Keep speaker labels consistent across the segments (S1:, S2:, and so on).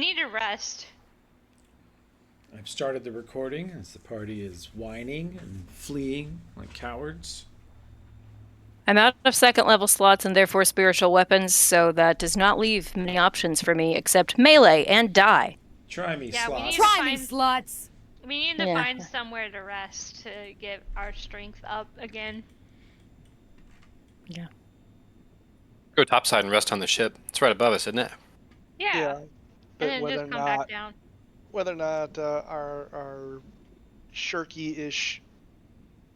S1: need to rest.
S2: I've started the recording as the party is whining and fleeing like cowards.
S3: I'm out of second level slots and therefore spiritual weapons, so that does not leave many options for me except melee and die.
S2: Try me,
S1: Yeah, we
S2: slots.
S1: need to
S4: Try me,
S1: find.
S4: sluts!
S1: We need to
S3: Yeah.
S1: find somewhere to rest to get our strength up again.
S3: Yeah.
S5: Go topside and rest on the ship. It's right above us, isn't it?
S1: Yeah.
S6: But
S1: And then
S6: whether
S1: just
S6: or
S1: come
S6: not
S1: back down.
S6: our shirky-ish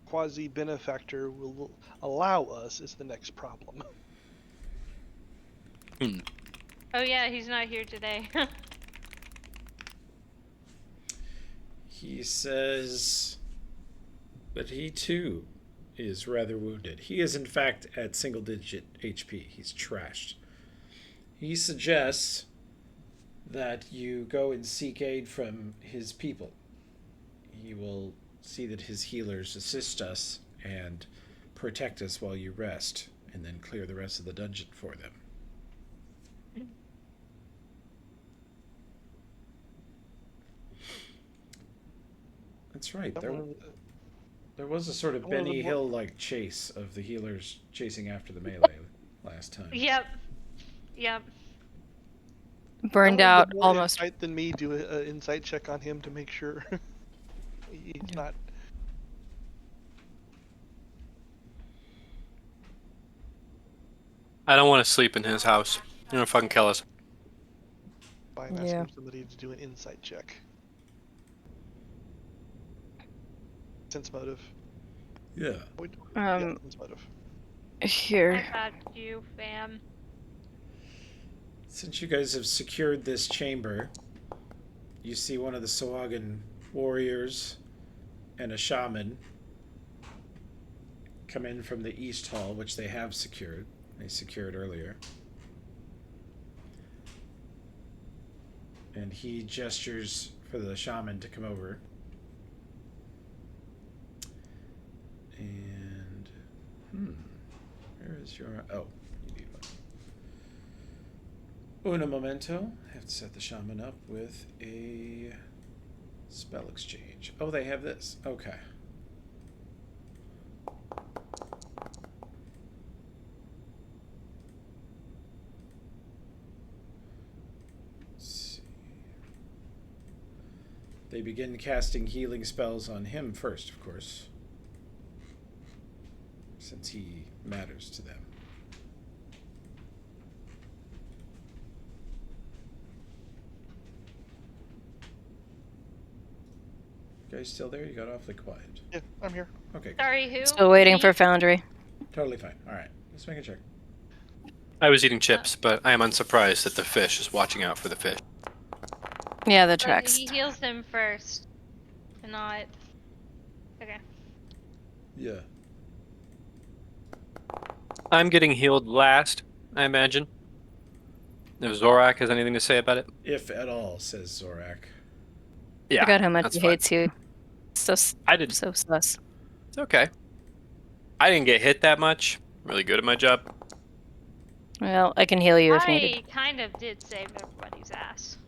S6: quasi-benefactor will allow us is the next problem.
S1: Oh yeah, he's not here today.
S2: He says that he too is rather wounded. He is in fact at single digit HP. He's trashed. He suggests that you go and seek aid from his people. He will see that his healers assist us and protect us while you rest, and then clear the rest of the dungeon for them. That's right. There was a sort of Benny Hill-like chase of the healers chasing after the melee last time.
S1: Yep.
S3: Burned out
S6: more
S3: almost.
S6: Insight than me do an insight check on him to make sure he's not.
S5: I don't want to sleep in his house. You're gonna fucking kill us.
S6: I'm asking
S3: Yeah.
S6: somebody to do an insight check. Sense motive.
S2: Yeah.
S6: Sense motive.
S3: Here.
S1: I got you, fam.
S2: Since you guys have secured this chamber, you see one of the Sawagan warriors and a shaman come in from the east hall, which they have secured. They secured earlier. And he gestures for the shaman to come over. And where is your... Oh, you need one. Una momento. I have to set the shaman up with a spell exchange. Oh, they have this. Okay. Let's see. They begin casting healing spells on him first, of course, since he matters to them. You guys still there? You got awfully quiet.
S6: Yeah, I'm here.
S2: Okay,
S1: Sorry, who?
S3: Still waiting
S1: Me?
S3: for Foundry.
S2: totally fine. All right, let's make a check.
S5: I was eating chips, but I am unsurprised that the fish is watching out for the fish.
S3: Yeah, the
S1: But
S3: tracks.
S1: he heals them first. Not. Okay.
S2: Yeah.
S5: I'm getting healed last, I imagine. If Zorak has anything to say about it.
S2: If at all, says Zorak.
S5: Yeah,
S3: Forgot how much
S5: that's
S3: he
S5: fine.
S3: hates you. So
S5: I did.
S3: so sus.
S5: It's okay. I didn't get hit that much. I'm really good at my job.
S3: Well, I can heal you if needed.
S1: I kind of did save everybody's ass.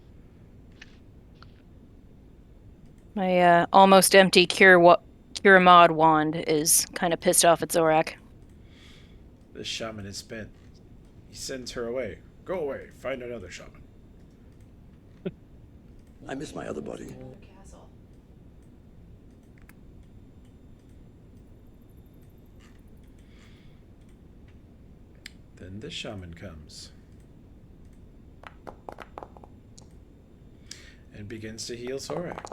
S3: My almost empty cure mod wand is kind of pissed off at Zorak.
S2: This shaman is spent. He sends her away. Go away. Find another shaman.
S7: I miss my other body.
S2: Then this shaman comes and begins to heal Zorak.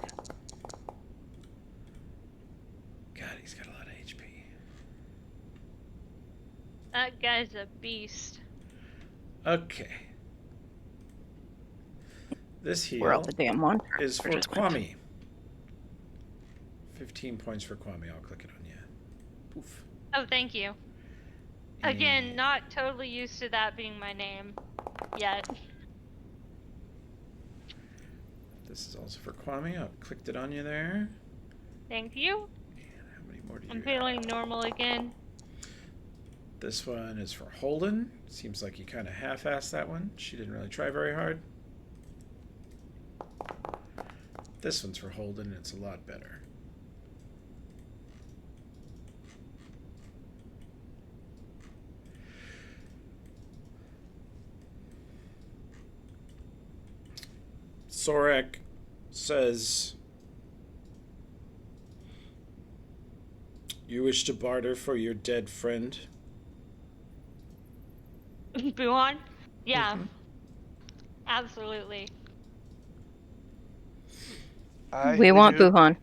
S2: God, he's got a lot of HP.
S1: That guy's a beast.
S2: Okay. This heal
S3: We're all the damn one.
S2: is for
S3: Participant.
S2: Kwame. 15 points for Kwame. I'll click it on you. Poof.
S1: Oh, thank you. Again, not totally used to that being my name yet.
S2: This is also for Kwame. I've clicked it on you there.
S1: Thank you.
S2: And how many more do you
S1: I'm
S2: have?
S1: feeling normal again.
S2: This one is for Holden. Seems like you kind of half-assed that one. She didn't really try very hard. This one's for Holden. It's a lot better. Sorek says, "You wish to barter for your dead friend?"
S1: Buon? Yeah. Absolutely.
S3: We want
S6: do.
S3: Buhan.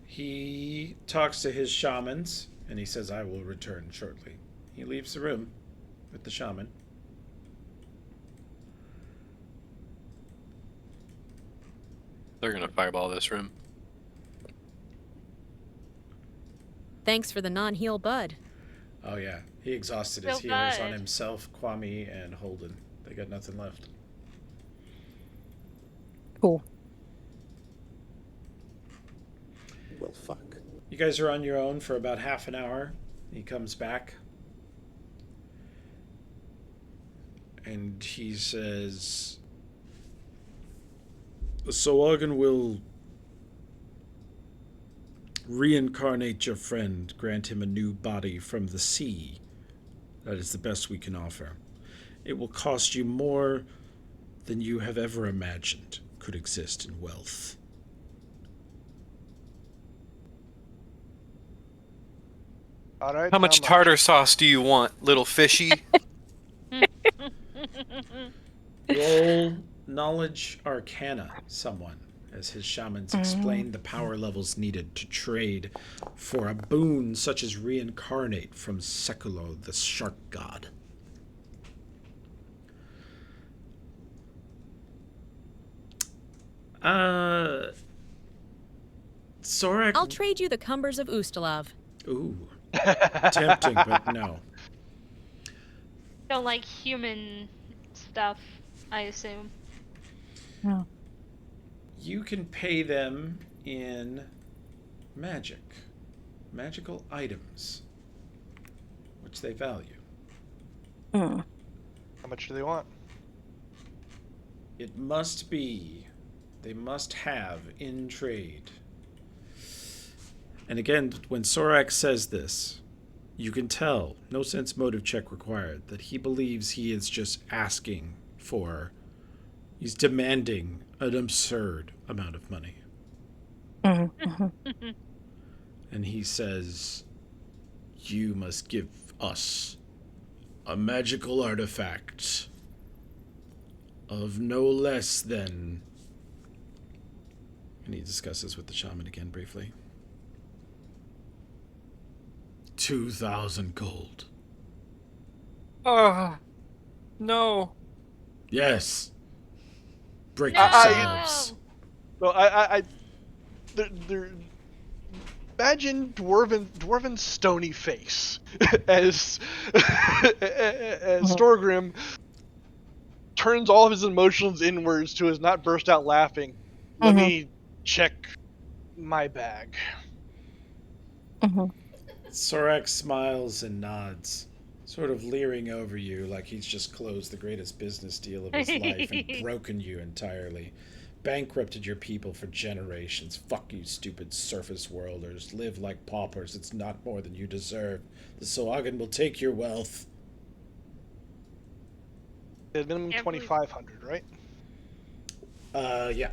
S2: He talks to his shamans, and he says, "I will return shortly." He leaves the room with the shaman.
S5: They're gonna fireball this room.
S4: Thanks for the non-heal bud.
S2: Oh yeah, he exhausted his
S1: Feel
S2: healers on
S1: good.
S2: himself, Kwame, and Holden. They got nothing left.
S3: Cool.
S7: Well, fuck.
S2: You guys are on your own for about half an hour. He comes back. And he says, "The Soagan will reincarnate your friend, grant him a new body from the sea. That is the best we can offer. It will cost you more than you have ever imagined could exist in wealth."
S6: All right.
S5: How much tartar sauce do you want, little fishy?
S2: Roll Knowledge Arcana, someone, as his shamans explain the power levels needed to trade for a boon such as reincarnate from Sekulo, the shark god. Sorek.
S4: I'll trade you the cumbers of Ustalav.
S2: Ooh. Tempting, but no.
S1: Don't like human stuff, I assume.
S3: No.
S2: You can pay them in magic. Magical items, which they value.
S6: How much do they want?
S2: It must be, they must have in trade. And again, when Sorak says this, you can tell, no sense motive check required, that he believes he is just asking for, he's demanding an absurd amount of money. And he says, "You must give us a magical artifact of no less than..." And he discusses with the shaman again briefly. 2,000 gold.
S5: Oh, no.
S2: Yes. Break
S1: No!
S2: yourselves.
S6: So they're imagine dwarven stony face as Storgrim turns all of his emotions inwards to his not burst out laughing. Let me check my bag.
S2: Sorak smiles and nods, sort of leering over you like he's just closed the greatest business deal of his life and broken you entirely. Bankrupted your people for generations. Fuck you, stupid surface worlders. Live like paupers. It's not more than you deserve. The Soagan will take your wealth.
S6: At minimum
S1: Can't believe-
S6: 2,500, right?
S2: Yeah.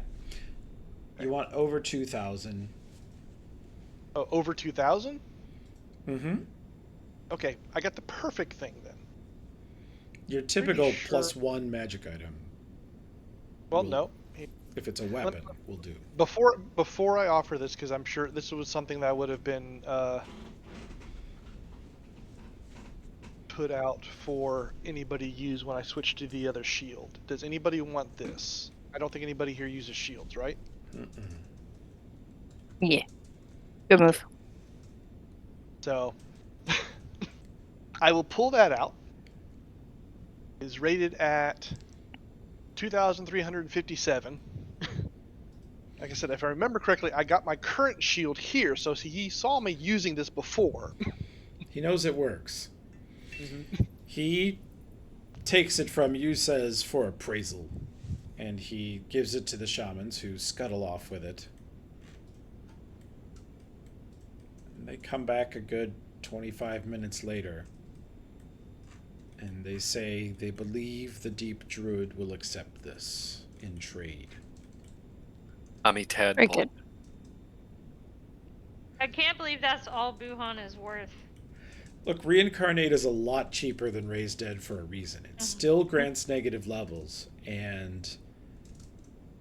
S2: You want over 2,000.
S6: Oh, over 2,000?
S2: Mm-hmm.
S6: Okay, I got the perfect thing then.
S2: Your typical
S6: sure.
S2: +1 magic item.
S6: Well,
S2: Will-
S6: no.
S2: If it's a weapon, will do.
S6: Before I offer this, because I'm sure this was something that would have been put out for anybody to use when I switched to the other shield. Does anybody want this? I don't think anybody here uses shields, right?
S3: Yeah. Good move.
S6: So I will pull that out. Is rated at 2,357. Like I said, if I remember correctly, I got my current shield here, so he saw me using this before.
S2: He knows it works. He takes it from you, says for appraisal, and he gives it to the shamans who scuttle off with it. And they come back a good 25 minutes later, and they say they believe the deep druid will accept this in trade.
S5: Tommy
S3: Very
S5: Tadpole.
S3: good.
S1: I can't believe that's all Buhan is worth.
S2: Look, reincarnate is a lot cheaper than raise dead for a reason. It still grants negative levels, and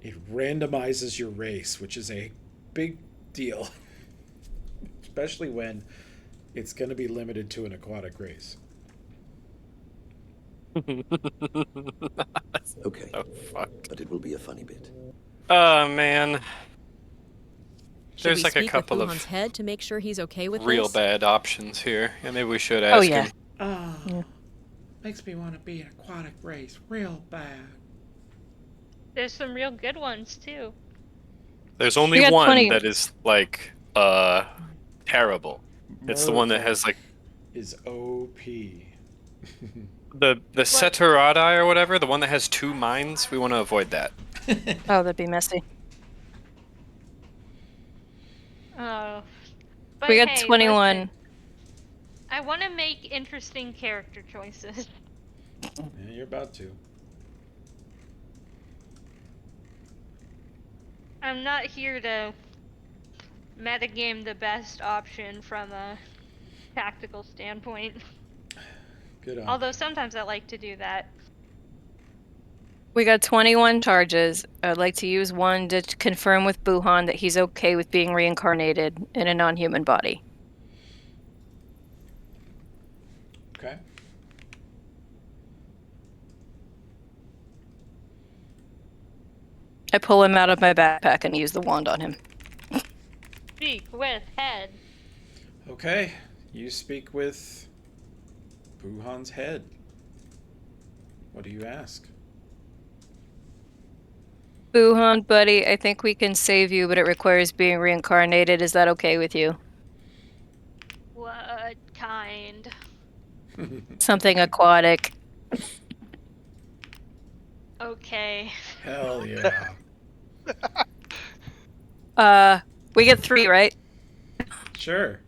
S2: it randomizes your race, which is a big deal. Especially when it's going to be limited to an aquatic race.
S7: Okay,
S5: Oh, fuck.
S7: but it will be a funny bit.
S5: Oh, man.
S4: Should
S5: There's
S4: we
S5: like a
S4: speak
S5: couple
S4: with
S5: of
S4: Buhan's head to make sure he's okay with
S5: real
S4: this?
S5: bad options here. Yeah, maybe we should
S3: Oh,
S5: ask
S3: yeah.
S5: him.
S2: Oh,
S3: Yeah.
S2: makes me want to be an aquatic race real bad.
S1: There's some real good ones too.
S5: There's only
S3: We got
S5: one
S3: 20.
S5: that is, like, terrible. It's the one that has, like,
S2: is OP.
S5: the Seteradai or whatever, the one that has 2 mines. We want to avoid that.
S3: Oh, that'd be messy.
S1: Oh. But
S3: We got
S1: hey,
S3: 21.
S1: listen, I want to make interesting character choices.
S2: Yeah, you're about to.
S1: I'm not here to metagame the best option from a tactical standpoint.
S2: Good on.
S1: Although sometimes I like to do that.
S3: We got 21 charges. I'd like to use one to confirm with Buhan that he's okay with being reincarnated in a non-human body.
S2: Okay.
S3: I pull him out of my backpack and use the wand on him.
S1: Speak with head.
S2: Okay. You speak with Buhan's head. What do you ask?
S3: Buhan, buddy, I think we can save you, but it requires being reincarnated. Is that okay with you?
S1: What kind?
S3: Something aquatic.
S1: Okay.
S2: Hell yeah.
S3: We get 3, right?
S2: Sure.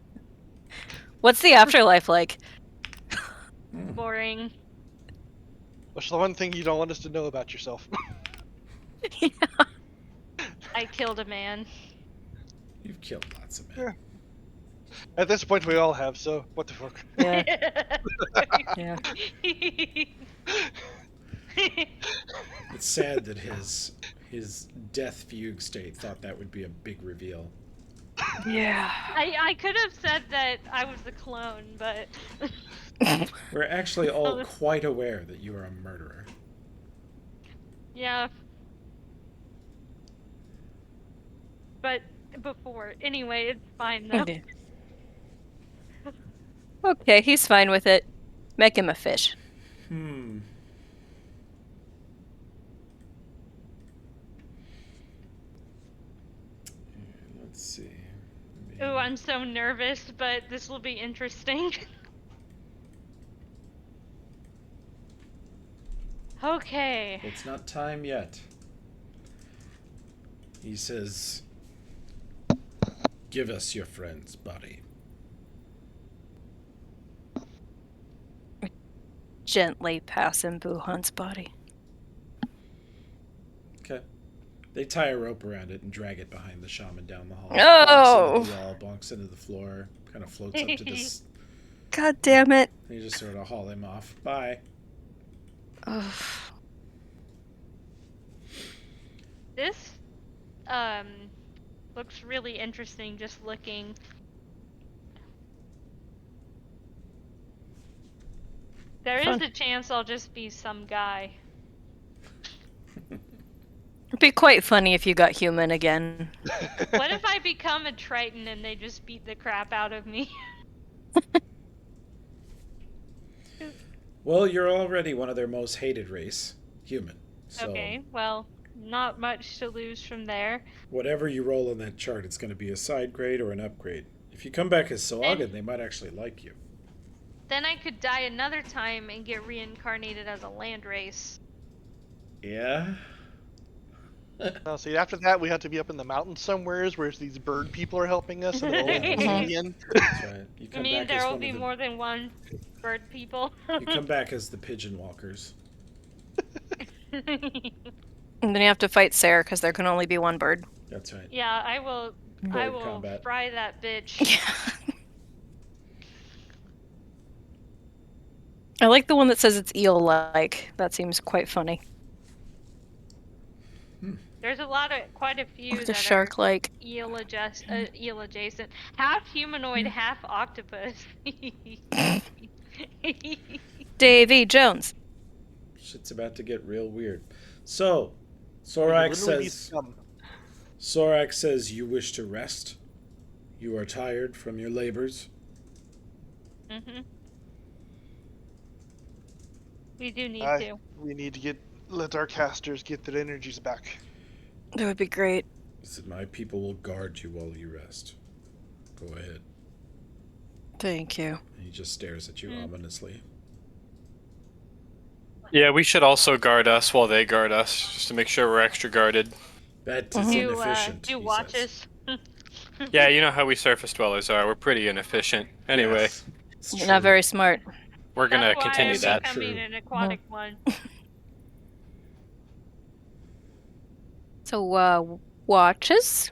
S3: What's the afterlife like?
S1: Boring.
S6: What's the one thing you don't want us to know about yourself?
S1: I killed a man.
S2: You've killed lots of men.
S6: At this point, we all have, so what the fuck?
S3: Yeah. Yeah.
S2: It's sad that his death fugue state thought that would be a big reveal.
S3: Yeah.
S1: I could have said that I was the clone, but
S2: We're actually all quite aware that you are a murderer.
S1: yeah. But before, anyway, it's fine though.
S3: Okay, he's fine with it. Make him a fish.
S2: Let's see.
S1: Ooh, I'm so nervous, but this will be interesting. Okay.
S2: It's not time yet. He says, "Give us your friend's body."
S3: Gently pass him Buhan's body.
S2: Okay. They tie a rope around it and drag it behind the shaman down the hall.
S3: Oh!
S2: Bonks into the wall, bonks into the floor, kind of floats up to this.
S3: God damn it.
S2: They just sort of haul him off. Bye.
S3: Ugh.
S1: This looks really interesting just looking. There is
S3: Fun.
S1: a chance I'll just be some guy.
S3: It'd be quite funny if you got human again.
S1: What if I become a Triton and they just beat the crap out of me?
S2: Well, you're already one of their most hated race, human. So
S1: Okay, well, not much to lose from there.
S2: whatever you roll on that chart, it's going to be a side grade or an upgrade. If you come back as Sawagan, they might actually like you.
S1: Then I could die another time and get reincarnated as a land race.
S2: Yeah.
S6: No, see, after that, we have to be up in the mountains somewheres where these bird people are helping us, and they're all like
S2: Yeah.
S6: alien.
S2: That's right. You
S1: I
S2: come
S1: mean,
S2: back
S1: there
S2: as
S1: will
S2: one
S1: be
S2: of the.
S1: more than one bird people.
S2: You come back as the pigeon walkers.
S3: And then you have to fight Sarah because there can only be one bird.
S2: That's right.
S1: Yeah, I will. I
S2: Bird
S1: will
S2: combat.
S1: fry that bitch.
S3: I like the one that says it's eel-like. That seems quite funny.
S1: There's quite a few
S3: The
S1: that
S3: shark-like.
S1: are eel adjacent, half humanoid, half octopus.
S3: Davy Jones.
S2: Shit's about to get real weird. So,
S6: You
S2: Sorak
S6: literally be
S2: says.
S6: scum.
S2: Sorak says you wish to rest. You are tired from your labors.
S1: Mhm. We do need
S6: Aye.
S1: to.
S6: We need to let our casters get their energies back.
S3: That would be great.
S2: He said, my people will guard you while you rest. Go ahead.
S3: Thank you.
S2: And he just stares at you ominously.
S5: Yeah, we should also guard us while they guard us, just to make sure we're extra guarded.
S2: That is inefficient.
S1: Do
S2: he
S1: watches.
S5: Yeah, you know how we surface dwellers are. We're pretty inefficient. Anyway,
S2: Yes, it's
S3: You're not
S2: true.
S3: very smart.
S5: we're gonna
S1: That's why
S5: continue
S1: I'm
S5: that.
S1: becoming
S2: True.
S1: an aquatic one.
S3: So, watches?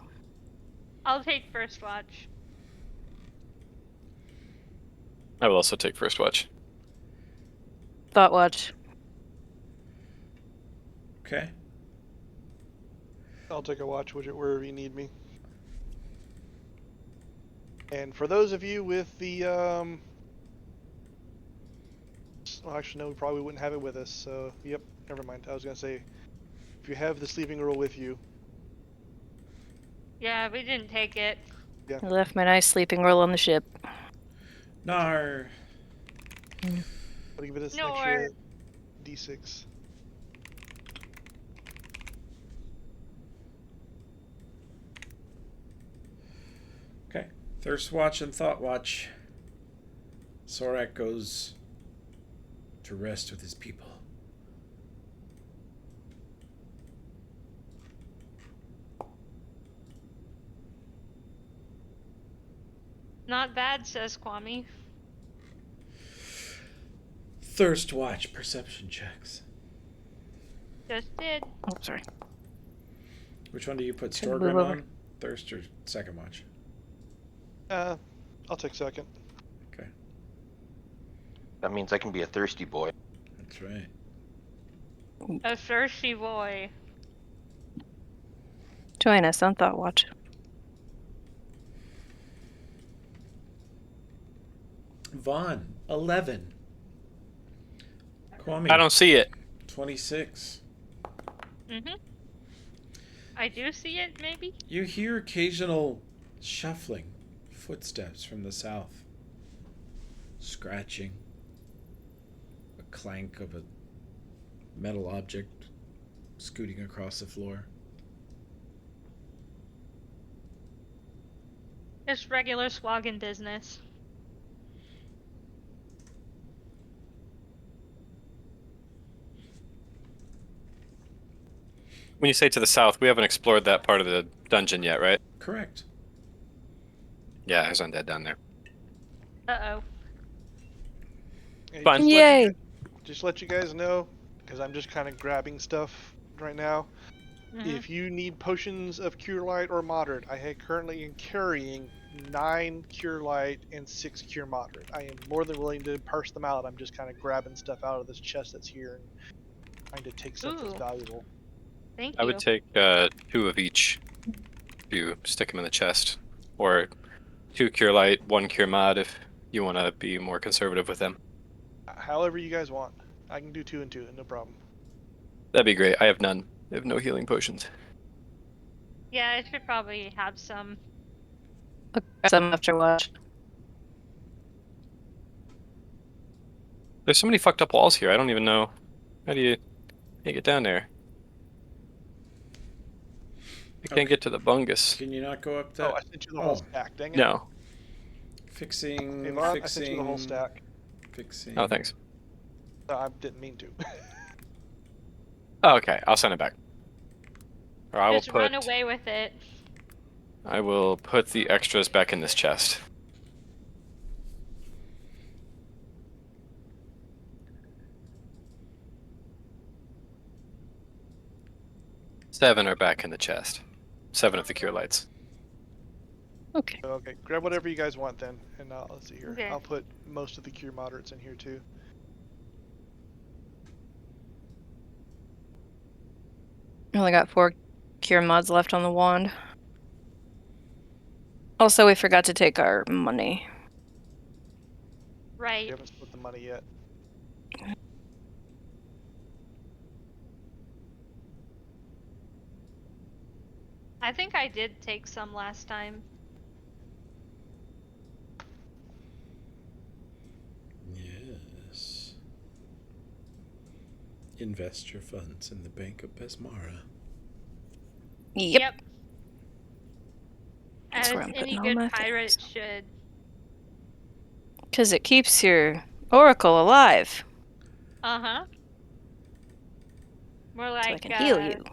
S1: I'll take first watch.
S5: I will also take first watch.
S3: Thought watch.
S2: Okay.
S6: I'll take a watch wherever you need me. And for those of you with the well, actually no, we probably wouldn't have it with us. So yep, never mind. I was gonna say, if you have the sleeping rule with you,
S1: Yeah, we didn't take it.
S3: I left my nice sleeping roll on the ship.
S2: Nar.
S6: I'll give it an
S1: No,
S6: extra D6.
S2: Okay. Thirst watch and thought watch. Sorak goes to rest with his people.
S1: Not bad, says Kwame.
S2: Thirst watch perception checks.
S1: Just did.
S3: Oh, sorry.
S2: Which one do you put
S3: Can move
S2: Storgrim
S3: over.
S2: on? Thirst or second watch?
S6: I'll take second.
S2: Okay.
S8: That means I can be a thirsty boy.
S2: That's right.
S1: A thirsty boy.
S3: Join us on Thought Watch.
S2: Vaughn, 11. Kwame,
S5: I don't see it.
S2: 26.
S1: Mhm. I do see it, maybe.
S2: You hear occasional shuffling footsteps from the south. Scratching. A clank of a metal object scooting across the floor.
S1: Just regular swaggin' business.
S5: When you say to the south, we haven't explored that part of the dungeon yet, right?
S2: Correct.
S5: Yeah, there's undead down there.
S1: Uh-oh.
S6: Hey,
S5: Fine.
S3: Yay!
S6: Just let you guys know, because I'm just kind of grabbing stuff right now.
S1: Mhm.
S6: If you need potions of Cure Light or Moderate, I currently am carrying 9 Cure Light and 6 Cure Moderate. I am more than willing to parse them out. I'm just kind of grabbing stuff out of this chest that's here and trying to take stuff that's
S1: Ooh.
S6: valuable.
S1: Thank you.
S5: I would take 2 of each to stick them in the chest. Or 2 Cure Light, 1 Cure Mod if you want to be more conservative with them.
S6: However you guys want. I can do 2 and 2, no problem.
S5: That'd be great. I have none. I have no healing potions.
S1: Yeah, I should probably have some.
S3: Some after watch.
S5: There's so many fucked up walls here. I don't even know. How do you get down there? I can't get to the bungus.
S2: Can you not go up that?
S6: Oh, I sent you the whole stack, dang it.
S5: No.
S2: Fixing,
S6: Hey, Vaughn, I sent you the whole
S2: fixing.
S6: stack.
S2: Fixing.
S5: Oh, thanks.
S6: I didn't mean to.
S5: Oh, okay, I'll send it back. Or I will
S1: Just run
S5: put.
S1: away with it.
S5: I will put the extras back in this chest. Seven are back in the chest. 7 of the cure lights.
S3: Okay.
S6: Okay, grab whatever you guys want then, and let's see here.
S1: Okay.
S6: I'll put most of the cure moderates in here too.
S3: I only got 4 cure mods left on the wand. Also, we forgot to take our money.
S6: We
S1: Right.
S6: haven't split the money yet.
S1: I think I did take some last time.
S2: Yes. Invest your funds in the Bank of Besmara.
S3: Yep. That's
S1: As
S3: where I'm
S1: any
S3: putting all
S1: good
S3: my
S1: pirate
S3: things.
S1: should.
S3: Because it keeps your oracle alive,
S1: Uh-huh. More
S3: so I
S1: like,
S3: can heal you.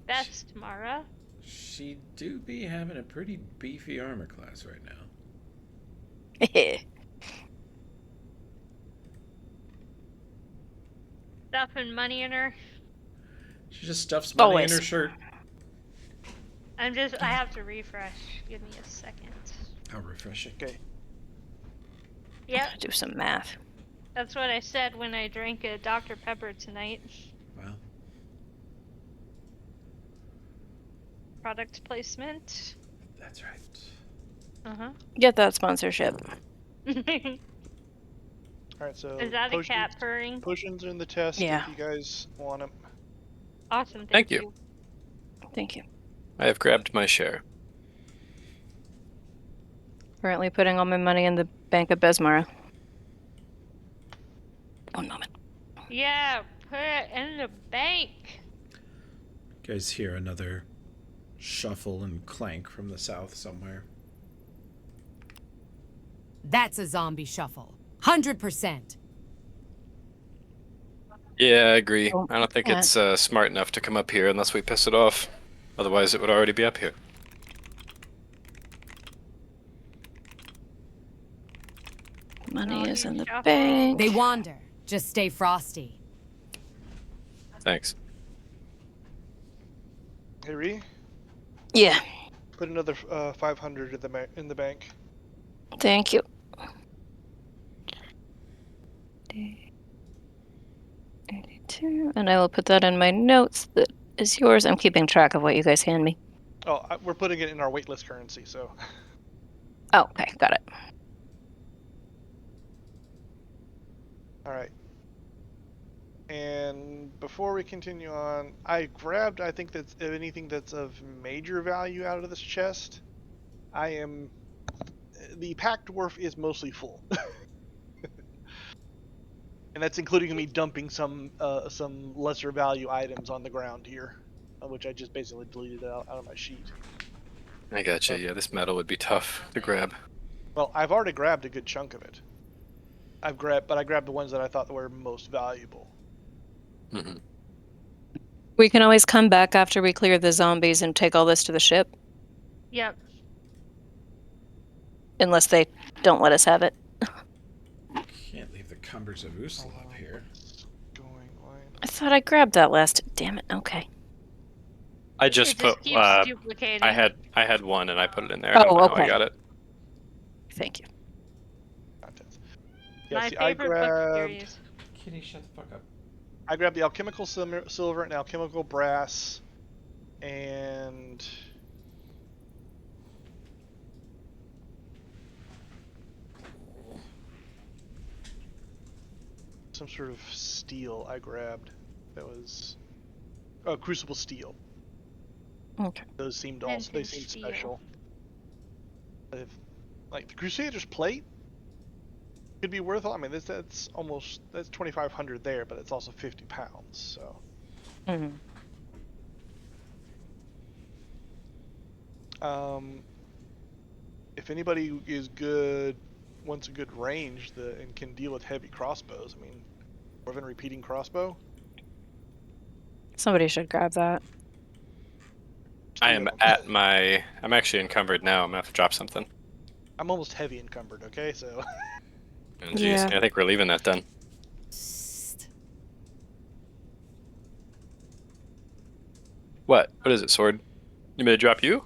S1: best, Mara.
S2: She do be having a pretty beefy armor class right now.
S1: Stuffing money in her.
S2: She just stuffs money in
S3: Always.
S2: her shirt.
S1: I have to refresh. Give me a second.
S2: How refreshing.
S6: Okay.
S1: Yep,
S3: Do some math.
S1: that's what I said when I drank a Dr. Pepper tonight.
S2: Wow.
S1: Product placement.
S2: That's right.
S1: Uh-huh.
S3: Get that sponsorship.
S6: All right, so
S1: Is that a cat purring?
S6: potions are in the test
S3: Yeah.
S6: if you guys want them.
S1: Awesome,
S5: Thank
S1: thank
S5: you.
S1: you.
S3: Thank you.
S5: I have grabbed my share.
S3: Currently putting all my money in the Bank of Besmara. 1 moment.
S1: Yeah, put it in the bank.
S2: You guys hear another shuffle and clank from the south somewhere.
S9: That's a zombie shuffle. 100%.
S5: Yeah, I agree.
S3: Oh,
S5: I don't think
S3: yeah.
S5: it's smart enough to come up here unless we piss it off. Otherwise, it would already be up here.
S3: Money
S1: Oh,
S3: is
S1: you
S3: in the
S1: shuffle.
S3: bank.
S9: They wander. Just stay frosty.
S5: Thanks.
S6: Hey, Ree,
S3: Yeah.
S6: put another 500 in the bank.
S3: Thank you. And I will put that in my notes. That is yours. I'm keeping track of what you guys hand me.
S6: Oh, we're putting it in our waitlist currency, so.
S3: Oh, okay. Got it.
S6: All right. And before we continue on, I grabbed, I think that's anything that's of major value out of this chest. The pack dwarf is mostly full. And that's including me dumping some lesser value items on the ground here, which I just basically deleted out of my sheet.
S5: I gotcha. Yeah, this metal would be tough to grab.
S6: Well, I've already grabbed a good chunk of it. I grabbed the ones that I thought were most valuable.
S5: Mm-hmm.
S3: We can always come back after we clear the zombies and take all this to the ship.
S1: Yep.
S3: Unless they don't let us have it.
S2: Can't leave the cumbers of Usla up here.
S3: I thought I grabbed that last. Damn it. Okay.
S5: I just
S1: It
S5: put.
S1: just keeps duplicating.
S5: I had one and I put it in there. I don't
S3: Oh,
S5: know how I
S3: okay.
S5: got it.
S3: Thank you.
S6: Yeah,
S1: My
S6: see,
S1: favorite book series.
S2: Kitty, shut the fuck up.
S6: I grabbed the alchemical silver and alchemical brass, and some sort of steel I grabbed that was crucible steel.
S3: Okay.
S6: Those seemed
S1: Vintage
S6: seemed
S1: steel.
S6: special. Like the Crusader's plate could be worth. I mean, that's 2,500 there, but it's also 50 pounds. So.
S3: Mm-hmm.
S6: If anybody is good one's a good range and can deal with heavy crossbows. I mean, Dwarven repeating crossbow.
S3: Somebody should grab that.
S5: I
S6: Three
S5: am
S6: of 'em.
S5: at my. I'm actually encumbered now. I'm gonna have to drop something.
S6: I'm almost heavy encumbered. Okay, so
S5: Oh, jeez.
S3: Yeah.
S5: I think we're leaving that then.
S9: Psst.
S5: What? What is it, sword? You may drop you?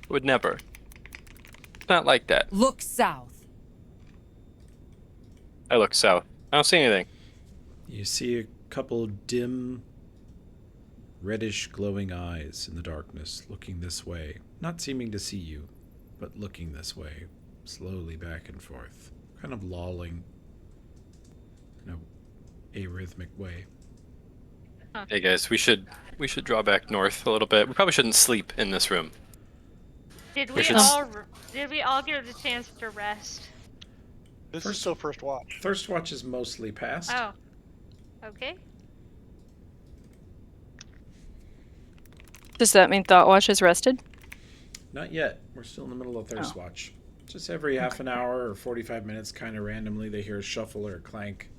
S5: Would never. It's not like that.
S9: Look south.
S5: I look south. I don't see anything.
S2: You see a couple dim, reddish glowing eyes in the darkness looking this way, not seeming to see you, but looking this way, slowly back and forth, kind of lolling in a arrhythmic way.
S5: Hey guys, we should draw back north a little bit. We probably shouldn't sleep in this room.
S1: Did
S5: We
S1: we
S5: should
S1: all get a chance to rest?
S6: this
S2: First-
S6: is still first watch.
S2: First watch is mostly past.
S1: Oh. Okay.
S3: Does that mean Thoughtwatch is rested?
S2: Not yet. We're still in the middle of Thirst Watch. Just every half an hour or 45 minutes, kind of randomly, they hear a shuffle or a clank.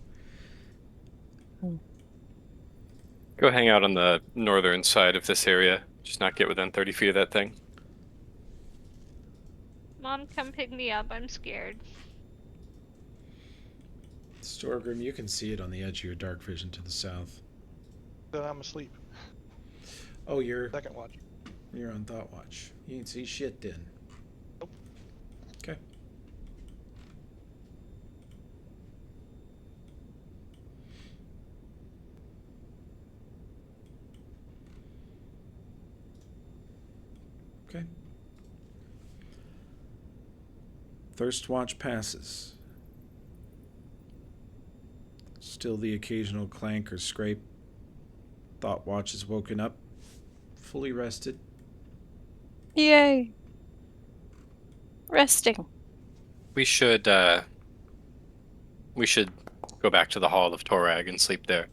S5: Go hang out on the northern side of this area. Just not get within 30 feet of that thing.
S1: Mom, come pick me up. I'm scared.
S2: Storgrim, you can see it on the edge of your dark vision to the south.
S6: Then I'm asleep.
S2: Oh, you're
S6: Second watch.
S2: on Thought Watch. You ain't see shit then.
S6: Nope.
S2: Okay. Okay. Thirst Watch passes. Still the occasional clank or scrape. Thought Watch is woken up, fully rested.
S3: Yay. Resting.
S5: We should go back to the Hall of Torag and sleep there.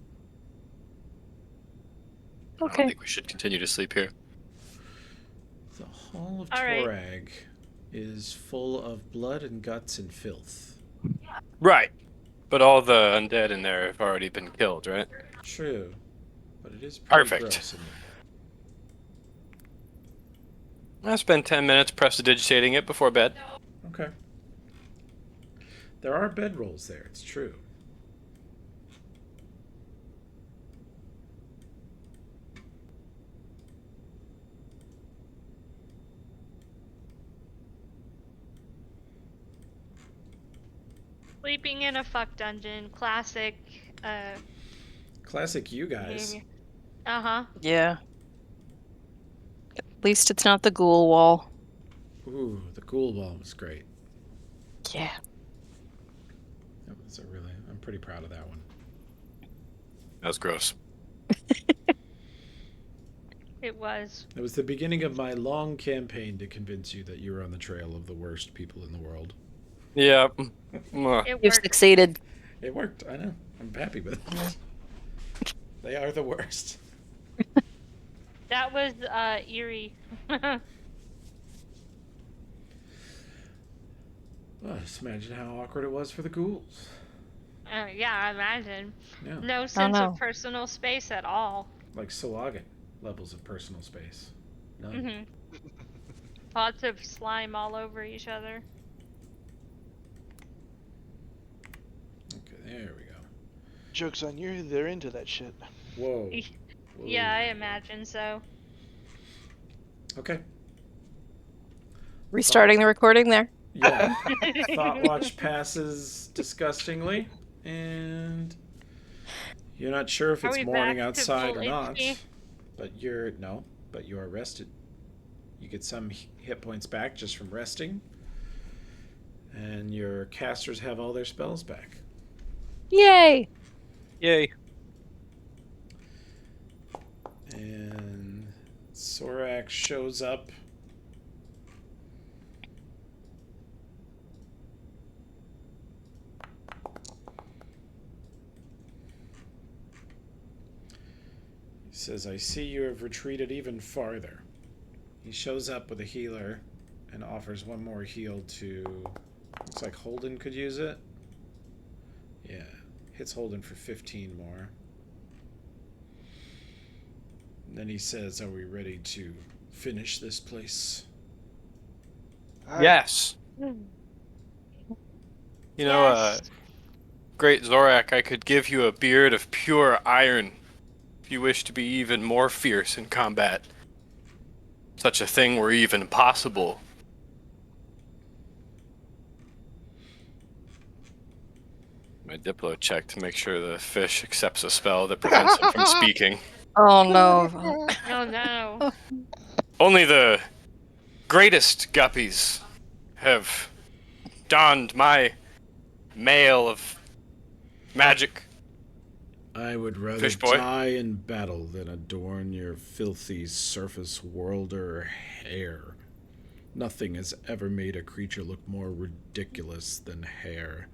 S5: I don't
S3: Okay.
S5: think we should continue to sleep here.
S2: The Hall of
S1: All right.
S2: Torag is full of blood and guts and filth.
S5: Right. But all the undead in there have already been killed, right?
S2: True, but it is pretty
S5: Perfect.
S2: gross in there.
S5: I spent 10 minutes prestidigitating it before bed.
S2: Okay. There are bedrolls there, it's true.
S1: Sleeping in a fuck dungeon. Classic.
S2: Classic you guys.
S1: Uh huh.
S3: Yeah. At least it's not the ghoul wall.
S2: Ooh, the ghoul wall was great.
S3: Yeah.
S2: That was I'm pretty proud of that one.
S5: That was gross.
S1: It was.
S2: It was the beginning of my long campaign to convince you that you were on the trail of the worst people in the world.
S5: Yeah.
S1: It
S3: You've
S1: worked.
S3: succeeded.
S2: It worked, I know. I'm happy with it. They are the worst.
S1: That was eerie.
S2: Well, just imagine how awkward it was for the ghouls.
S1: Yeah, I imagine.
S2: Yeah.
S1: No sense
S3: no.
S1: of personal space at all.
S2: Like Salagan levels of personal space. None.
S1: Hmm Lots of slime all over each other.
S2: Okay, there we go.
S6: Joke's on you, they're into that shit.
S2: Whoa. Whoa.
S1: Yeah, I imagine so.
S2: Okay.
S3: Restarting the recording there.
S2: Yeah. Thought Watch passes disgustingly, and you're not sure if
S1: Are
S2: it's
S1: we
S2: morning
S1: back to
S2: outside
S1: full
S2: or not.
S1: HP?
S2: But you are rested. You get some hit points back just from resting, and your casters have all their spells back.
S3: Yay!
S5: Yay.
S2: And Sorak shows up. He says, I see you have retreated even farther. He shows up with a healer and offers one more heal to. Looks like Holden could use it. Yeah, hits Holden for 15 more. And then he says, "Are we ready to finish this place?"
S5: Yes. You know,
S1: Yes.
S5: great Zorak, I could give you a beard of pure iron if you wish to be even more fierce in combat. Such a thing were even possible. My Diplo check to make sure the fish accepts a spell that prevents him from speaking.
S3: Oh no.
S1: Oh no.
S5: Only the greatest guppies have donned my mail of magic.
S2: I would rather
S5: Fish boy.
S2: die in battle than adorn your filthy surface worlder hair. Nothing has ever made a creature look more ridiculous than hair.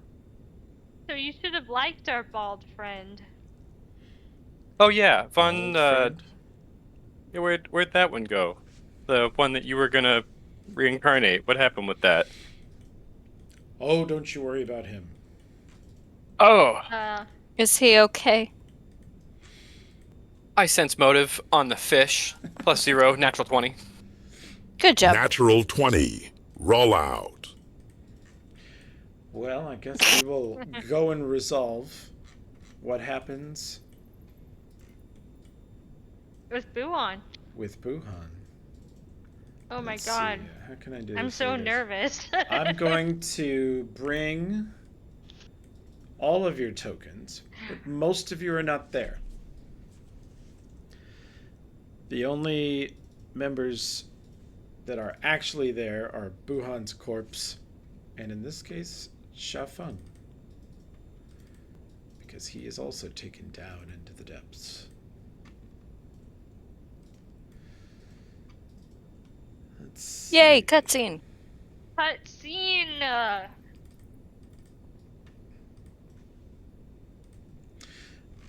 S1: So you should have liked our bald friend.
S5: Oh yeah, Von.
S2: Old friend?
S5: Yeah, where'd that one go? The one that you were gonna reincarnate. What happened with that?
S2: Oh, don't you worry about him.
S5: Oh,
S3: Is he okay?
S5: I sense motive on the fish. +0, natural 20.
S3: Good job.
S10: Natural 20. Roll out.
S2: Well, I guess we will go and resolve what happens
S1: With Buon.
S2: with Buhan.
S1: Oh my
S2: Let's
S1: god.
S2: see. How can I do
S1: I'm
S2: this
S1: so
S2: for you guys?
S1: nervous.
S2: I'm going to bring all of your tokens, but most of you are not there. The only members that are actually there are Buhan's corpse, and in this case, Shafun. Because he is also taken down into the depths. Let's
S3: Yay,
S2: see.
S3: cutscene.
S1: Cutscene.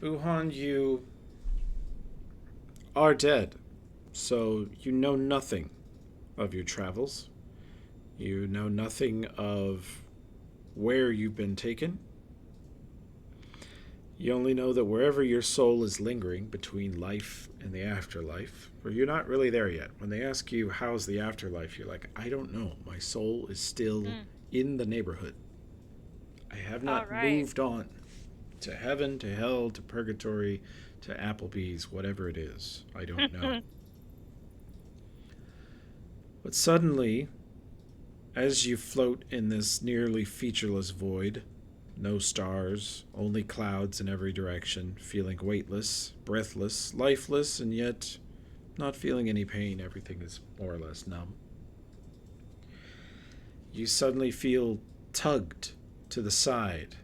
S2: Buhan, you are dead, so you know nothing of your travels. You know nothing of where you've been taken. You only know that wherever your soul is lingering between life and the afterlife, or you're not really there yet. When they ask you, how's the afterlife? You're like, I don't know. My soul is still in the neighborhood. I have not moved on to heaven, to hell, to purgatory, to Applebee's, whatever it is. I don't know. But suddenly, as you float in this nearly featureless void, no stars, only clouds in every direction, feeling weightless, breathless, lifeless, and yet not feeling any pain, everything is more or less numb. You suddenly feel tugged to the side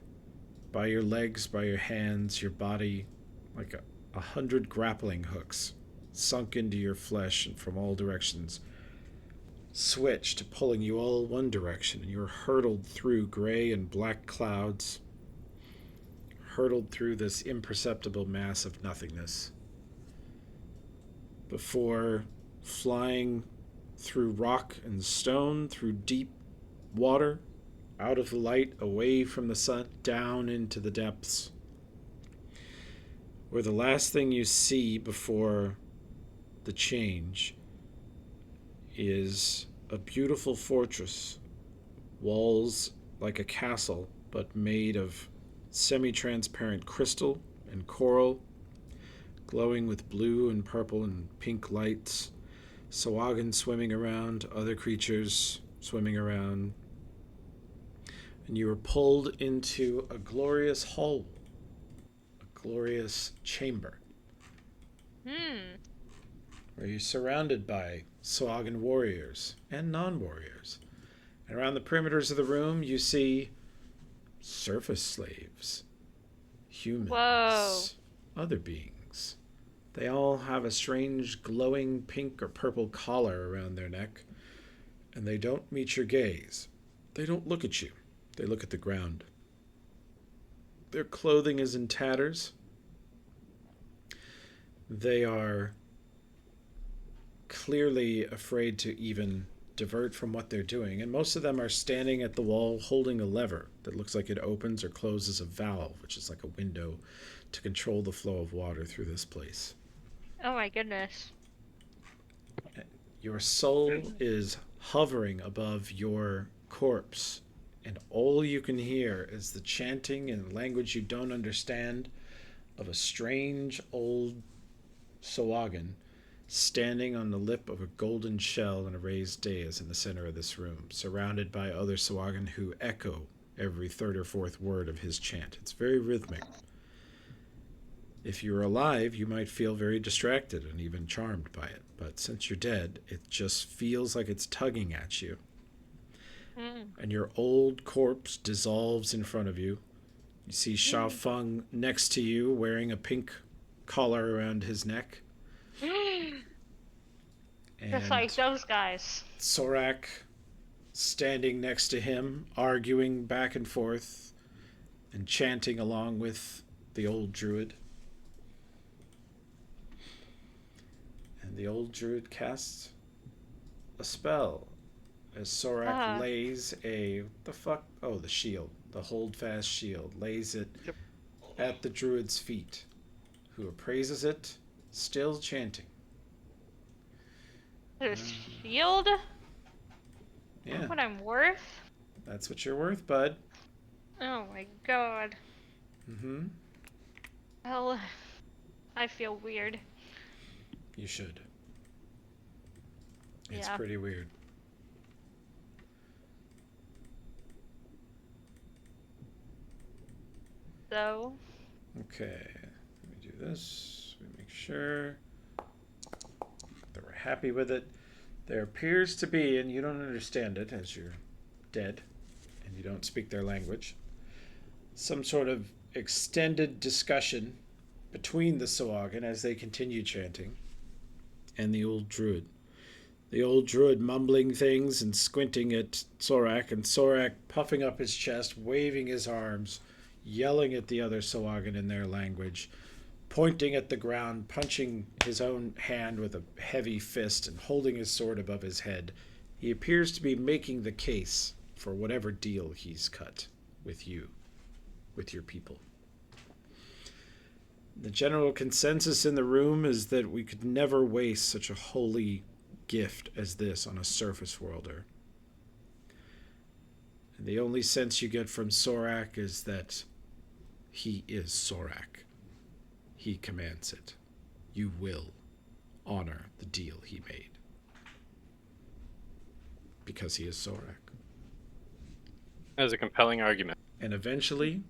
S2: by your legs, by your hands, your body, like 100 grappling hooks sunk into your flesh and from all directions switched, pulling you all one direction, and you are hurtled through gray and black clouds, hurtled through this imperceptible mass of nothingness, before flying through rock and stone, through deep water, out of the light, away from the sun, down into the depths, where the last thing you see before the change is a beautiful fortress, walls like a castle, but made of semi-transparent crystal and coral, glowing with blue and purple and pink lights, Sawagan swimming around, other creatures swimming around, and you are pulled into a glorious hall, a glorious chamber, where you're surrounded by Sawagan warriors and non-warriors. And around the perimeters of the room, you see surface slaves, humans, other beings. They all have a strange glowing pink or purple collar around their neck, and they don't meet your gaze. They don't look at you. They look at the ground. Their clothing is in tatters. They are clearly afraid to even divert from what they're doing, and most of them are standing at the wall holding a lever that looks like it opens or closes a valve, which is like a window to control the flow of water through this place.
S1: Oh my goodness.
S2: Your soul is hovering above your corpse, and all you can hear is the chanting in a language you don't understand of a strange old Sahuagin standing on the lip of a golden shell in a raised dais in the center of this room, surrounded by other Sahuagin who echo every third or fourth word of his chant. It's very rhythmic. If you were alive, you might feel very distracted and even charmed by it. But since you're dead, it just feels like it's tugging at you. And your old corpse dissolves in front of you. You see Sha Feng next to you wearing a pink collar around his neck.
S1: Just like those guys.
S2: Sorak standing next to him, arguing back and forth and chanting along with the old druid. And the old druid casts a spell as Sorak lays the shield, the hold fast shield, lays it at the druid's feet, who appraises it, still chanting.
S1: The shield?
S2: Yeah.
S1: What I'm worth?
S2: That's what you're worth, bud.
S1: Oh my god.
S2: Mm-hmm.
S1: Well, I feel weird.
S2: You should. It's
S1: Yeah.
S2: pretty weird.
S1: So?
S2: Okay. Let me do this. Let me make sure that we're happy with it. There appears to be, and you don't understand it as you're dead and you don't speak their language, some sort of extended discussion between the Sahuagin as they continue chanting and the old druid. The old druid mumbling things and squinting at Sorak, and Sorak puffing up his chest, waving his arms, yelling at the other Sahuagin in their language, pointing at the ground, punching his own hand with a heavy fist, and holding his sword above his head. He appears to be making the case for whatever deal he's cut with you, with your people. The general consensus in the room is that we could never waste such a holy gift as this on a surface worlder. And the only sense you get from Sorak is that he is Sorak. He commands it. You will honor the deal he made. Because he is Sorak.
S5: That is a compelling argument.
S2: And eventually,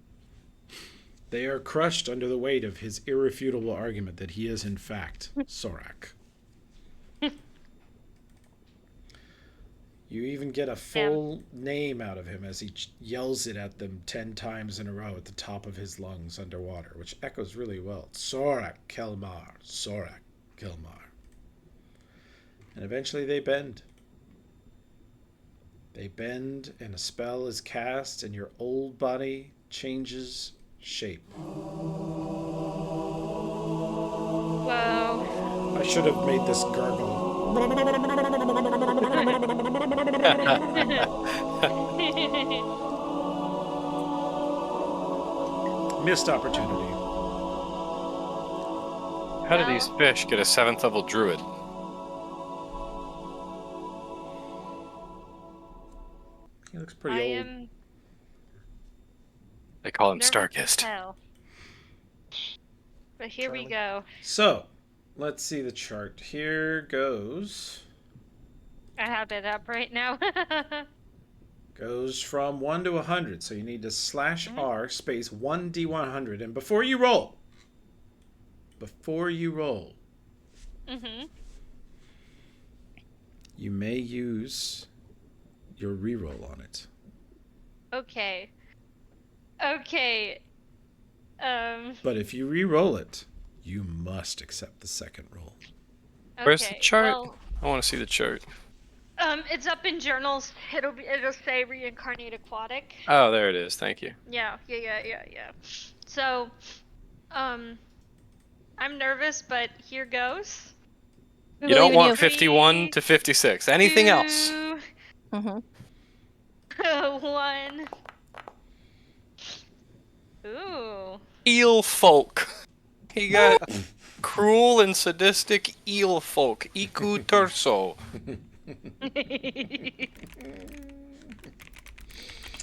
S2: they are crushed under the weight of his irrefutable argument that he is in fact Sorak. You even get a full name out of him as he yells it at them 10 times in a row at the top of his lungs underwater, which echoes really well. Sorak Kelmar, Sorak Kelmar. And eventually they bend. They bend and a spell is cast and your old body changes shape.
S1: Whoa.
S2: I should have made this gargle. Missed opportunity.
S5: How do these fish get a 7th level druid?
S2: He looks pretty old.
S1: Am
S5: They call him
S1: nervous
S5: Starkist.
S1: as hell. But here we go.
S2: So, let's see the chart. Here goes.
S1: I have it up right now.
S2: Goes from 1 to 100. So you need to slash R space 1D100. And before you roll, you may use your reroll on it.
S1: Okay.
S2: But if you re-roll it, you must accept the second roll.
S5: Where's the chart?
S1: Well,
S5: I want to see the chart.
S1: it's up in journals. It'll say reincarnate aquatic.
S5: Oh, there it is. Thank you.
S1: Yeah. So, I'm nervous, but here goes.
S5: You don't want 51 to 56. Anything else?
S1: 2,
S3: Mm-hmm.
S1: 1. Ooh.
S5: Eel folk. He got cruel and sadistic eel folk. Iku torso.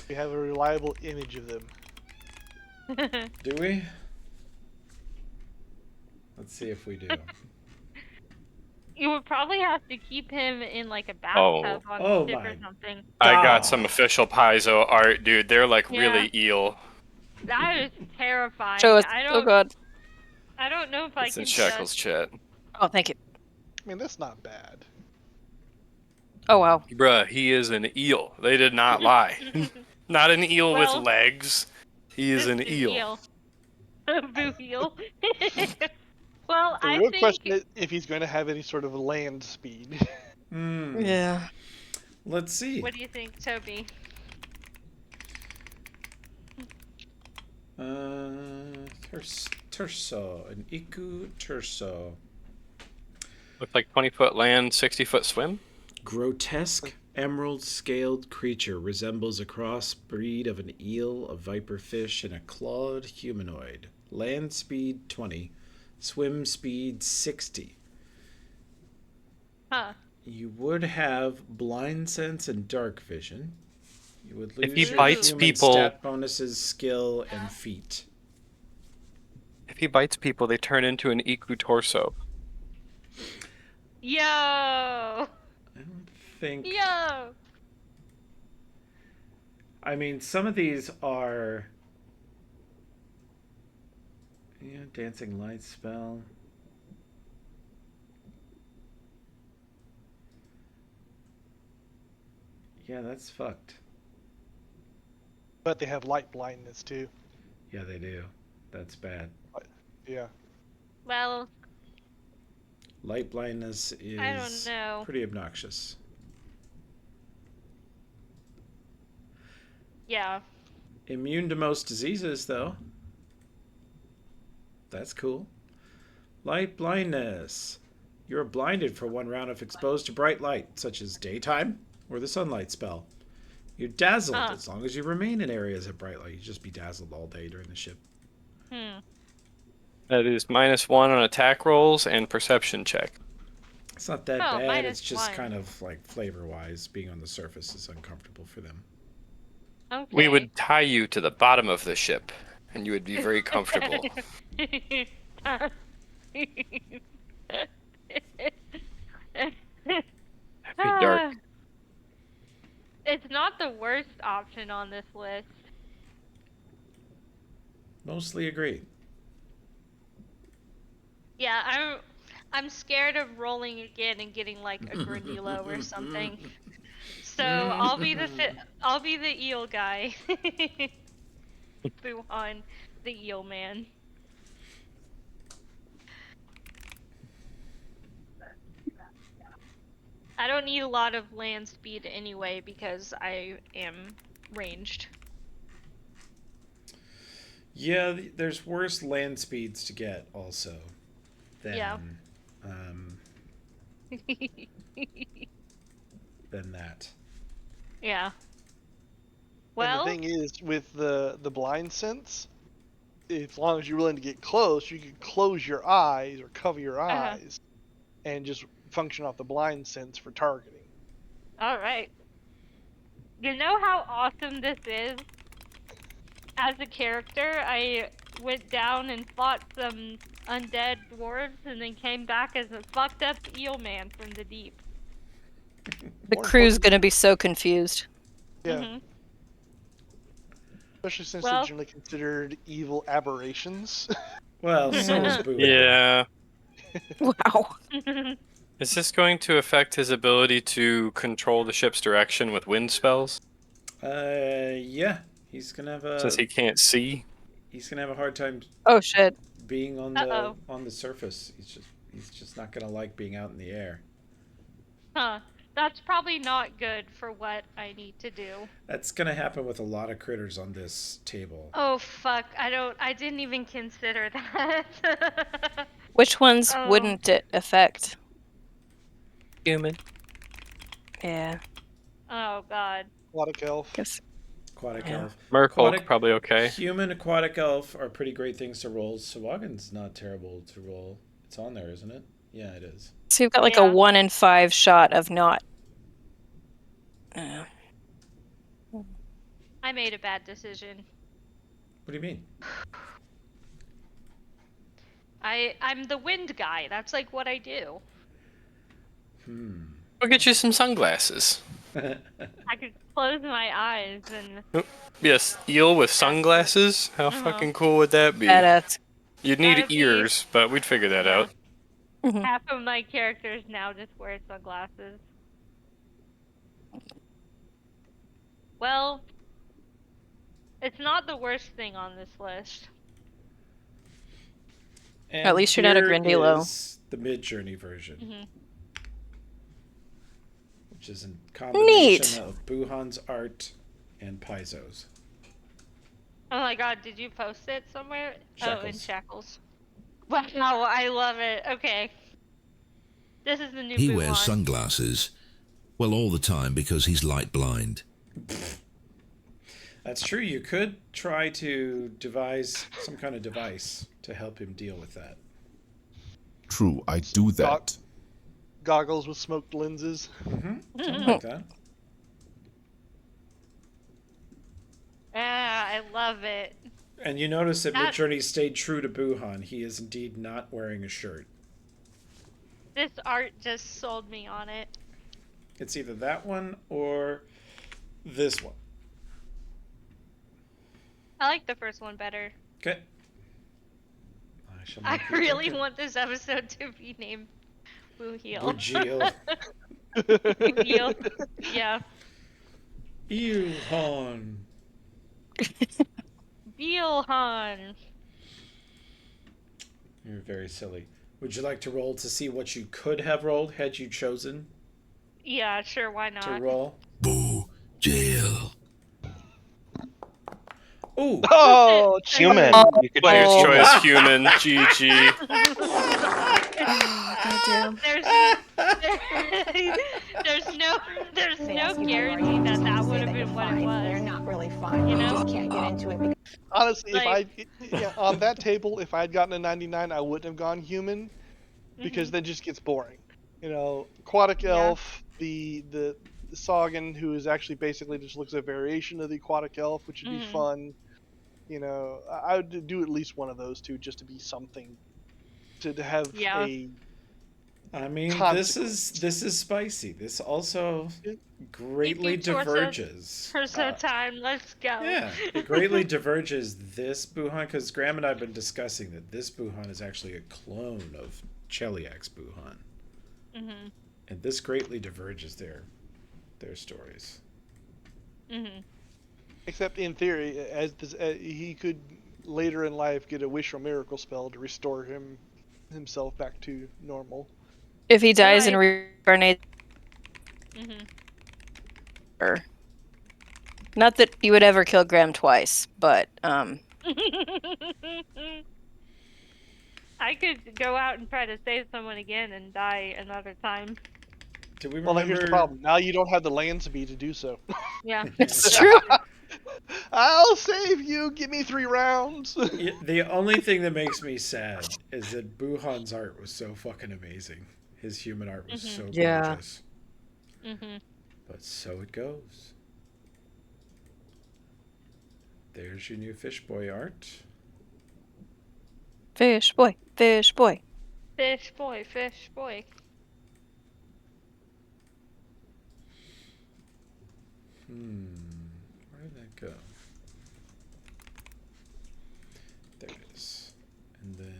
S6: We have a reliable image of them.
S2: Do we? Let's see if we do.
S1: You would probably have to keep him in like a
S5: Oh.
S1: bathtub on
S2: Oh
S1: the ship or
S2: my
S1: something.
S5: I got
S2: God.
S5: some official Paizo art, dude. They're like
S1: Yeah.
S5: really eel.
S1: That is terrifying.
S3: Show us.
S1: I
S3: Oh
S1: don't
S3: God.
S1: I don't know if I
S5: It's in
S1: can
S5: Shackles
S1: just
S5: chat.
S3: Oh, thank you.
S6: I mean, that's not bad.
S3: Oh wow.
S5: Bruh, he is an eel. They did not lie. Not an eel with
S1: Well,
S5: legs. He is
S1: just
S5: an eel.
S1: eel. Boo eel. Well,
S6: The
S1: I
S6: real
S1: think
S6: question is if he's going to have any sort of land speed.
S3: Yeah.
S2: Let's see.
S1: what do you think, Toby?
S2: Terso. An Iku Terso.
S5: Looks like 20-foot land, 60-foot swim.
S2: Grotesque emerald-scaled creature resembles a crossbreed of an eel, a viperfish, and a clawed humanoid. Land speed 20, swim speed 60.
S1: Huh.
S2: You would have blind sense and dark vision. You would lose
S5: If he
S2: your
S5: bites
S2: human
S5: people,
S2: stat bonuses, skill, and feet.
S5: if he bites people, they turn into an Iku torso.
S1: Yo.
S2: I don't think.
S1: Yo.
S2: I mean, some of these are. Yeah, dancing light spell. Yeah, that's fucked.
S6: But they have light blindness too.
S2: Yeah, they do. That's bad.
S6: Yeah.
S1: Well,
S2: Light blindness is
S1: I don't know.
S2: pretty obnoxious.
S1: Yeah.
S2: Immune to most diseases, though. That's cool. Light blindness. You're blinded for 1 round if exposed to bright light, such as daytime or the sunlight spell. You're dazzled
S1: Huh.
S2: as long as you remain in areas of bright light. You just be dazzled all day during the ship.
S5: That is -1 on attack rolls and perception check.
S2: It's not that
S1: Oh,
S2: bad. It's just
S1: -1.
S2: kind of like flavor-wise, being on the surface is uncomfortable for them.
S1: Okay.
S5: We would tie you to the bottom of the ship, and you would be very comfortable. That'd be dark.
S1: It's not the worst option on this list.
S2: Mostly agree.
S1: Yeah, I'm scared of rolling again and getting like a Granilo or something. So I'll be the eel guy. Buhan, the eel man. I don't need a lot of land speed anyway because I am ranged.
S2: Yeah, there's worse land speeds to get also than
S1: Yeah.
S2: than that.
S1: Yeah.
S6: And
S1: Well,
S6: the thing is, with the blind sense, as long as you're willing to get close, you can close your eyes or cover your eyes, and just function off the blind sense for targeting.
S1: all right. You know how awesome this is? As a character, I went down and fought some undead dwarves and then came back as a fucked up eel man from the deep.
S3: The
S6: More
S3: crew's
S6: important-
S3: gonna be so confused.
S6: Yeah.
S1: Mhm.
S6: Especially since
S1: Well-
S6: they're generally considered evil aberrations.
S2: Well, so is Boo.
S5: Yeah.
S3: Wow.
S5: Is this going to affect his ability to control the ship's direction with wind spells?
S2: Yeah. He's gonna have
S5: Since he can't see?
S2: he's gonna have a hard time
S3: Oh shit.
S2: being on
S1: Uh-oh.
S2: the surface. He's just not gonna like being out in the air.
S1: Huh. That's probably not good for what I need to do.
S2: That's gonna happen with a lot of critters on this table.
S1: Oh fuck, I didn't even consider that.
S3: Which ones
S1: Oh.
S3: wouldn't it affect?
S5: Human.
S3: Yeah.
S1: Oh God.
S6: Aquatic elf.
S3: Guess.
S2: Aquatic
S3: Yeah.
S2: elf.
S5: Merfolk probably okay.
S2: Human aquatic elf are pretty great things to roll. Sawagan's not terrible to roll. It's on there, isn't it? Yeah, it is.
S3: So you've got like a
S1: Yeah.
S3: 1 in 5 shot of not.
S1: I made a bad decision.
S2: What do you mean?
S1: I'm the wind guy. That's like what I do.
S5: We'll get you some sunglasses.
S1: I could close my eyes and
S5: Yes, eel with sunglasses? How fucking cool would that be?
S3: Badass.
S5: You'd need
S1: That'd be-
S5: ears, but we'd figure that
S1: Yeah.
S5: out.
S1: half of my characters now just wear sunglasses. Well, it's not the worst thing on this list.
S2: And
S3: At least you're not a
S2: here
S3: Grindylow.
S2: is the mid-journey version,
S1: Mm-hmm.
S2: which is a combination of Buhan's art and Paizo's.
S1: Oh my God, did you post it somewhere? Oh, in
S2: Shackles.
S1: Shackles. Wow, I love it. Okay. This is the new
S10: He
S1: Buhan.
S10: wears sunglasses. Well, all the time because he's light blind.
S2: That's true. You could try to devise some kind of device to help him deal with that.
S11: True, I do that.
S6: Goggles with smoked lenses.
S2: Something like that.
S1: Yeah, I love it.
S2: And you notice that Midjourney stayed true to Buhan. He is indeed not wearing a shirt.
S1: This art just sold me on it.
S2: It's either that one or this one.
S1: I like the first one better.
S2: Okay.
S1: I really want this episode to be named Boo-heel.
S2: Gill.
S1: Boo-heel. Yeah.
S2: Eelhan.
S1: Beelhan.
S2: You're very silly. Would you like to roll to see what you could have rolled had you chosen
S1: Yeah, sure, why not?
S2: to roll?
S10: Boo, Jill.
S2: Ooh.
S6: Oh,
S8: Human. You could
S5: Player's
S8: choose human.
S5: choice, human. GG.
S3: Goddamn.
S1: There's no guarantee that that would have been what it was.
S12: They're not really fun.
S1: You know?
S12: just can't get into it.
S6: Honestly,
S1: Like-
S6: on that table, if I had gotten a 99, I wouldn't have gone human, because then it just gets boring. You know, aquatic elf, the Sagan, who is actually basically just looks at a variation of the aquatic elf, which would be fun. You know, I would do at least one of those two just to be something, to have a.
S2: I mean, this is spicy. This also greatly diverges.
S1: Torso time, let's go.
S2: Yeah, it greatly diverges this Buhan, because Graham and I have been discussing that this Buhan is actually a clone of Cheliak's Buhan.
S1: Mhm.
S2: And this greatly diverges their stories.
S1: Mhm.
S6: Except in theory, he could later in life get a wish or miracle spell to restore himself back to normal.
S3: If he dies and reincarnates. Or not that you would ever kill Graham twice, but
S1: I could go out and try to save someone again and die another time.
S2: Do we
S6: Well, now here's the problem. Now you don't have the land speed to do so.
S1: Yeah.
S3: It's true.
S6: I'll save you. Give me 3 rounds.
S2: Yeah, the only thing that makes me sad is that Buhan's art was so fucking amazing. His human art was so gorgeous. But so it goes. There's your new fish boy art.
S3: Fish boy, fish boy.
S1: Fish boy, fish boy.
S2: Where did that go? There it is. And then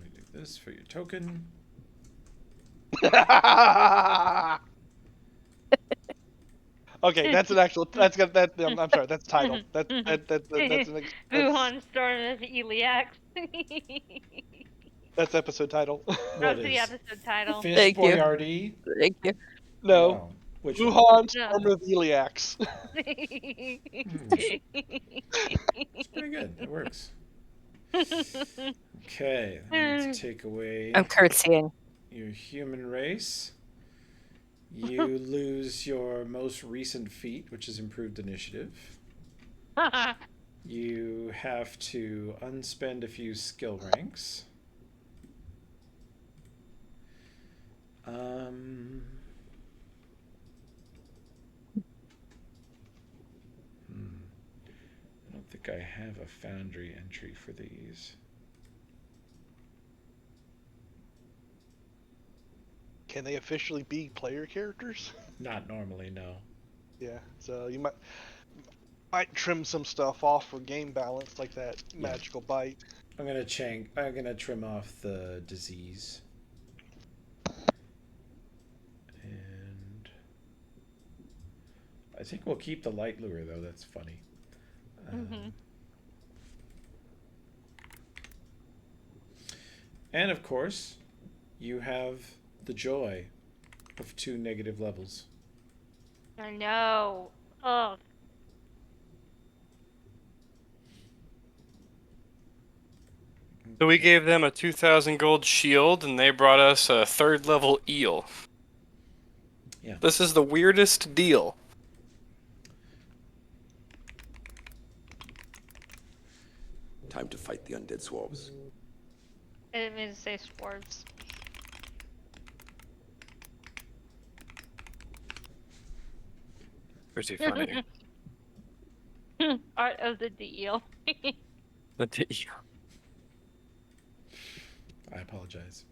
S2: we do this for your token.
S6: Okay, that's an actual. That's got that. I'm sorry, that's title. That's an.
S1: Buhan Storm of Eliax.
S6: That's episode title.
S1: That's the episode title.
S2: Fish
S3: Thank
S2: boy
S3: you.
S2: RD.
S3: Thank you.
S6: No.
S2: Wow. Which one?
S6: Wuhan Storm of Eliax.
S2: It's pretty good. It works. Okay, let's take away
S3: I'm curtsying.
S2: your human race. You lose your most recent feat, which is improved initiative. You have to unspend a few skill ranks. I don't think I have a Foundry entry for these.
S6: Can they officially be player characters?
S2: Not normally, no.
S6: Yeah, so you might trim some stuff off for game balance, like that magical bite.
S2: I'm gonna trim off the disease. And I think we'll keep the light lure though, that's funny. And of course, you have the joy of 2 negative levels.
S1: I know. Ugh.
S5: So we gave them a 2,000 gold shield, and they brought us a 3rd level eel.
S2: Yeah.
S5: This is the weirdest deal.
S7: Time to fight the undead swabs.
S1: I didn't mean to say swords.
S5: Pretty funny.
S1: Art of the deal.
S5: The eel.
S2: I apologize.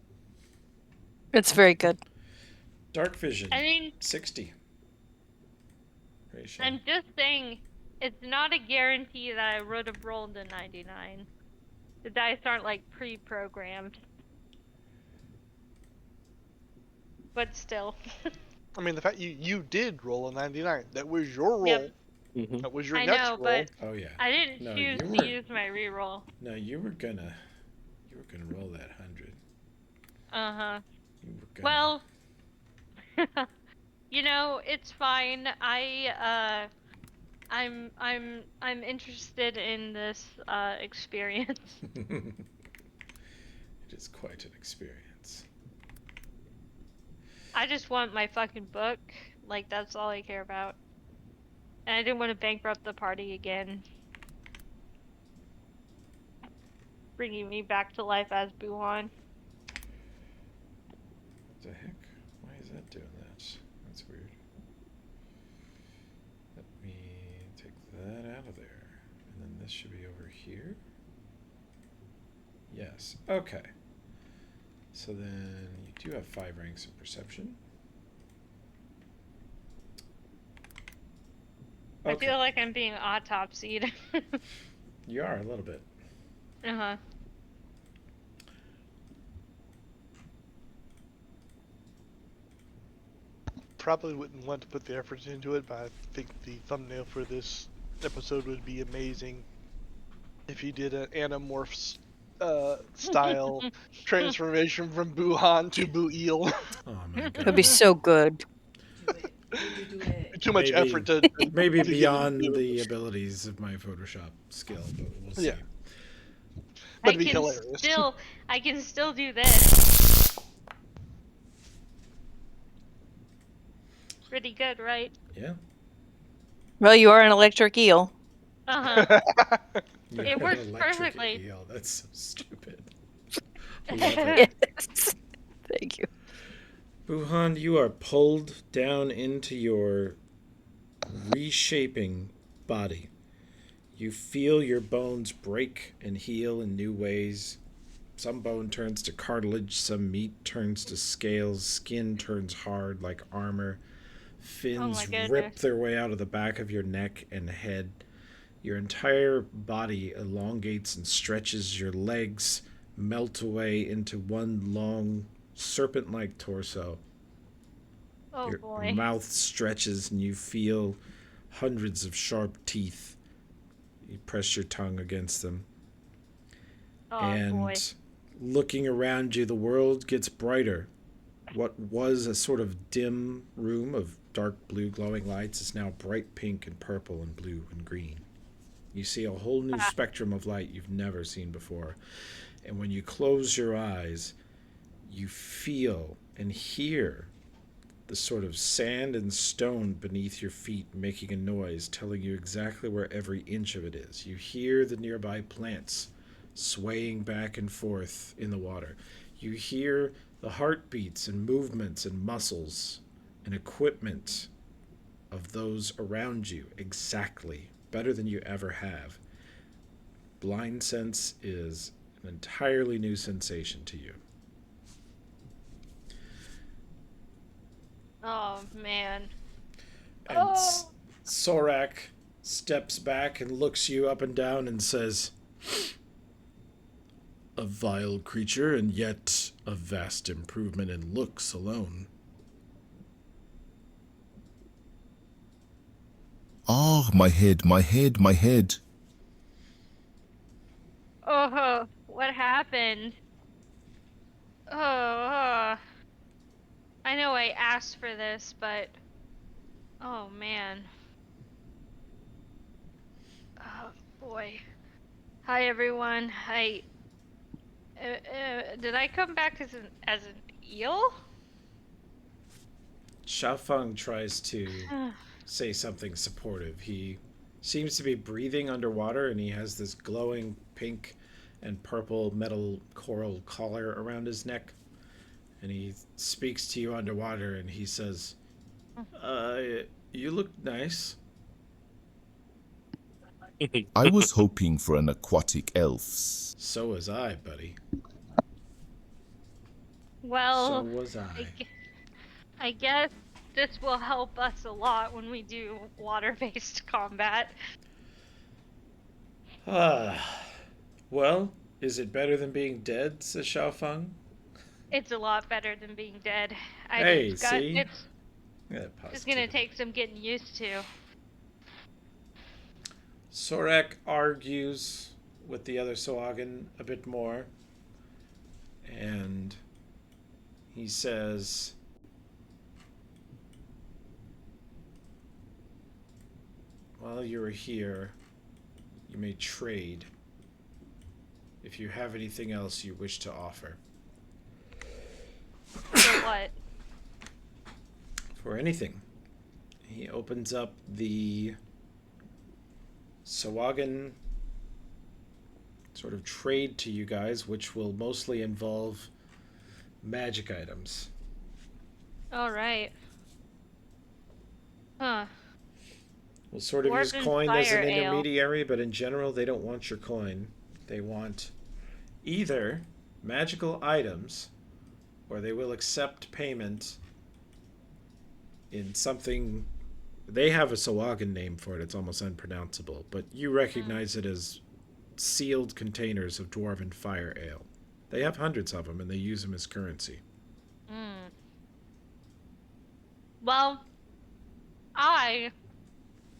S3: It's very good.
S2: Dark vision.
S1: I mean,
S2: 60. Ratio.
S1: I'm just saying, it's not a guarantee that I would have rolled a 99. The dice aren't like pre-programmed. But still.
S6: I mean, the fact you did roll a 99. That was your roll.
S1: Yep.
S6: That was your
S1: I
S6: next
S1: know,
S6: roll.
S1: but
S2: Oh yeah.
S1: I didn't
S2: No,
S1: choose
S2: you
S1: to
S2: were-
S1: use my reroll.
S2: No, you were gonna roll that 100.
S1: Uh-huh.
S2: You were gonna.
S1: Well, you know, it's fine. I'm interested in this experience.
S2: It is quite an experience.
S1: I just want my fucking book. Like, that's all I care about. And I didn't want to bankrupt the party again. Bringing me back to life as Buon.
S2: What the heck? Why is that doing that? That's weird. Let me take that out of there. And then this should be over here. Yes. Okay. So then you do have 5 ranks of perception.
S1: I feel like I'm being autopsied.
S2: You are a little bit.
S1: Uh-huh.
S6: Probably wouldn't want to put the effort into it, but I think the thumbnail for this episode would be amazing if you did an Animorphs style transformation from Buhan to Boo-eel.
S2: Oh my god.
S3: That'd be so good.
S6: Too much effort to
S2: maybe
S6: to get it
S2: beyond
S6: to
S2: the abilities of my Photoshop skill, but we'll see.
S6: Yeah. But it'd be hilarious.
S1: I can still do this. Pretty good, right?
S2: Yeah.
S3: Well, you are an electric eel.
S1: Uh-huh.
S2: You're
S1: It
S2: an
S1: works
S2: electric
S1: perfectly.
S2: eel. That's so stupid. Love it.
S3: Yes. Thank you.
S2: Buhan, you are pulled down into your reshaping body. You feel your bones break and heal in new ways. Some bone turns to cartilage, some meat turns to scales, skin turns hard like armor. Fins rip their way out of the back of your neck and head. Your entire body elongates and stretches. Your legs melt away into one long serpent-like torso.
S1: Oh
S2: Your
S1: boy.
S2: mouth stretches and you feel hundreds of sharp teeth. You press your tongue against them.
S1: Oh
S2: And
S1: boy.
S2: looking around you, the world gets brighter. What was a sort of dim room of dark blue glowing lights is now bright pink and purple and blue and green. You see a whole new spectrum of light you've never seen before. And when you close your eyes, you feel and hear the sort of sand and stone beneath your feet making a noise, telling you exactly where every inch of it is. You hear the nearby plants swaying back and forth in the water. You hear the heartbeats and movements and muscles and equipment of those around you exactly, better than you ever have. Blind sense is an entirely new sensation to you.
S1: Oh, man.
S2: And
S1: Oh!
S2: Sorak steps back and looks you up and down and says, "A vile creature, and yet a vast improvement in looks alone."
S11: Ah, my head, my head, my head.
S1: Oh, what happened? Oh, I know I asked for this, but... Oh, man. Oh, boy. Hi, everyone. Did I come back as an eel?
S2: Xiaofeng tries to say something supportive. He seems to be breathing underwater, and he has this glowing pink and purple metal coral collar around his neck. And he speaks to you underwater, and he says, "You look nice."
S11: I was hoping for an aquatic elf.
S2: So was I, buddy.
S1: Well,
S2: So was I.
S1: I guess this will help us a lot when we do water-based combat.
S2: Well, is it better than being dead, says Xiaofeng.
S1: It's a lot better than being dead.
S2: Hey, see?
S1: It's
S2: Yeah,
S1: just gonna take some getting used to.
S2: Sorak argues with the other Soagan a bit more, and he says, "While you're here, you may trade if you have anything else you wish to offer."
S1: For what?
S2: For anything. He opens up the Sawagan sort of trade to you guys, which will mostly involve magic items.
S1: Alright. Huh.
S2: We'll sort of use
S1: Dwarven
S2: coin as an
S1: fire ale.
S2: intermediary, but in general, they don't want your coin. They want either magical items, or they will accept payment in something. They have a Sawagan name for it. It's almost unpronounceable, but you recognize it as sealed containers of dwarven fire ale. They have hundreds of them, and they use them as currency.
S1: Well, I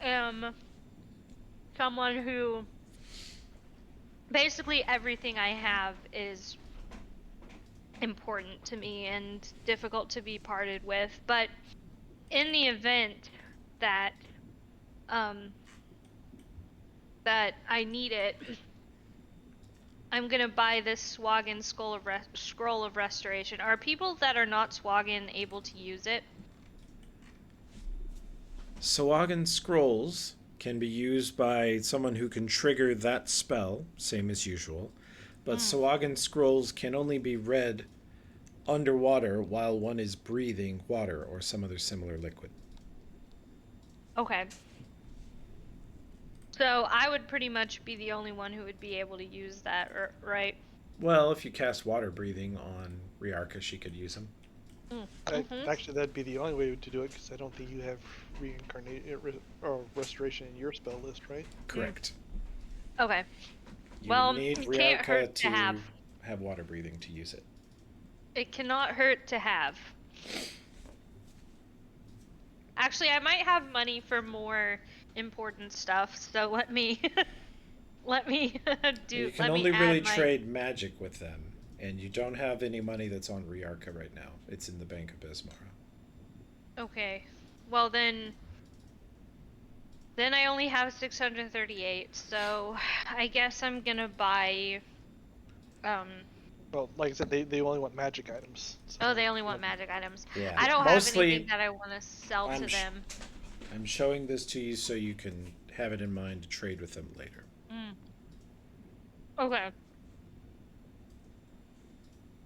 S1: am someone who basically everything I have is important to me and difficult to be parted with, but in the event that that I need it, I'm gonna buy this Swagan Scroll of Restoration. Are people that are not Swagan able to use it?
S2: Sawagan scrolls can be used by someone who can trigger that spell, same as usual, but Sawagan scrolls can only be read underwater while one is breathing water or some other similar liquid.
S1: Okay. So I would pretty much be the only one who would be able to use that, right?
S2: Well, if you cast water breathing on Riarka, she could use them.
S6: Actually, that'd be the only way to do it, because I don't think you have reincarnate or restoration in your spell list, right?
S2: Correct.
S1: Okay.
S2: You
S1: Well,
S2: need
S1: it can't
S2: Riarka
S1: hurt
S2: to
S1: to have.
S2: have water breathing to use it.
S1: It cannot hurt to have. Actually, I might have money for more important stuff, so let me let me
S2: You can
S1: let me
S2: only
S1: add
S2: really
S1: my...
S2: trade magic with them, and you don't have any money that's on Riarka right now. It's in the Bank of Bismara.
S1: Okay. Well then I only have 638, so I guess I'm gonna buy
S6: Well, like I said, they only want magic items. So,
S1: Oh, they only want magic items.
S2: Yeah.
S1: I don't
S2: Mostly,
S1: have anything that I want to sell
S2: I'm
S1: to them.
S2: I'm showing this to you so you can have it in mind to trade with them later.
S1: Okay.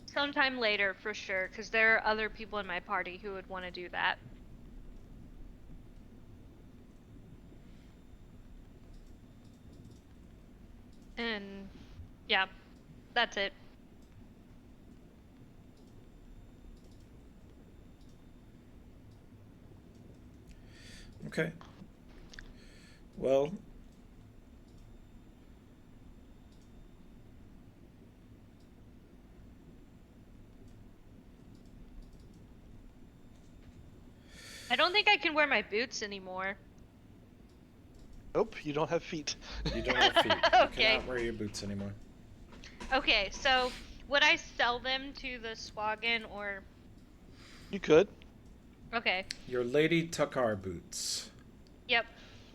S1: Sometime later, for sure, because there are other people in my party who would want to do that. And yeah, that's it.
S2: Okay. Well,
S1: I don't think I can wear my boots anymore.
S6: Nope, you don't have feet.
S2: you don't have feet. You
S1: Okay.
S2: cannot wear your boots anymore.
S1: Okay, so would I sell them to the Swagan or?
S6: You could.
S1: Okay.
S2: Your Lady Takar boots
S1: Yep.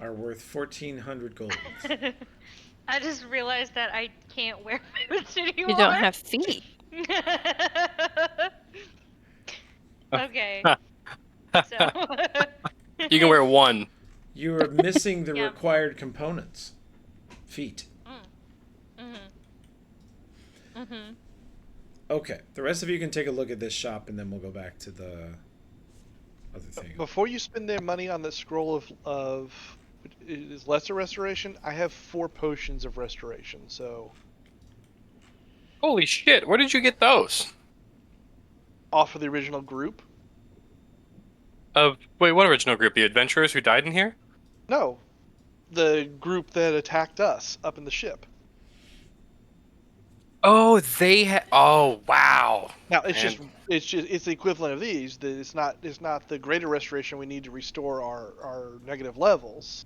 S2: are worth 1,400 gold.
S1: I just realized that I can't wear boots anymore.
S3: You don't have feet.
S1: Okay. So.
S5: You can wear one.
S2: You are missing the
S1: Yeah.
S2: required components. Feet. Okay, the rest of you can take a look at this shop and then we'll go back to the other thing.
S6: Before you spend their money on the scroll of is lesser restoration, I have 4 potions of restoration, so
S5: Holy shit! Where did you get those?
S6: off of the original group.
S5: Wait, what original group? The adventurers who died in here?
S6: No, the group that attacked us up in the ship.
S5: Oh, they had. Oh, wow.
S6: Now it's
S5: Man.
S6: it's the equivalent of these. It's not the greater restoration we need to restore our negative levels.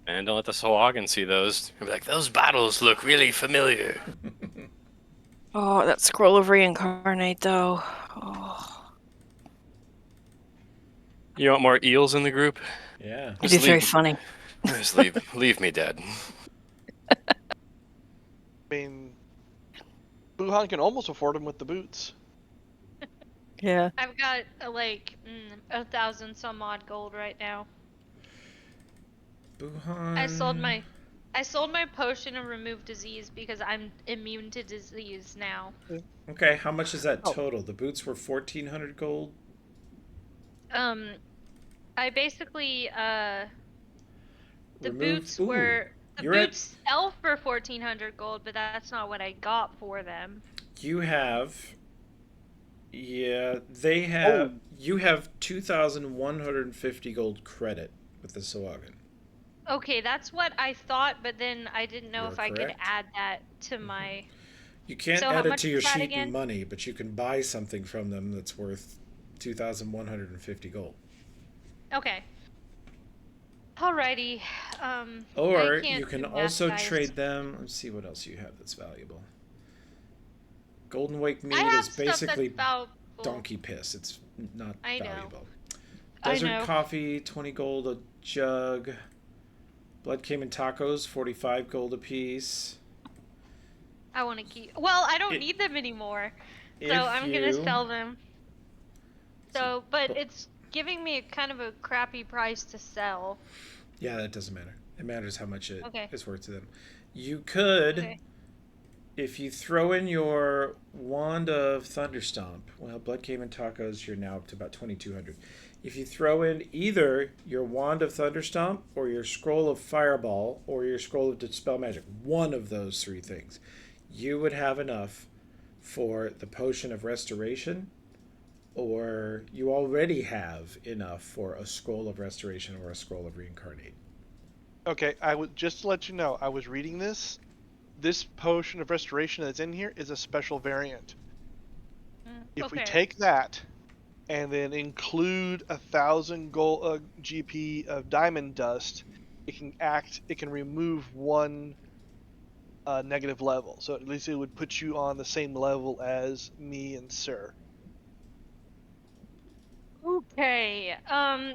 S5: Man, don't let the Swagan see those. He'll be like, those bottles look really familiar.
S3: Oh, that scroll of reincarnate, though. Oh.
S5: You want more eels in the group?
S2: Yeah.
S3: It'd be very funny.
S5: Just leave me dead.
S6: I mean, Wuhan can almost afford them with the boots.
S3: Yeah.
S1: I've got like 1,000 some odd gold right now.
S2: Buhan.
S1: I sold my potion of remove disease because I'm immune to disease now.
S2: Okay, how much is that total? The boots were 1,400 gold?
S1: I basically the
S2: Remove-
S1: boots
S2: ooh,
S1: were the
S2: you're at-
S1: boots sell for 1,400 gold, but that's not what I got for them.
S2: You have. Yeah, they have. You have 2,150 gold credit with the Sawagan.
S1: Okay, that's what I thought, but then I didn't know
S2: You're
S1: if I could
S2: correct.
S1: add that to my.
S2: You can't
S1: So how
S2: add it
S1: much
S2: to your
S1: is that
S2: sheet
S1: again?
S2: in money, but you can buy something from them that's worth 2,150 gold.
S1: Okay. Alrighty.
S2: Or
S1: I can't
S2: you can
S1: do math,
S2: also
S1: guys.
S2: trade them. Let's see what else you have that's valuable. Golden Wake meat
S1: have
S2: is
S1: stuff
S2: basically
S1: that's valuable.
S2: donkey piss. It's not
S1: I know.
S2: valuable.
S1: I
S2: Desert
S1: know.
S2: coffee, 20 gold a jug. Blood Cayman tacos, 45 gold a piece.
S1: I want to keep. Well, I don't
S2: It-
S1: need them anymore, so
S2: if
S1: I'm gonna
S2: you-
S1: sell them. So, but
S2: but-
S1: it's giving me kind of a crappy price to sell.
S2: Yeah, that doesn't matter. It matters how much it is
S1: Okay.
S2: worth to them. You could,
S1: Okay.
S2: if you throw in your Wand of Thunderstomp, well, Blood Cayman tacos, you're now up to about 2,200. If you throw in either your Wand of Thunderstomp or your Scroll of Fireball or your Scroll of Dispel Magic, one of those 3 things, you would have enough for the Potion of Restoration, or you already have enough for a Scroll of Restoration or a Scroll of Reincarnate.
S6: Okay, I would just to let you know, I was reading this. This potion of restoration that's in here is a special variant. If we take that and then include 1,000 gold GP of diamond dust, it can remove 1 negative level. So at least it would put you on the same level as me and Sir.
S1: Okay.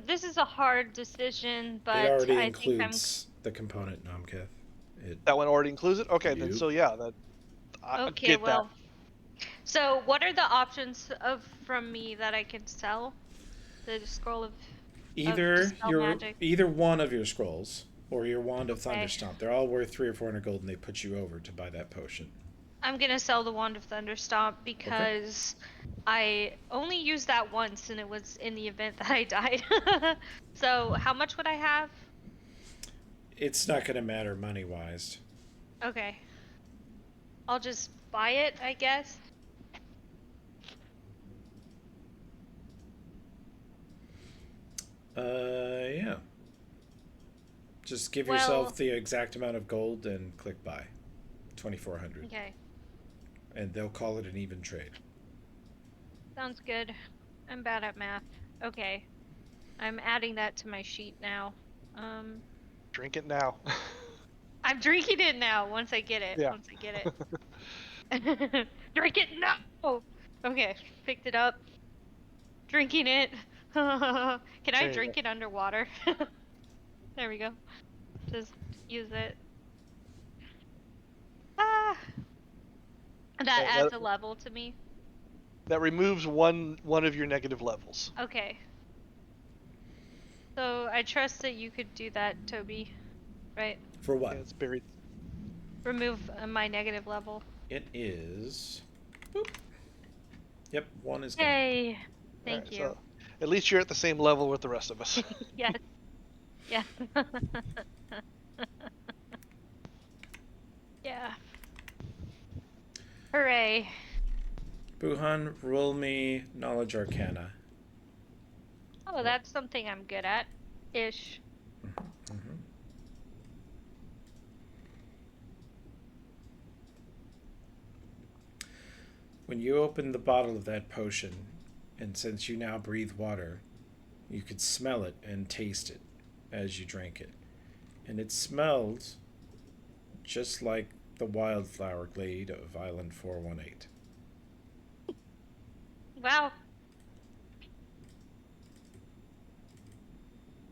S1: This is a hard decision, but
S2: It already
S1: I think I'm.
S2: includes the component Nomketh
S6: That one already includes it. Okay, then
S2: Yep.
S6: so yeah, that I
S1: Okay,
S6: get
S1: well. So, what are the options from me that I can sell? The scroll of dispel magic.
S2: Either one of your scrolls or your wand of
S1: Okay.
S2: Thunderstomp. They're all worth 300 or 400 gold, and they put you over to buy that potion.
S1: I'm gonna sell the wand of Thunderstomp because I only used that once, and it was in the event that I died. So, how much would I have?
S2: It's not going to matter money wise.
S1: Okay. I'll just buy it, I guess.
S2: Yeah. Just give yourself the exact amount of gold and click buy. 2,400.
S1: Okay.
S2: And they'll call it an even trade.
S1: Sounds good. I'm bad at math. Okay. I'm adding that to my sheet now.
S6: Drink it now.
S1: I'm drinking it now once I get it.
S6: Yeah.
S1: Once I get it. Drink it now! Okay, picked it up. Drinking it. Can I drink it underwater? There we go. Just use it. Ah! That adds a level to me.
S6: That removes one of your negative levels.
S1: Okay. So I trust that you could do that, Toby. Right?
S2: For what?
S6: Yeah, it's buried.
S1: Remove my negative level.
S2: It is. Boop. Yep, one is gone.
S1: Yay! Thank you.
S6: So at least you're at the same level with the rest of us.
S1: Yes. Yes. Yeah. Hooray.
S2: Buhan, roll me Knowledge Arcana.
S1: Oh, that's something I'm good at. Ish.
S2: Mm-hmm. When you open the bottle of that potion, and since you now breathe water, you could smell it and taste it as you drank it. And it smelled just like the wildflower glade of Island 418.
S1: Wow.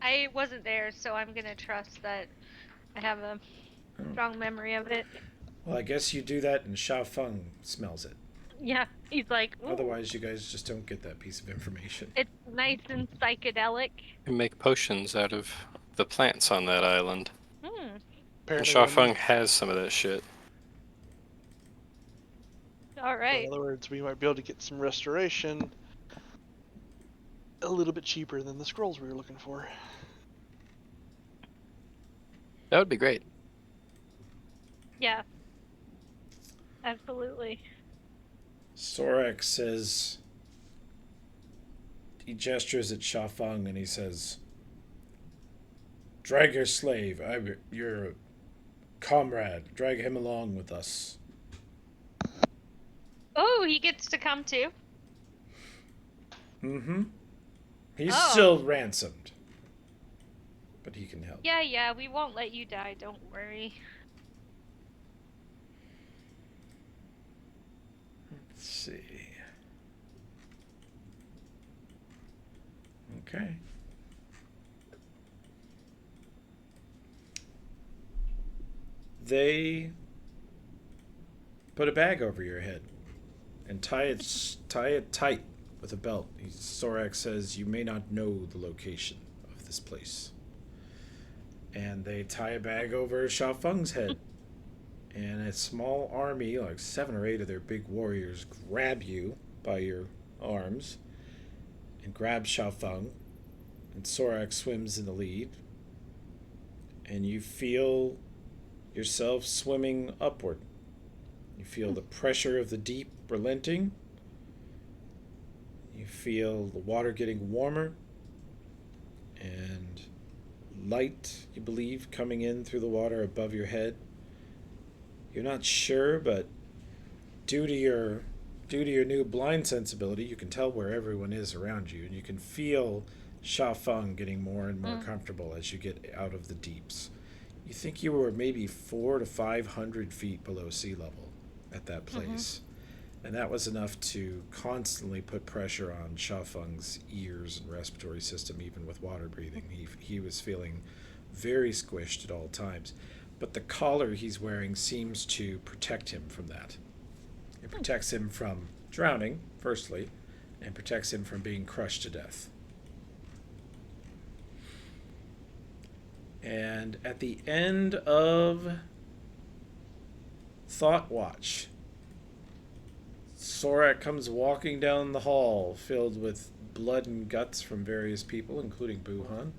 S1: I wasn't there, so I'm gonna trust that I have a strong memory of it.
S2: Well, I guess you do that and Sha Feng smells it.
S1: Yeah, he's like, ooh.
S2: Otherwise, you guys just don't get that piece of information.
S1: It's nice and psychedelic.
S5: You can make potions out of the plants on that island. And
S6: Apparently
S5: Sha Feng has some of that shit.
S1: All right.
S6: So in other words, we might be able to get some restoration a little bit cheaper than the scrolls we were looking for.
S5: That would be great.
S1: Yeah. Absolutely.
S2: Sorak says, he gestures at Sha Feng and he says, "Drag your slave. I'm your comrade. Drag him along with us."
S1: Oh, he gets to come too?
S2: Mm-hmm. He's still ransomed. But he can help.
S1: Yeah, we won't let you die, don't worry.
S2: Let's see. Okay. They put a bag over your head and tie it tight with a belt. Sorak says you may not know the location of this place. And they tie a bag over Sha Feng's head. And a small army, like 7 or 8 of their big warriors, grab you by your arms and grab Sha Feng. And Sorak swims in the lead. And you feel yourself swimming upward. You feel the pressure of the deep relenting. You feel the water getting warmer. And light, you believe, coming in through the water above your head. You're not sure, but due to your new blind sensibility, you can tell where everyone is around you, and you can feel Sha Feng getting more and more comfortable as you get out of the deeps. You think you were maybe 400 to 500 feet below sea level at that place, and that was enough to constantly put pressure on Sha Feng's ears and respiratory system, even with water breathing. He was feeling very squished at all times. but the collar he's wearing seems to protect him from that. It protects him from drowning, firstly, and protects him from being crushed to death. And at the end of Thought Watch, Sorak comes walking down the hall filled with blood and guts from various people, including Buhan.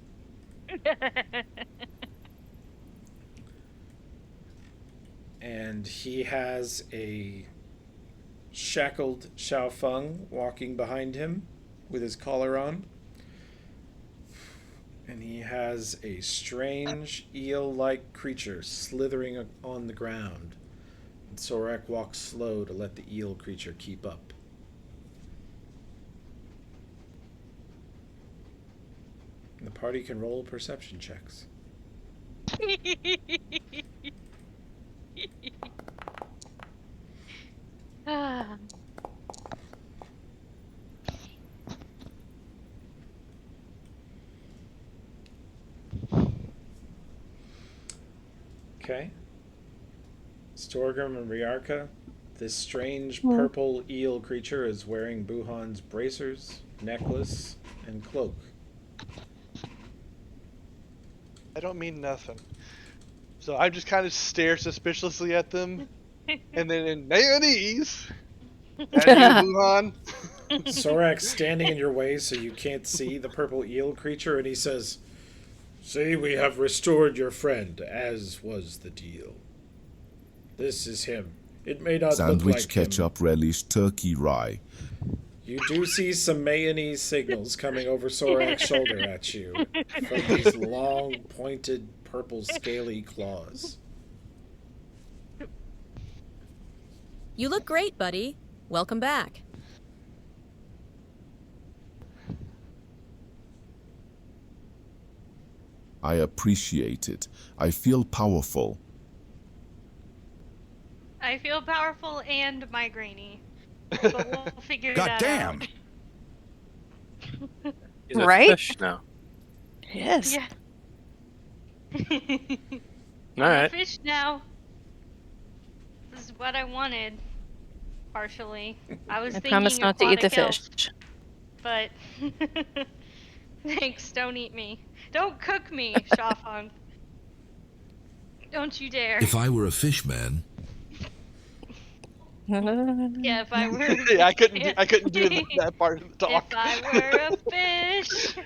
S2: And he has a shackled Xiaofeng walking behind him with his collar on. And he has a strange eel-like creature slithering on the ground. And Sorak walks slow to let the eel creature keep up. And the party can roll perception checks. Okay. Storgrim and Riarka, this strange purple eel creature is wearing Buhan's bracers, necklace, and cloak.
S6: I don't mean nothing. So I just kind of stare suspiciously at them, and then in mayonnaise, and you, Wuhan.
S2: Sorak's standing in your way so you can't see the purple eel creature, and he says, "See, we have restored your friend, as was the deal. This is him. It may not look
S11: Sandwich
S2: like
S11: ketchup relish turkey rye.
S2: You do see some mayonnaise signals coming over Sorak's shoulder at you from these long, pointed, purple, scaly claws.
S4: You look great, buddy. Welcome back.
S11: I appreciate it. I feel powerful.
S1: I feel powerful and migrainey. But we'll figure that out.
S5: He's a
S3: Right?
S5: fish now.
S3: Yes.
S1: Yeah.
S5: All right.
S1: Fish now. This is what I wanted. Partially. I was
S3: I
S1: thinking
S3: promise not to eat the
S1: aquatic
S3: fish.
S1: elf, but thanks, don't eat me. Don't cook me, Shafang. Don't you dare.
S10: If I were a fish man,
S1: Yeah, if I were.
S6: Yeah, I couldn't do that part of the talk.
S1: If I were a fish,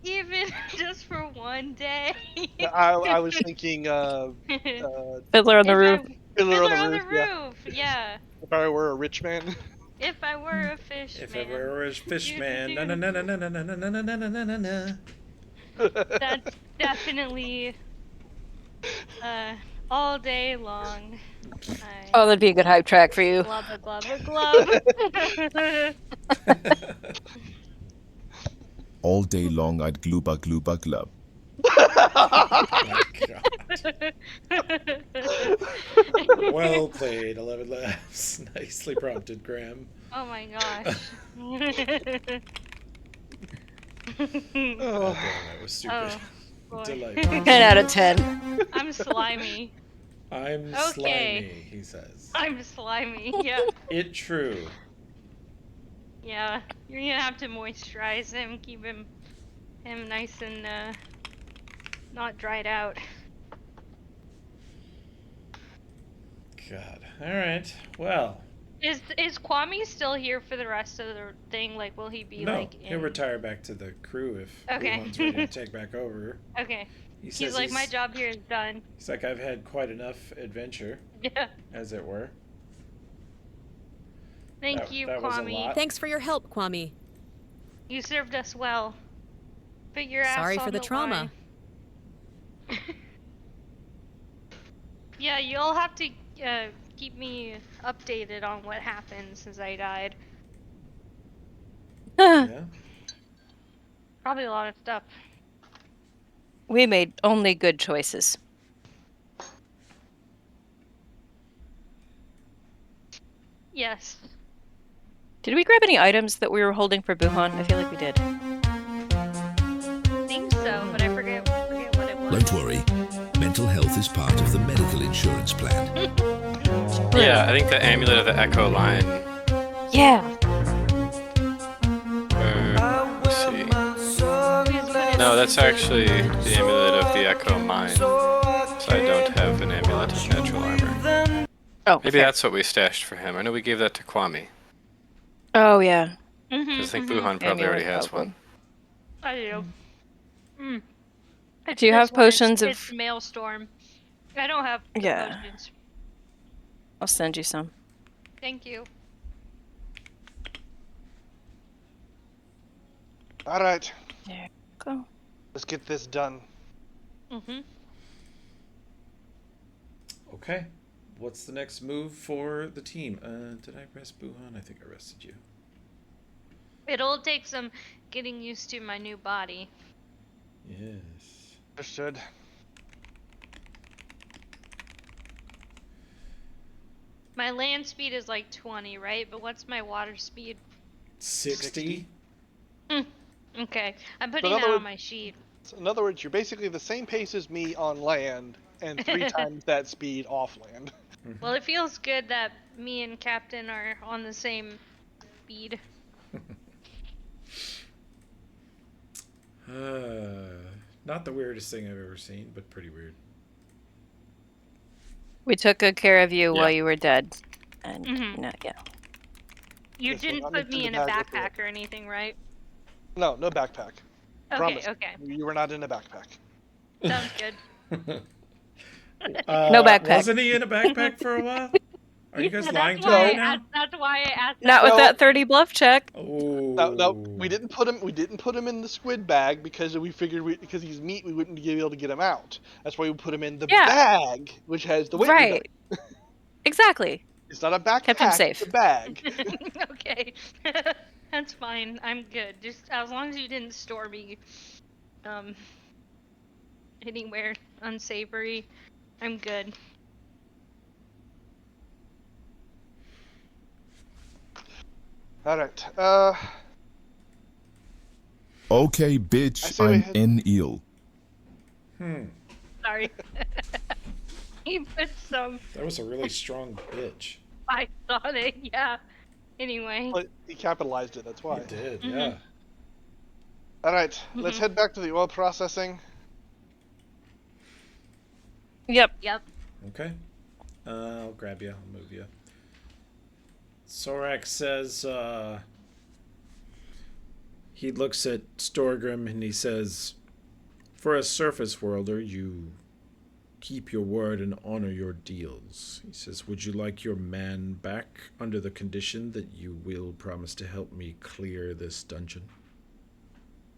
S1: even just for one day.
S6: I was thinking
S3: Fiddler on the Roof.
S6: Fiddler on the
S1: Roof. Yeah.
S6: If I were a rich man.
S1: If I were a fish
S2: If
S1: man.
S2: I were a fish man, na na na na na na na na na na na na na.
S1: That's definitely all day long.
S3: Oh, that'd be a good hype track for you.
S1: Glubba glubba glub.
S11: All day long I'd glooba glooba glub.
S2: My God. Well played, 11 laughs. Nicely prompted, Graham.
S1: Oh my gosh.
S2: Oh, damn, that was stupid.
S1: Boy.
S2: Delightful.
S3: 10 out of 10.
S1: I'm slimy.
S2: I'm
S1: Okay.
S2: slimy, he says.
S1: I'm slimy, yeah.
S2: It true.
S1: Yeah, you're gonna have to moisturize him, keep him nice and not dried out.
S2: God. Alright, well.
S1: Is Kwame still here for the rest of the thing? Like, will he be
S2: No,
S1: like
S2: he'll retire back to the crew if
S1: Okay.
S2: Wuhan's ready to take back over.
S1: Okay.
S2: He says
S1: He's like, my job here is done.
S2: He's like, I've had quite enough adventure,
S1: Yeah.
S2: as it were.
S1: Thank you,
S2: that was a
S1: Kwame.
S2: lot.
S4: Thanks for your help, Kwame.
S1: You served us well. Put your ass
S4: Sorry
S1: on
S4: for the trauma.
S1: line. Yeah, you'll have to keep me updated on what happened since I died.
S2: Yeah.
S1: Probably a lot of stuff.
S3: We made only good choices.
S1: Yes.
S3: Did we grab any items that we were holding for Buhan? I feel like we did.
S1: I think so, but I forget what it was.
S10: don't worry. Mental is part of the medical insurance plan.
S5: Yeah, I think the amulet of the Echo line.
S3: Yeah.
S5: Let's see. No, that's actually the amulet of the Echo Mine. So I don't have an amulet of natural armor.
S3: Oh,
S5: Maybe
S3: fair.
S5: that's what we stashed for him. I know we gave that to Kwame.
S3: Oh, yeah.
S5: Because I think Buhan probably already has one.
S1: I do. It's
S3: Do you
S1: this
S3: have
S1: one.
S3: potions of...
S1: It's Maelstrom. I don't have the
S3: Yeah.
S1: potions.
S3: I'll send you some.
S1: Thank you.
S6: All right.
S3: There you go.
S6: Let's get this done.
S2: Okay. What's the next move for the team? Did I rest Buhan? I think I rested you.
S1: It'll take some getting used to my new body.
S2: Yes.
S6: Understood.
S1: My land speed is like 20, right? But what's my water speed?
S2: 60?
S1: Okay. I'm putting that on my sheet.
S6: So in other words, you're basically the same pace as me on land and 3 times that speed off land.
S1: Well, it feels good that me and Captain are on the same speed.
S2: Not the weirdest thing I've ever seen, but pretty weird.
S3: We took good care of you
S5: Yeah.
S3: while you were dead. And, yeah.
S1: You
S6: Yes, we're
S1: didn't
S6: not
S1: put
S6: into
S1: me
S6: the
S1: in a
S6: bag with
S1: backpack or anything, right?
S6: No, no backpack.
S1: Okay,
S6: Promise.
S1: okay.
S6: You were not in a backpack.
S1: Sounds good.
S3: No backpack.
S2: Wasn't he in a backpack for a while? Are you guys lying to
S1: why
S2: me now?
S1: That's why I asked.
S3: Not with that 30 bluff check.
S2: Oh.
S6: No, we didn't put him in the squid bag because we figured because he's meat we wouldn't be able to get him out. That's why we put him in the bag, which has the weight
S3: Right.
S6: reduction.
S3: Exactly.
S6: It's not a backpack.
S3: Kept him safe.
S6: It's a bag.
S1: Okay. That's fine. I'm good. Just as long as you didn't store me anywhere unsavory, I'm good.
S6: All right.
S11: Okay, bitch, I'm in eel.
S1: Sorry. He put some
S2: That was a really strong bitch.
S1: spice on it, yeah. Anyway.
S6: But he capitalized it. That's why.
S2: He did, yeah.
S6: All right. Let's head back to the oil processing.
S3: Yep.
S2: Okay. I'll grab you. I'll move you. Sorak says, he looks at Storgrim and he says, for a surface worlder, you keep your word and honor your deals. He says, would you like your man back under the condition that you will promise to help me clear this dungeon?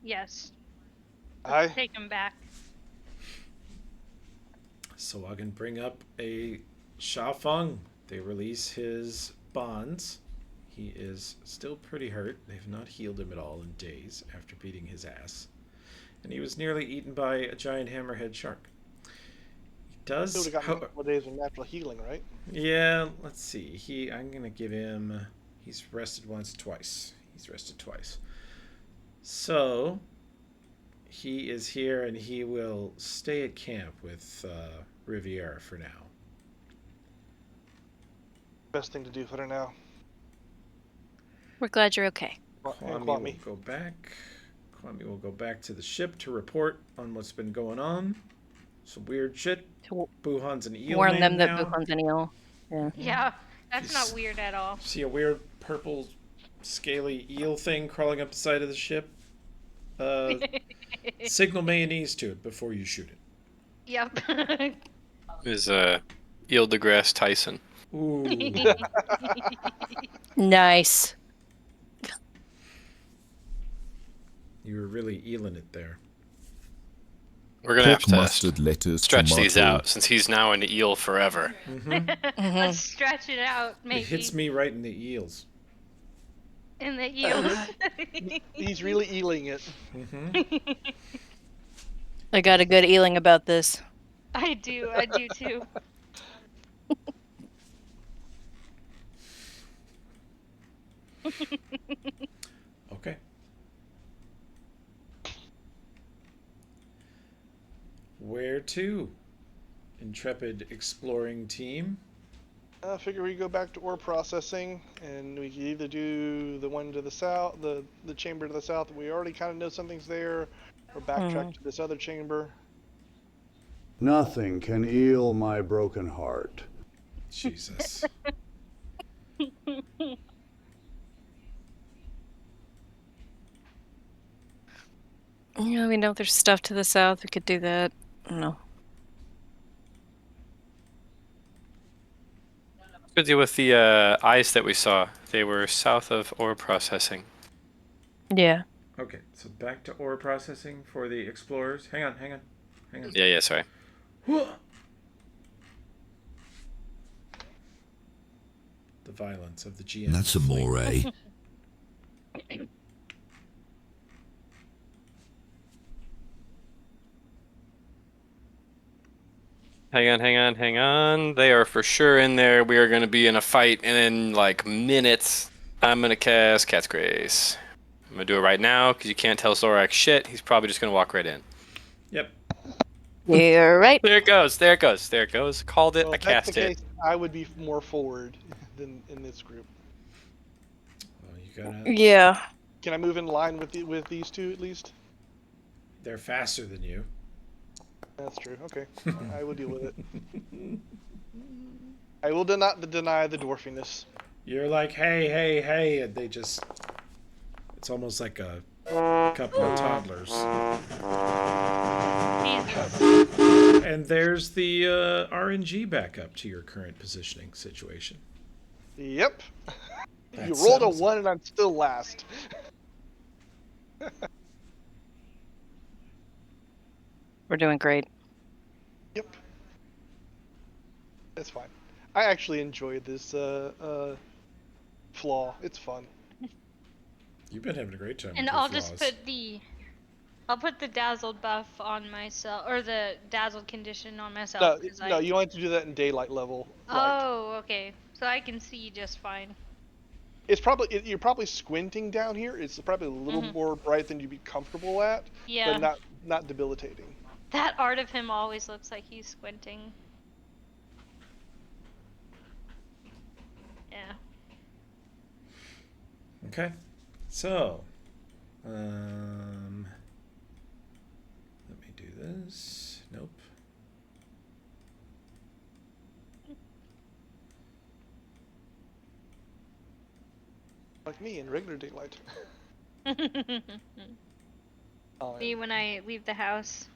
S1: Yes.
S6: Aye.
S1: Take him back.
S2: So I can bring up a Shafeng. They release his bonds. He is still pretty hurt. They've not healed him at all in days after beating his ass. And he was nearly eaten by a giant hammerhead shark. He does...
S6: He would have got a couple of days of natural healing, right?
S2: Yeah, let's see. I'm going to give him... He's rested twice. He's rested twice. So... he is here and he will stay at camp with Riviera for now.
S6: Best thing to do for her now.
S3: We're glad you're okay.
S2: Kwame will go back. Kwame will go back to the ship to report on what's been going on. Some weird shit. Buhan's an eel.
S3: Warn them that
S2: now.
S3: Buhan's an eel. Yeah.
S1: Yeah, that's not weird at all.
S2: See a weird purple scaly eel thing crawling up the side of the ship? Signal mayonnaise to it before you shoot it.
S1: Yep.
S5: Is Eel deGrasse Tyson.
S2: Ooh.
S3: Nice.
S2: You were really eeling it there.
S5: We're gonna have
S11: Pork
S5: to
S11: mustard, lettuce,
S5: stretch these
S11: tomato.
S5: out since he's now an eel forever.
S1: Let's stretch it out, maybe.
S2: It hits me right in the eels.
S1: In the eels.
S6: He's really eeling it.
S3: I got a good eeling about this.
S1: I do too.
S2: Okay. Where to? intrepid exploring team?
S6: I figure we go back to ore processing, and we can either do the one to the south, the chamber to the south that we already kind of know something's there, or backtrack to this other chamber.
S13: Nothing can heal my broken heart.
S2: Jesus.
S3: Yeah, we know there's stuff to the south. We could do that. No.
S5: Good deal with the eyes that we saw. They were south of ore processing.
S3: Yeah.
S2: Okay, so back to ore processing for the explorers. Hang on.
S5: Yeah, sorry.
S2: The violence of the GM.
S10: That's a moray.
S5: Hang on. They are for sure in there. We are going to be in a fight in like minutes. I'm going to cast Cat's Grace. I'm going to do it right now because you can't tell Zorak shit. He's probably just going to walk right in.
S2: Yep.
S3: You're right.
S5: There it goes. Called it.
S6: Well,
S5: I
S6: if that's
S5: cast
S6: the
S5: it.
S6: case, I would be more forward than in this group.
S2: Well, you gotta.
S3: Yeah.
S6: Can I move in line with these two at least?
S2: They're faster than you.
S6: That's true. Okay, I will deal with it. I will not deny the dwarfiness.
S2: You're like, hey, and they just. It's almost like a couple of toddlers.
S1: Jesus.
S2: And there's the RNG backup to your current positioning situation.
S6: Yep.
S2: That
S6: You rolled a
S2: sounds-
S6: 1 and I'm still last.
S3: We're doing great.
S6: Yep. That's fine. I actually enjoyed this flaw. It's fun.
S2: You've been having a great time.
S1: And
S2: with
S1: I'll
S2: your
S1: just
S2: flaws.
S1: I'll put the dazzled buff on myself, or the dazzled condition on myself.
S6: No, you want to do that in daylight level. Light.
S1: Oh, okay. So I can see just fine.
S6: It's probably you're probably squinting down here. It's probably a little more bright than you'd be comfortable at.
S1: Yeah.
S6: But not debilitating.
S1: That art of him always looks like he's squinting. Yeah.
S2: Okay. So, let me do this. Nope.
S6: Like me in regular daylight.
S1: See, when I leave the house.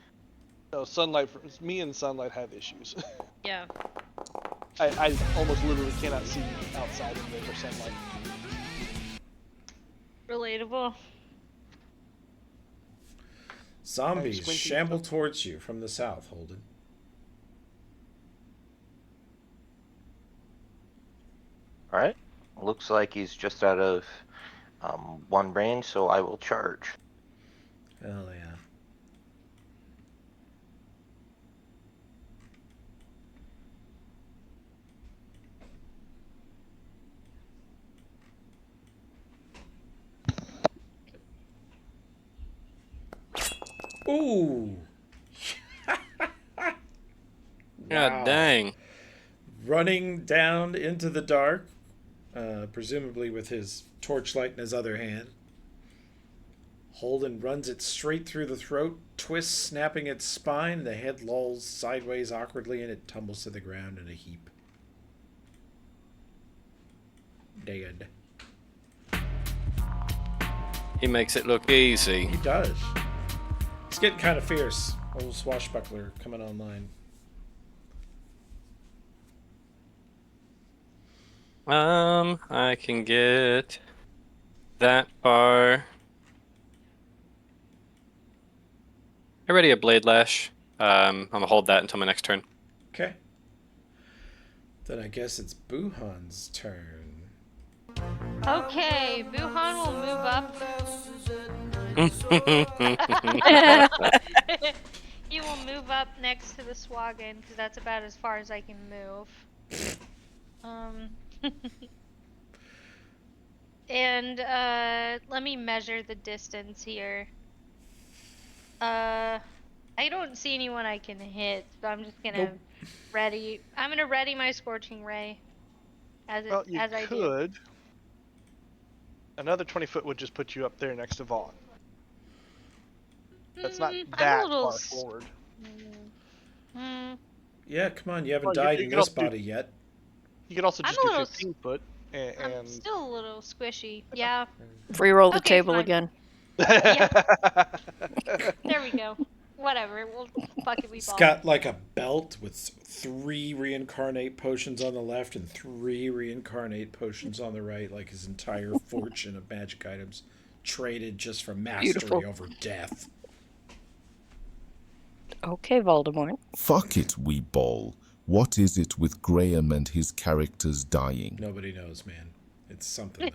S6: No, sunlight. Me and sunlight have issues.
S1: Yeah.
S6: I almost literally cannot see outside in regular sunlight.
S1: Relatable.
S2: Zombies
S6: squinting
S2: shamble towards you from the south, Holden.
S8: Alright. Looks like he's just out of one brain, so I will charge.
S2: Hell yeah. Ooh.
S5: God dang.
S2: Running down into the dark, presumably with his torchlight in his other hand. Holden runs it straight through the throat, twists, snapping its spine. The head lolls sideways awkwardly, and it tumbles to the ground in a heap. Dead.
S5: He makes it look easy.
S2: He does. He's getting kind of fierce. Old swashbuckler coming online.
S5: I can get that bar. I ready a blade lash. I'm gonna hold that until my next turn.
S2: Okay. Then I guess it's Buhan's turn.
S1: Okay, Buhan will move up. He will move up next to the Swagan, because that's about as far as I can move. And let me measure the distance here. I don't see anyone I can hit, so I'm just gonna Ready. I'm gonna ready my scorching ray.
S6: Well, you
S1: As I do.
S6: could. Another 20-foot would just put you up there next to Vaughn. That's not
S1: I'm a
S6: that
S1: little
S6: far forward.
S2: Yeah, come on. You haven't
S6: Well,
S2: died
S6: you
S2: in
S6: could
S2: this
S6: also do-
S2: body yet.
S6: You could also
S1: I'm
S6: just
S1: a
S6: do
S1: little
S6: 15 foot and.
S1: I'm still a little squishy. Yeah.
S3: Re-roll the
S1: Okay,
S3: table
S1: fine.
S3: again.
S1: Yeah. There we go. Whatever. We'll fuck it. We
S2: It's
S1: ball.
S2: got like a belt with 3 reincarnate potions on the left and 3 reincarnate potions on the right, like his entire fortune of magic items traded just for mastery
S3: Beautiful.
S2: over death.
S3: Okay, Voldemort.
S11: Fuck it, wee ball. What is it with Graham and his characters dying?
S2: Nobody knows, man. It's something.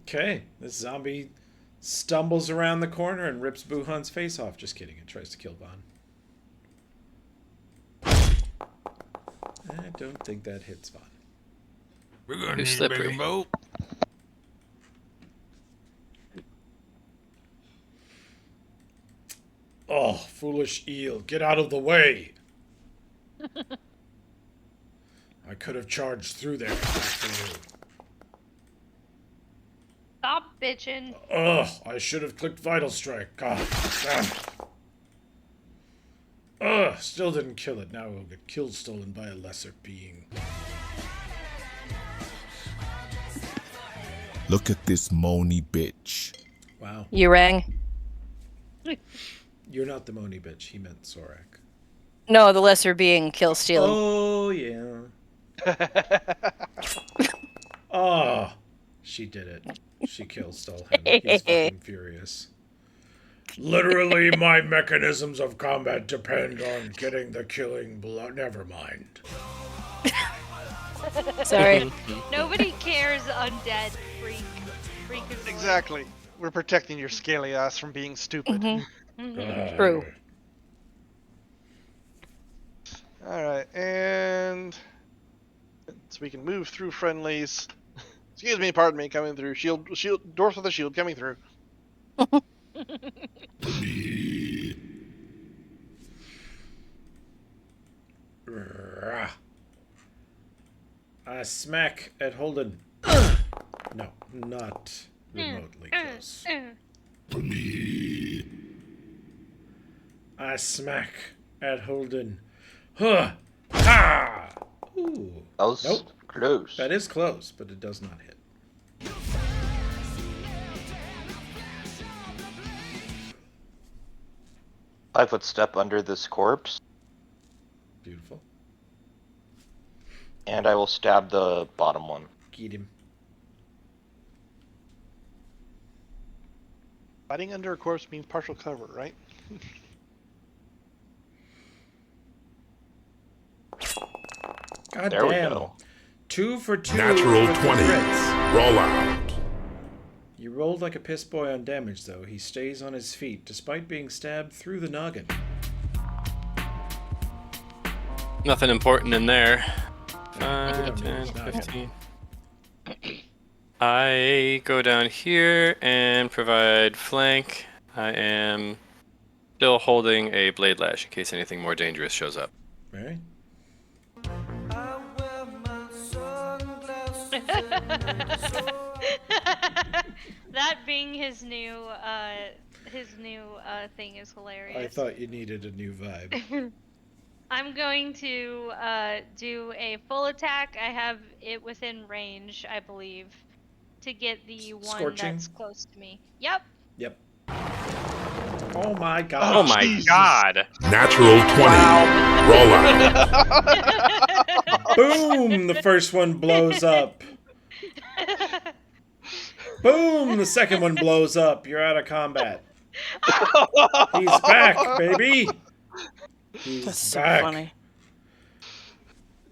S2: Okay, this zombie stumbles around the corner and rips Buhan's face off. Just kidding, it tries to kill Von. I don't think that hits Von.
S10: We're gonna
S5: Too
S10: need
S5: slippery.
S10: a bigger boat.
S2: Oh, foolish eel, get out of the way! I could have charged through there after you.
S1: Stop bitching.
S2: Ugh, I should have clicked Vital Strike. God damn. Ugh, still didn't kill it. Now we'll get kill stolen by a lesser being.
S11: Look at this moany bitch.
S2: Wow.
S3: You rang?
S2: You're not the Moni bitch. He meant Sorak.
S3: No, the lesser being kill stealing.
S2: Oh, yeah. Oh, she did it. She kill stole him. He's fucking furious. Literally, my mechanisms of combat depend on getting the killing blow. Never mind.
S3: Sorry.
S1: Nobody cares, undead freak. Freak is the word.
S6: Exactly. We're protecting your scaly ass from being stupid.
S3: True.
S6: Alright, and so we can move through friendlies. Excuse me, pardon me, coming through. Shield, dwarf with a shield coming through.
S2: I smack at Holden. No, not remotely close. I smack at Holden. Huh! Ha! Ooh.
S8: That was
S2: Nope.
S8: close.
S2: That is close, but it does not hit.
S8: 5-foot step under this corpse,
S2: Beautiful.
S8: and I will stab the bottom one.
S2: Get him.
S6: Fighting under a corpse means partial cover, right?
S2: God
S8: There we
S2: damn.
S8: go.
S2: 2 for 2.
S10: Natural
S2: with the
S10: 20.
S2: crits.
S10: Roll out.
S2: You rolled like a piss boy on damage, though. He stays on his feet, despite being stabbed through the noggin.
S5: Nothing important in there.
S2: Yeah,
S5: 5, 10,
S2: not
S5: 15. I go down here and provide flank. I am still holding a blade lash in case anything more dangerous shows up.
S2: Right?
S1: That being his new thing is hilarious.
S2: I thought you needed a new vibe.
S1: I'm going to do a full attack. I have it within range, I believe, to get the one
S2: Scorching?
S1: that's close to me. Yep.
S2: Yep. Oh my god.
S5: Oh my god!
S10: Natural 20. Roll out.
S2: Boom! The first one blows up. Boom! The second one blows up. You're out of combat. He's back, baby. He's
S3: That's so
S2: back.
S3: funny.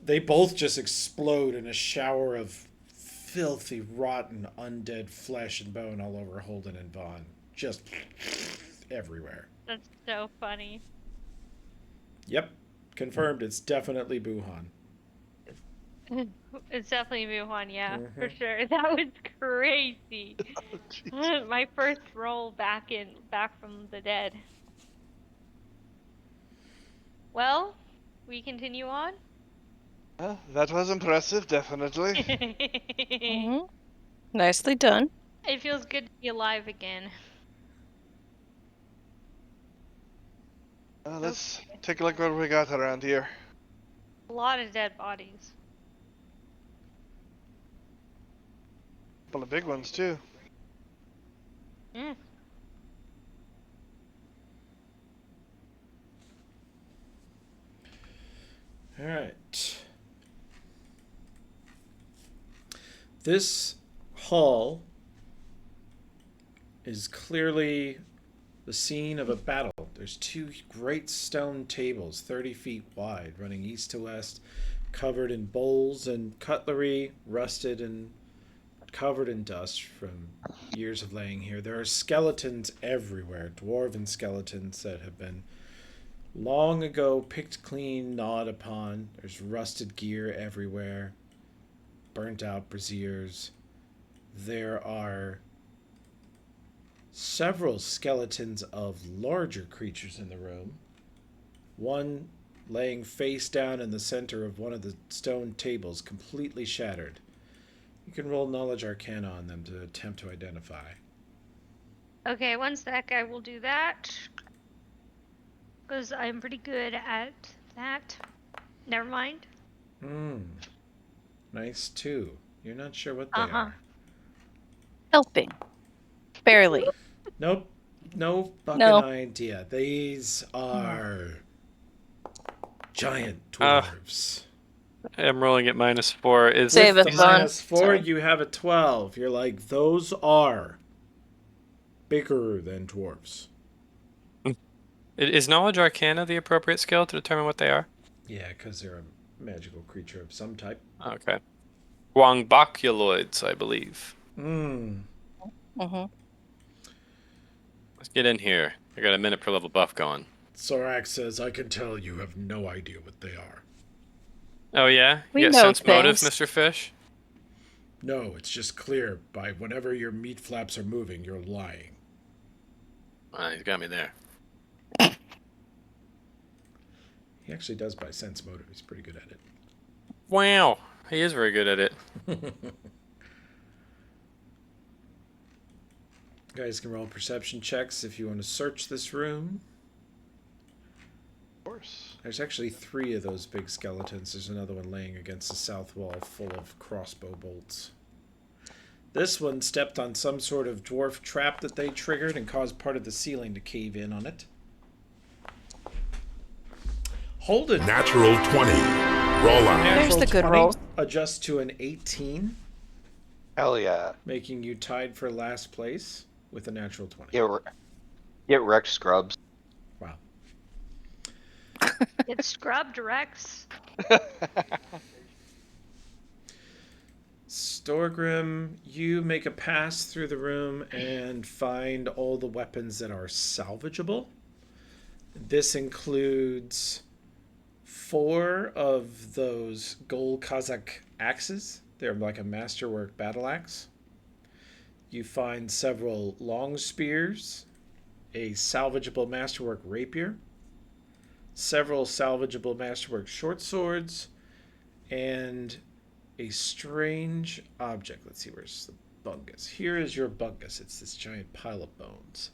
S2: They both just explode in a shower of filthy, rotten, undead flesh and bone all over Holden and Vaughn. Just everywhere.
S1: That's so funny.
S2: Yep. Confirmed. It's definitely Buhan.
S1: It's definitely Wuhan, yeah, for
S2: Mhm.
S1: sure. That was crazy. My first roll back from the dead. Well, we continue on.
S6: Well, that was impressive, definitely.
S3: Mhm. Nicely done.
S1: It feels good to be alive again.
S6: Let's take a look what we got around here.
S1: A lot of dead bodies.
S6: A couple of big ones, too.
S1: Mm.
S2: All right. This hall is clearly the scene of a battle. There's two great stone tables, 30 feet wide, running east to west, covered in bowls and cutlery, rusted and covered in dust from years of laying here. There are skeletons everywhere, dwarven skeletons that have been long ago picked clean, gnawed upon. There's rusted gear everywhere, burnt out braziers. There are several skeletons of larger creatures in the room. One laying face down in the center of one of the stone tables, completely shattered. You can roll Knowledge Arcana on them to attempt to identify.
S1: Okay, one sec. I will do that. Because I'm pretty good at that. Never mind.
S2: Nice too. You're not sure what they are.
S3: Helping. Barely.
S2: Nope. No fucking
S3: No.
S2: idea. These are giant dwarves.
S5: I'm rolling at -4. Is
S3: Save
S2: With
S3: us,
S2: the
S3: Vaughn.
S2: -4,
S3: Sorry.
S2: you have a 12. You're like, those are bigger than dwarves.
S5: Is Knowledge Arcana the appropriate skill to determine what they are?
S2: Yeah, because they're a magical creature of some type.
S5: Okay. Guangbaculoids, I believe.
S3: Mm-hmm.
S5: Let's get in here. I got a minute per level buff going.
S2: Sorak says, I can tell you have no idea what they are.
S5: Oh, yeah?
S3: We
S5: You got
S3: know
S5: sense motive,
S3: things.
S5: Mr. Fish?
S2: No, it's just clear by whenever your meat flaps are moving, you're lying.
S5: He's got me there.
S2: He actually does by sense motive. He's pretty good at it.
S5: Wow. He is very good at it.
S2: Guys can roll perception checks if you want to search this room.
S6: Of course.
S2: There's actually 3 of those big skeletons. There's another one laying against the south wall full of crossbow bolts. This one stepped on some sort of dwarf trap that they triggered and caused part of the ceiling to cave in on it. Hold it.
S10: Natural 20. Roll out.
S3: There's the good
S2: 20
S3: rolls.
S2: adjusts to an 18,
S8: Hell yeah.
S2: making you tied for last place with a natural 20.
S8: Get wrecked, scrubs.
S2: Wow.
S1: Get scrubbed, Rex.
S2: Storgrim, you make a pass through the room and find all the weapons that are salvageable. This includes 4 of those gold Kazakh axes. They're like a masterwork battle axe. You find several long spears, a salvageable masterwork rapier, several salvageable masterwork short swords, and a strange object. Let's see, where's the bungus? Here is your bungus. It's this giant pile of bones.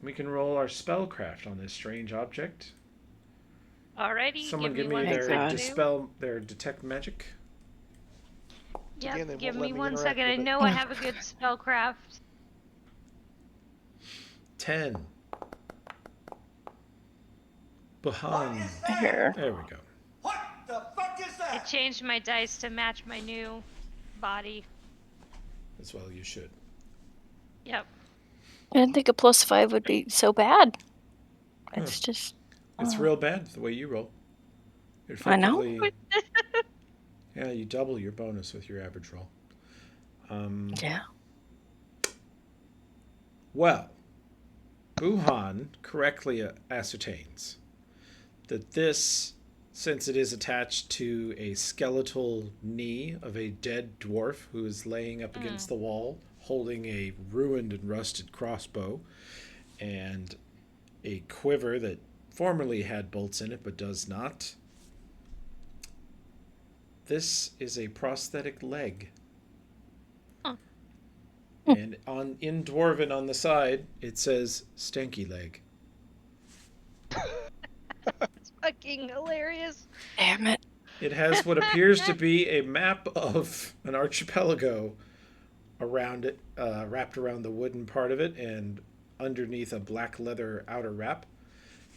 S2: We can roll our spellcraft on this strange object.
S1: Alrighty.
S2: Someone give me
S1: one
S2: their
S1: second.
S2: their detect magic.
S1: Yep,
S6: Again, they
S1: give
S6: won't let
S1: me
S6: me
S1: one
S6: interact
S1: second. I
S6: with it.
S1: know I have a good spellcraft.
S2: 10. Bahan.
S3: Here.
S2: There we go.
S14: What the fuck is
S1: I
S14: that?
S1: changed my dice to match my new body.
S2: As well you should.
S1: Yep.
S3: I didn't think a +5 would be so bad. It's just...
S2: It's real bad the way you roll. You're
S3: I know.
S2: effectively- Yeah, you double your bonus with your average roll.
S3: Yeah.
S2: Well, Buhan correctly ascertains that this, since it is attached to a skeletal knee of a dead dwarf who is laying up against the wall, holding a ruined and rusted crossbow, and a quiver that formerly had bolts in it but does not. This is a prosthetic leg.
S1: Huh.
S2: And in Dwarven on the side, it says Stanky Leg.
S1: It's fucking hilarious.
S3: Damn it.
S2: It has what appears to be a map of an archipelago around it, wrapped around the wooden part of it, and underneath a black leather outer wrap.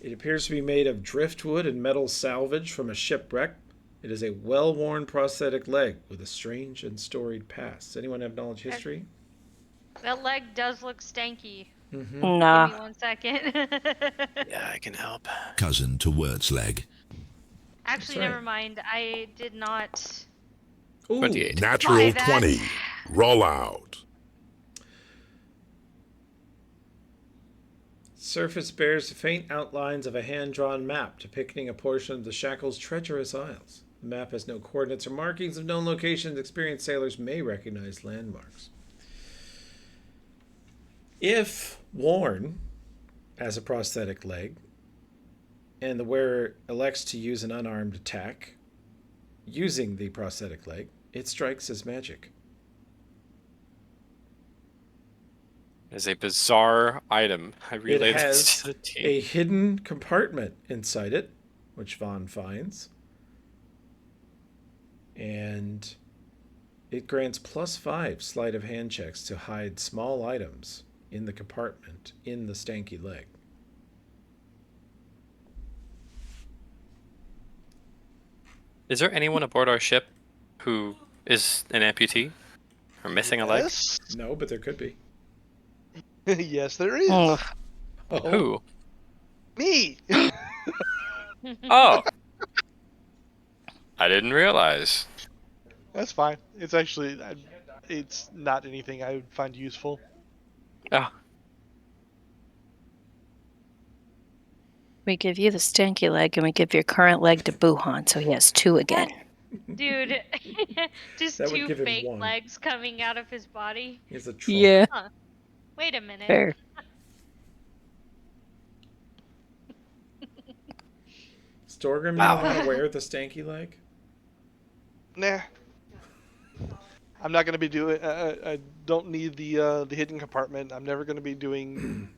S2: It appears to be made of driftwood and metal salvage from a shipwreck. It is a well-worn prosthetic leg with a strange and storied past. Anyone have knowledge history?
S1: That leg does look stanky.
S2: Mm-hmm.
S3: Nah.
S1: Give me 1 second.
S5: Yeah, I can help.
S10: Cousin to Wirt's leg.
S1: Actually,
S2: That's right.
S1: never mind. I did not.
S2: Ooh.
S5: 28.
S15: Natural
S1: Buy that.
S15: 20. Roll out.
S2: Surface bears the faint outlines of a hand-drawn map depicting a portion of the Shackles' treacherous isles. The map has no coordinates or markings of known locations. Experienced sailors may recognize landmarks. If worn as a prosthetic leg, and the wearer elects to use an unarmed attack using the prosthetic leg, it strikes as magic.
S5: Is a bizarre item. I
S2: It
S5: relayed this
S2: has
S5: to the team.
S2: a hidden compartment inside it, which Vaughn finds. And it grants +5 sleight of hand checks to hide small items in the compartment in the stanky leg.
S5: Is there anyone aboard our ship who is an amputee or missing a leg?
S6: Yes.
S2: No, but there could be.
S6: Yes, there is.
S3: Oh.
S5: Who?
S6: Me.
S5: Oh, I didn't realize.
S6: That's fine. It's actually, it's not anything I would find useful.
S5: Oh,
S3: We give you the stanky leg, and we give your current leg to Buhan, so he has 2 again.
S1: Dude, just
S2: That would
S1: 2
S2: give him
S1: fake
S2: 1.
S1: legs coming out of his body.
S2: He's a troll.
S3: Yeah.
S1: Huh. Wait a minute.
S3: Fair.
S2: Storgrim, you don't want to wear the stanky leg?
S6: Nah. I'm not gonna be doing. I don't need the hidden compartment. I'm never gonna be doing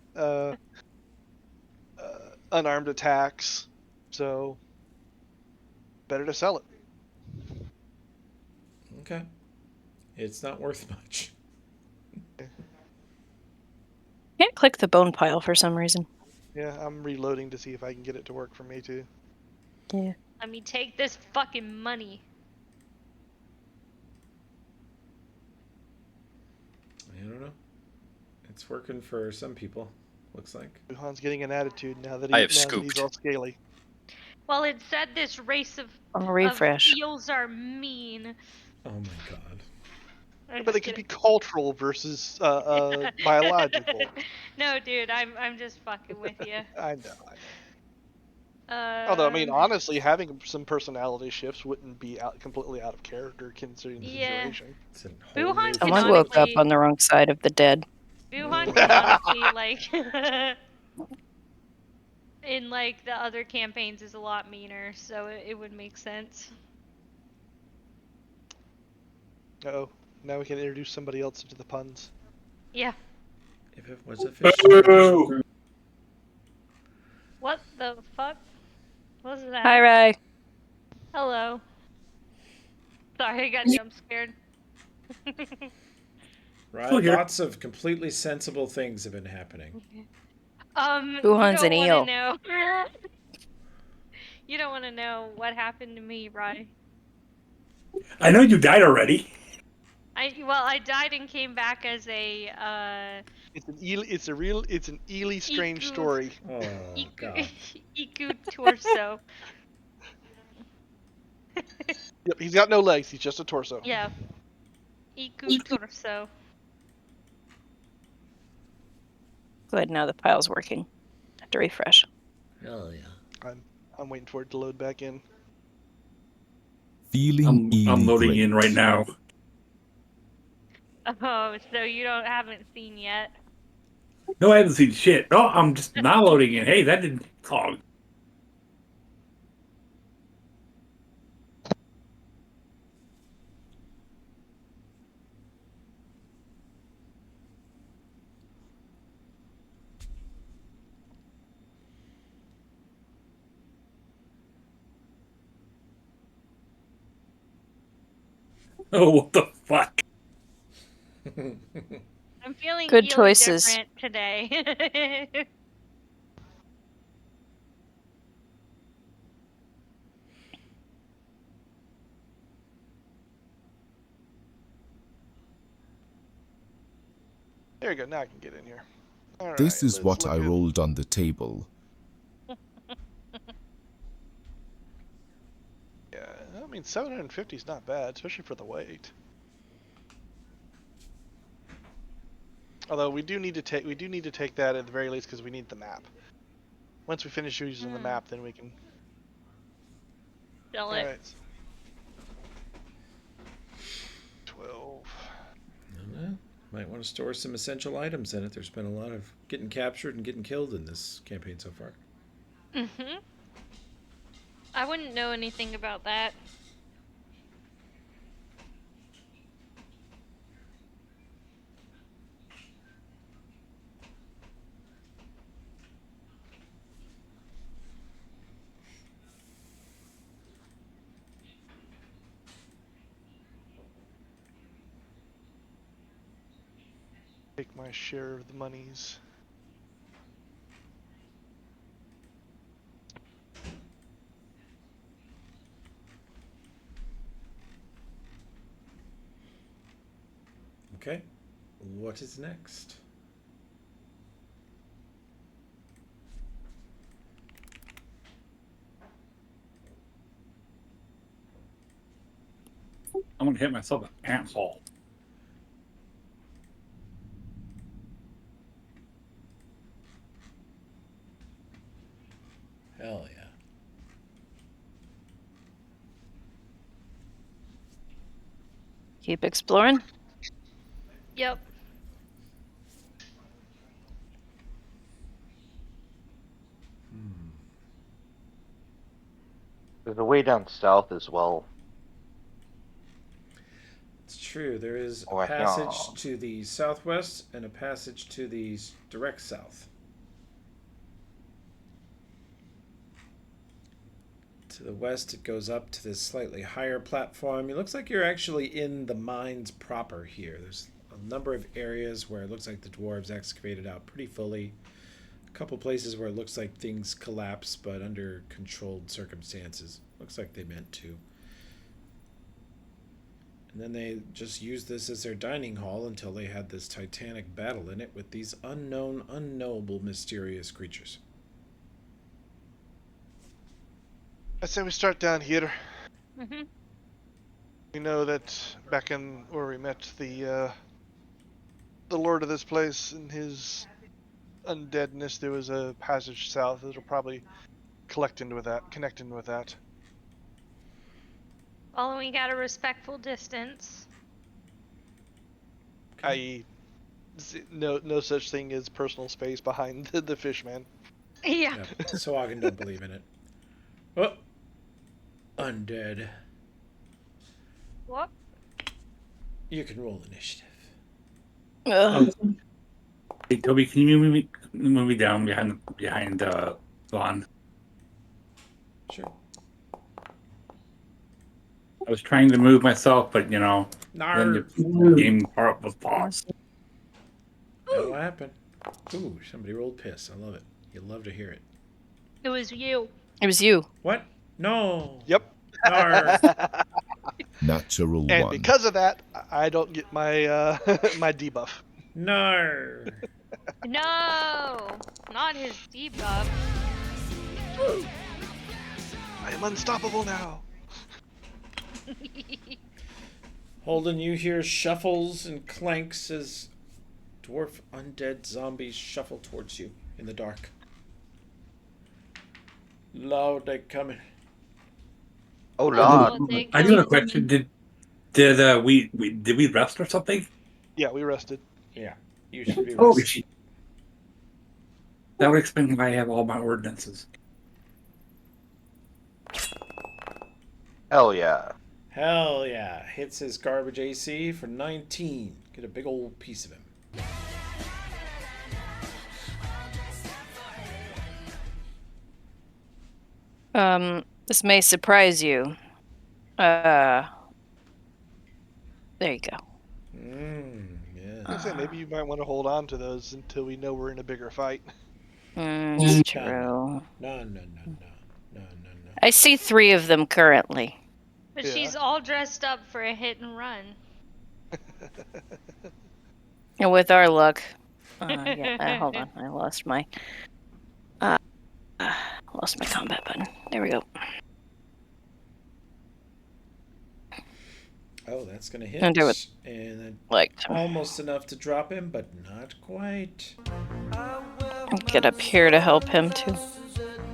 S6: unarmed attacks. So better to sell it.
S2: Okay. It's not worth much.
S3: Can't click the bone pile for some reason.
S6: Yeah, I'm reloading to see if I can get it to work for me too.
S3: Yeah.
S1: Let me take this fucking money.
S2: I don't know. It's working for some people, looks like.
S6: Wuhan's getting an attitude now that
S5: I have
S6: he's
S5: scooped.
S6: all scaly.
S1: Well, it said this race of
S3: refresh.
S1: eels are mean.
S2: Oh my god.
S1: I'm
S6: But
S1: just
S6: it could be
S1: kidding.
S6: cultural versus biological.
S1: No, dude, I'm just fucking with you.
S6: I know. Although, I mean,
S1: Um,
S6: honestly, having some personality shifts wouldn't be completely out of character considering the
S1: Yeah.
S6: situation.
S2: It's a whole
S1: Wuhan
S2: new
S3: Someone woke up
S1: canonically-
S3: on the wrong side of the dead.
S1: Wuhan canonically, like, in like the other campaigns is a lot meaner, so it would make sense.
S6: Uh-oh. Now we can introduce somebody else into the puns.
S1: Yeah.
S2: If it was a fish.
S1: What the fuck? What was that?
S3: Hi, Ray.
S1: Hello. Sorry, I got jump scared.
S2: Right, lots of completely sensible things have been happening.
S3: Wuhan's
S1: you
S3: an
S1: don't
S3: eel.
S1: wanna know. You don't want to know what happened to me, Rye.
S16: I know you died already.
S1: I died and came back as a
S6: It's an it's an Ely strange
S1: Iku.
S6: story.
S2: Oh god.
S1: Iku torso.
S6: Yep, he's got no legs. He's just a torso.
S1: Yeah. Iku torso.
S3: Good, now the pile's working. Have to refresh.
S2: Hell yeah.
S6: I'm waiting for it to load back in.
S11: Feeling
S16: I'm loading
S11: great.
S16: in right now.
S1: Oh, so you haven't seen yet.
S16: No, I haven't seen shit. No, I'm just downloading it. Hey, that didn't take long. Oh, what the fuck?
S1: I'm feeling
S3: Good
S1: really
S3: choices.
S1: different today.
S6: There you go. Now I can get in here. All right.
S11: This is
S6: let's
S11: what
S6: look
S11: I
S6: at-
S11: rolled on the table.
S6: Yeah, I mean 750 is not bad, especially for the weight. Although we do need to take that at the very least because we need the map. Once we finish using the map, then we can.
S1: Sell
S6: All
S1: it.
S6: right. 12.
S2: I don't know. Might want to store some essential items in it. There's been a lot of getting captured and getting killed in this campaign so far.
S1: Mhm. I wouldn't know anything about that.
S6: Take my share of the monies.
S2: Okay. What is next?
S16: I'm gonna hit myself an ant hole.
S2: Hell yeah.
S3: Keep exploring.
S1: Yep.
S8: There's a way down south as well.
S2: It's true. There is a
S8: Oh,
S2: passage to the southwest and a passage to the direct south. To the west, it goes up to this slightly higher platform. It looks like you're actually in the mines proper here. There's a number of areas where it looks like the dwarves excavated out pretty fully. A couple places where it looks like things collapse, but under controlled circumstances. Looks like they meant to. And then they just used this as their dining hall until they had this titanic battle in it with these unknown, unknowable, mysterious creatures.
S6: I say we start down here.
S1: Mhm.
S6: We know that back in where we met the lord of this place and his undeadness, there was a passage south that'll probably connect in with that.
S1: Following at a respectful distance.
S6: I.e., no such thing as personal space behind the fishman.
S1: Yeah.
S2: Yep. Swagan don't believe in it. Oh, undead.
S1: What?
S2: You can roll initiative.
S16: Hey, Toby, can you move me down behind Vaughn?
S2: Sure.
S16: I was trying to move myself, but then the game part was paused.
S2: That'll happen. Ooh, somebody rolled piss. I love it. You love to hear it.
S1: It was you.
S3: It was you.
S2: What? No.
S6: Yep.
S2: Nar.
S11: Natural
S6: And
S11: 1.
S6: because of that, I don't get my my debuff.
S2: No.
S1: No, not his debuff.
S6: I am unstoppable now.
S2: Holden, you hear shuffles and clanks as dwarf undead zombies shuffle towards you in the dark. Loud, they coming.
S8: Oh Lord!
S16: I do have a question. Did we rest or something?
S6: Yeah, we rested.
S2: Yeah, you should be
S16: Oh,
S2: rested.
S16: That would explain why I have all my ordinances.
S8: Hell yeah.
S2: Hell yeah. Hits his garbage AC for 19. Get a big old piece of him.
S3: This may surprise you. There you go.
S2: Yeah.
S6: I say maybe you might want to hold on to those until we know we're in a bigger fight.
S3: It's true.
S2: No.
S3: I see 3 of them currently.
S1: But
S6: Yeah.
S1: she's all dressed up for a hit and run.
S3: And with our luck. Hold on. I lost my combat button. There we go.
S2: Oh, that's going to hit.
S3: And do it.
S2: And
S3: like
S2: almost enough to drop him, but not quite.
S3: Get up here to help him too.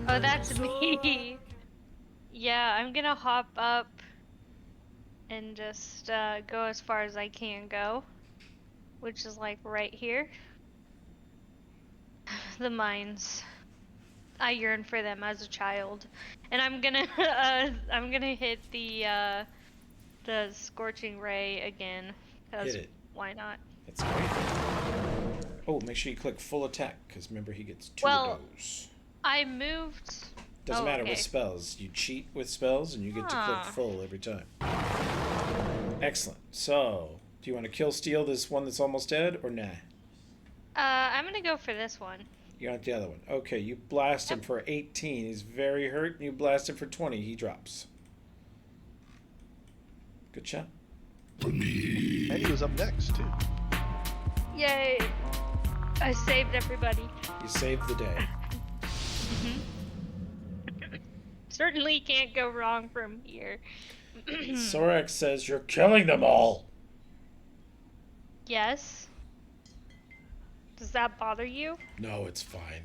S1: Oh, that's me. Yeah, I'm gonna hop up and just go as far as I can go, which is like right here. The mines. I yearn for them as a child, and I'm gonna hit the scorching ray again.
S2: Hit it.
S1: Why not?
S2: That's great. Oh, make sure you click full attack, because remember he gets 2
S1: Well,
S2: of those.
S1: I moved.
S2: Doesn't matter with spells. You cheat with spells, and you get to click full every time. Excellent. So, do you want to kill steal this one that's almost dead, or nah?
S1: I'm gonna go for this one.
S2: You want the other one. Okay, you blast him for 18. He's very hurt, and you blast him for 20. He drops. Good shot.
S6: And he was up next, too.
S1: Yay! I saved everybody.
S2: You saved the day.
S1: Certainly can't go wrong from here.
S2: Sorax says you're killing them all.
S1: Yes. Does that bother you?
S2: No, it's fine.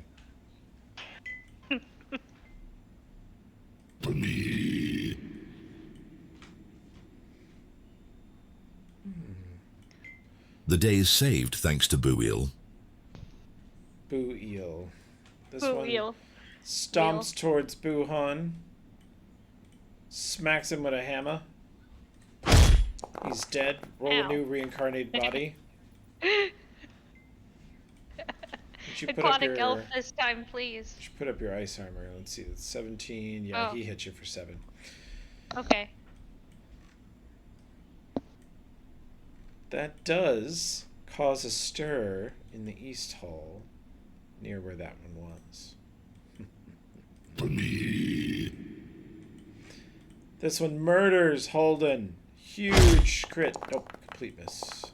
S10: The day is saved thanks to Boo Eel.
S2: Boo Eel. This
S1: Boo
S2: one
S1: Eel.
S2: stomps towards Boo Han. Smacks him with a hammer. He's dead. Roll a new reincarnated body.
S1: Aquatic elf this time, please.
S2: You should put up your ice armor. Let's see. That's 17. Yeah, he hit you for 7.
S1: Okay.
S2: That does cause a stir in the East Hall, near where that one was. This one murders Holden. Huge crit. Nope, complete miss.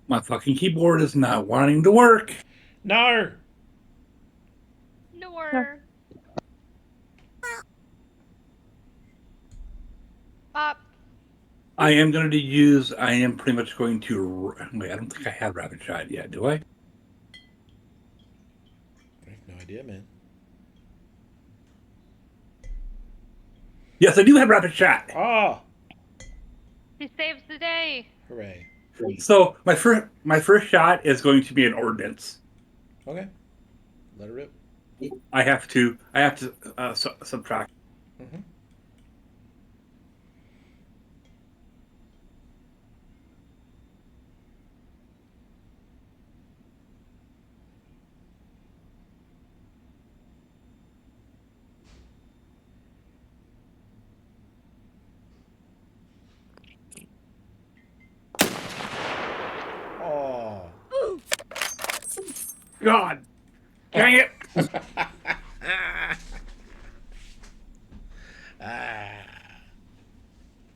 S16: My fucking keyboard is not wanting to work.
S2: No.
S1: Nor. Pop.
S16: I am pretty much going to. Wait, I don't think I have Rapid Shot yet, do I?
S2: I have no idea, man.
S16: Yes, I do have Rapid Shot.
S2: Ah.
S1: He saves the day.
S2: Hooray.
S16: So my first shot is going to be an ordnance.
S2: Okay. Let it rip.
S16: I have to subtract.
S2: Mm-hmm. Oh.
S16: God. Dang it.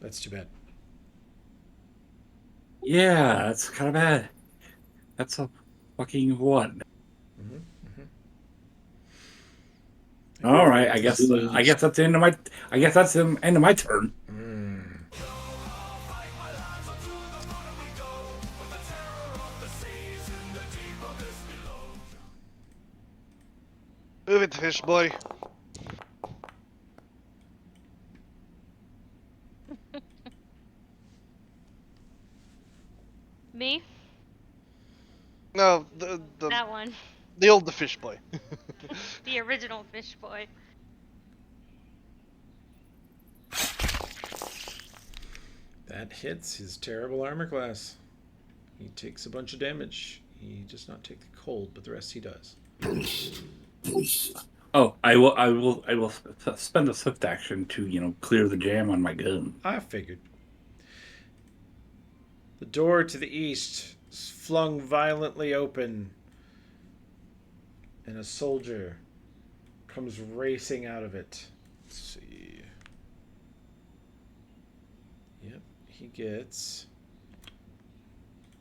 S2: That's too bad.
S16: Yeah, that's kind of bad. That's a fucking one.
S2: Mm-hmm. Mm-hmm.
S16: All right, I guess that's the end of my. I guess that's the end of my turn.
S6: Move it, fish boy.
S1: Me?
S6: No,
S1: That one.
S6: the fish boy.
S1: The original fish boy.
S2: That hits his terrible armor class. He takes a bunch of damage. He does not take the cold, but the rest he does.
S16: Oh, I will spend a swift action to clear the jam on my gun.
S2: I figured. The door to the east is flung violently open, and a soldier comes racing out of it. Let's see. Yep, he gets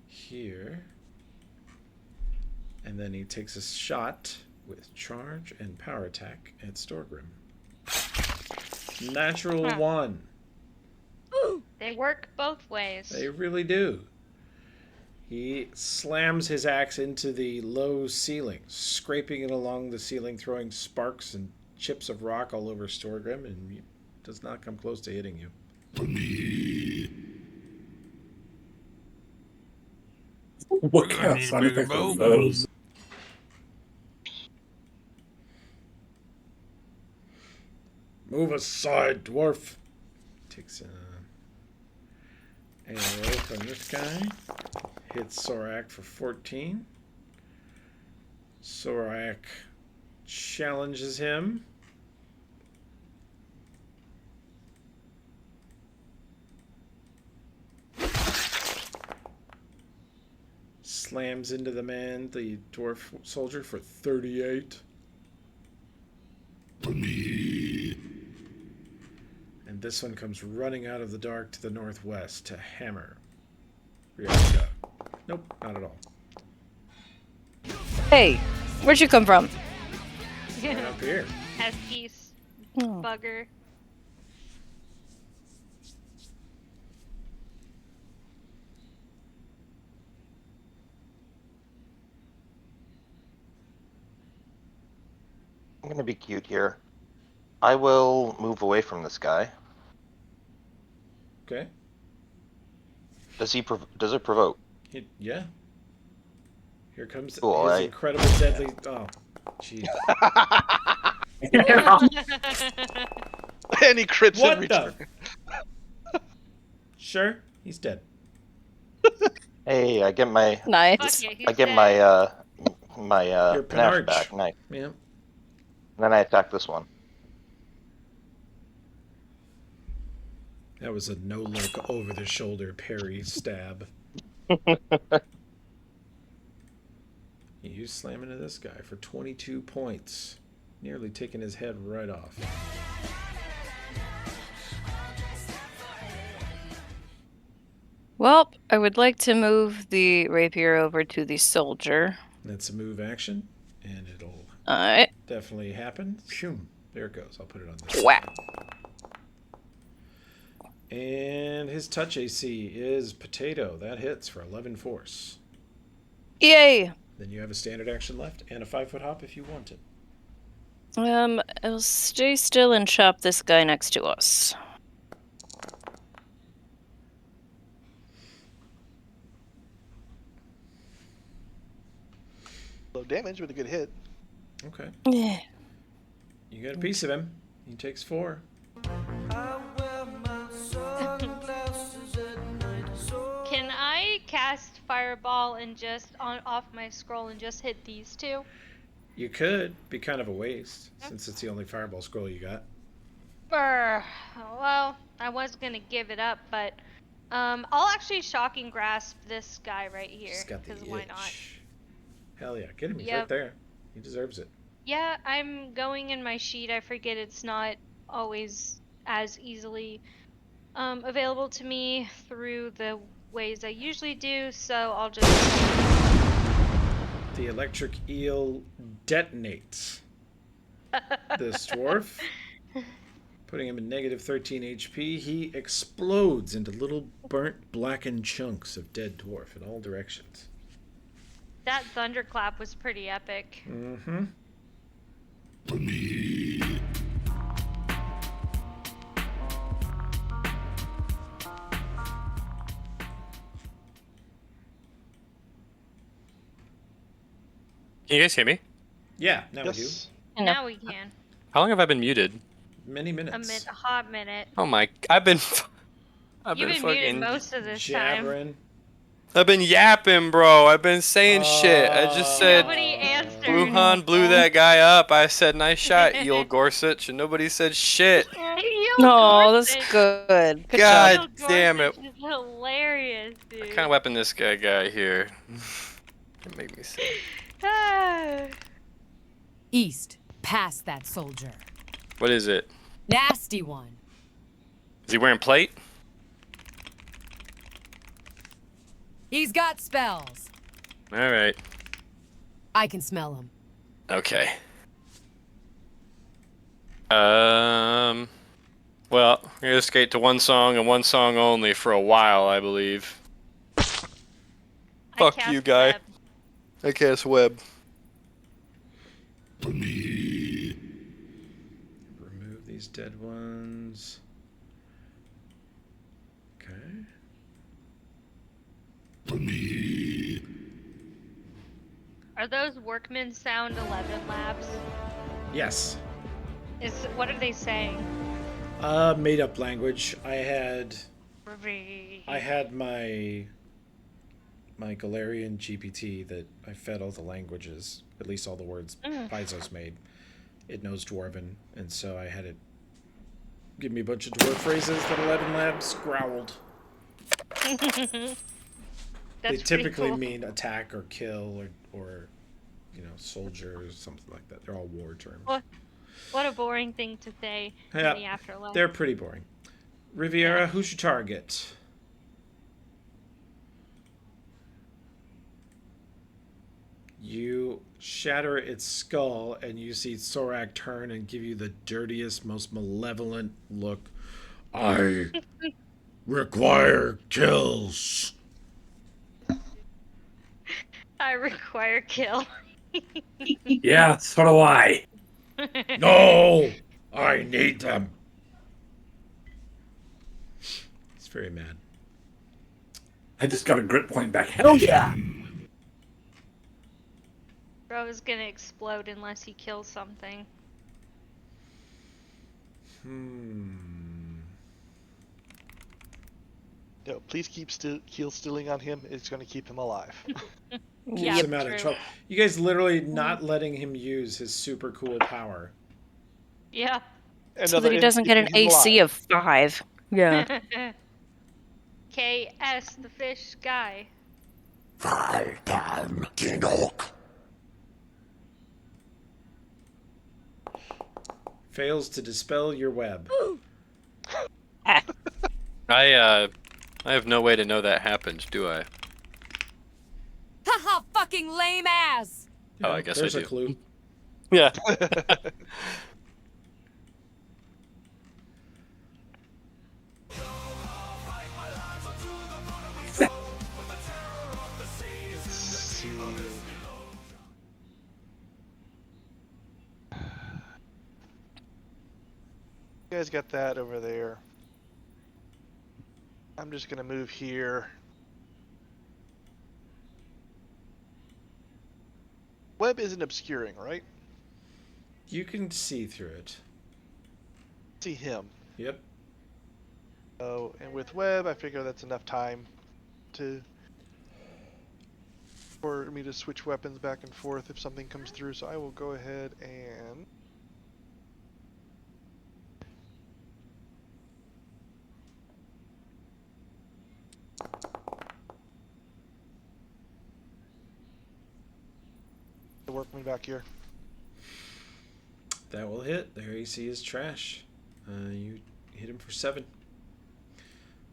S2: here. And then he takes a shot with charge and power attack at Storgrim. Natural 1.
S1: They work both ways.
S2: They really do. He slams his axe into the low ceiling, scraping it along the ceiling, throwing sparks and chips of rock all over Storgrim, and he does not come close to hitting you.
S16: What kind of sound effects are those?
S2: Move aside, dwarf. Takes an arrow from this guy. Hits Sorak for 14. Sorak challenges him. Slams into the man, the dwarf soldier, for 38. And this one comes running out of the dark to the northwest to hammer Ryaka. Nope, not at all.
S3: Hey, where'd you come from?
S2: Right up here.
S1: Eskies.
S3: Oh.
S1: Bugger.
S8: I'm gonna be cute here. I will move away from this guy.
S2: Okay.
S8: Does it provoke?
S2: Yeah. Here comes
S8: Cool,
S2: his incredible deadly. Oh, jeez.
S6: And he crits
S2: What
S6: in return.
S2: Sure, he's dead.
S8: Hey, I get my
S3: Nice.
S8: I get my my
S2: Your
S8: panache
S2: Penarch.
S8: back. Nice.
S2: Yeah.
S8: And then I attack this one.
S2: That was a no look over the shoulder parry stab. You slam into this guy for 22 points, nearly taking his head right off.
S3: Well, I would like to move the rapier over to the soldier.
S2: That's a move action, and it'll
S3: Alright.
S2: definitely happen. Shoom. There it goes. I'll put it on this.
S3: Wow.
S2: And his touch AC is Potato. That hits for 11 force.
S3: Yay!
S2: Then you have a standard action left and a 5-foot hop if you want it.
S3: I'll stay still and chop this guy next to us.
S6: Low damage with a good hit.
S2: Okay.
S3: Yeah.
S2: You get a piece of him. He takes 4.
S1: Can I cast Fireball and just off my scroll and just hit these two?
S2: You could. Be kind of a waste, since it's the only fireball scroll you got.
S1: Well, I was gonna give it up, but I'll actually shocking grasp this guy right here.
S2: He's got the itch.
S1: Why not?
S2: Hell yeah, get him. He's
S1: Yep.
S2: right there. He deserves it.
S1: Yeah, I'm going in my sheet. I forget it's not always as easily available to me through the ways I usually do, so I'll just...
S2: The electric eel detonates this dwarf, putting him in negative 13 HP. He explodes into little burnt, blackened chunks of dead dwarf in all directions.
S1: That thunderclap was pretty epic.
S2: Mm-hmm.
S5: Can you guys hear me?
S2: Yeah, now we do.
S6: Yes.
S1: Now we can.
S5: How long have I been muted?
S2: Many minutes.
S1: A hot minute.
S5: Oh my! I've been
S1: You've been muted most of this time.
S2: Jabbering.
S5: I've been yapping, bro. I've been saying shit. I just said
S1: Nobody answered.
S5: Wuhan blew that guy up. I said nice shot, Eel Gorsuch, and nobody said shit.
S3: No, that's good. Good
S5: God
S3: job.
S5: damn it!
S1: This is hilarious, dude.
S5: What kind of weapon this guy here? It make me sick.
S9: East, past that soldier.
S5: What is it?
S9: Nasty one.
S5: Is he wearing plate?
S9: He's got spells.
S5: All right.
S9: I can smell them.
S5: Okay. Well, we're gonna skate to one song and one song only for a while, I believe. Fuck you, guy.
S1: Web.
S5: I cast web.
S2: Remove these dead ones. Okay.
S1: Are those Workman Sound 11 labs?
S2: Yes.
S1: What are they saying?
S2: Made up language. I had my Galarian GPT that I fed all the languages, at least all the words Paizo's made. It knows Dwarven, and so I had it give me a bunch of dwarf phrases that 11 Labs growled. They typically mean attack or kill or soldier or something like that. They're all war terms.
S1: What a boring thing to say in the afterlife.
S2: They're pretty boring. Riviera, who's your target? You shatter its skull, and you see Sorak turn and give you the dirtiest, most malevolent look. I require kills.
S1: I require kill.
S16: Yeah, so do I.
S2: No! I need them. He's very mad.
S16: I just got a grit point back. Hell yeah!
S1: Bro is gonna explode unless he kills something.
S6: No, please keep kill stealing on him. It's going to keep him alive.
S2: Keeps him out of trouble. You guys literally not letting him use his super cool power.
S1: Yeah.
S3: So that he doesn't get an AC of 5. Yeah.
S1: KS, the fish guy.
S2: Fails to dispel your web.
S5: I have no way to know that happened, do I?
S9: Haha, fucking lame ass!
S5: Oh, I guess
S2: There's
S5: I do.
S2: a clue.
S5: Yeah.
S6: You guys got that over there. I'm just going to move here. Web isn't obscuring, right?
S2: You can see through it.
S6: See him.
S2: Yep.
S6: Oh, and with web, I figure that's enough time for me to switch weapons back and forth if something comes through. So I will go ahead and the workman back here.
S2: That will hit. Their AC is trash. You hit him for 7.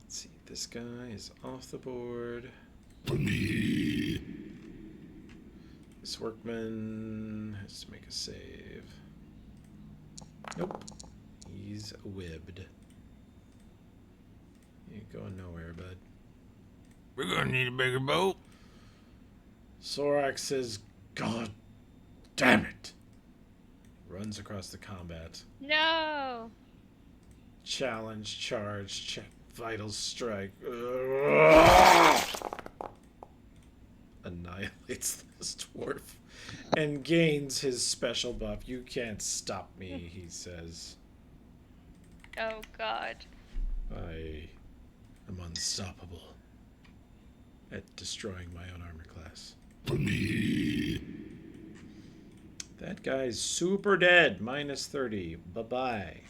S2: Let's see. This guy is off the board. This workman has to make a save. Nope. He's webbed. You ain't going nowhere, bud.
S15: We're gonna need a bigger boat.
S2: Sorak says, God damn it. Runs across the combat.
S1: No.
S2: Challenge, charge, vital strike. A annihilates this dwarf and gains his special buff. You can't stop me, he says.
S1: Oh god.
S2: I am unstoppable at destroying my own armor class. That guy's super dead. Minus 30. Bye-bye.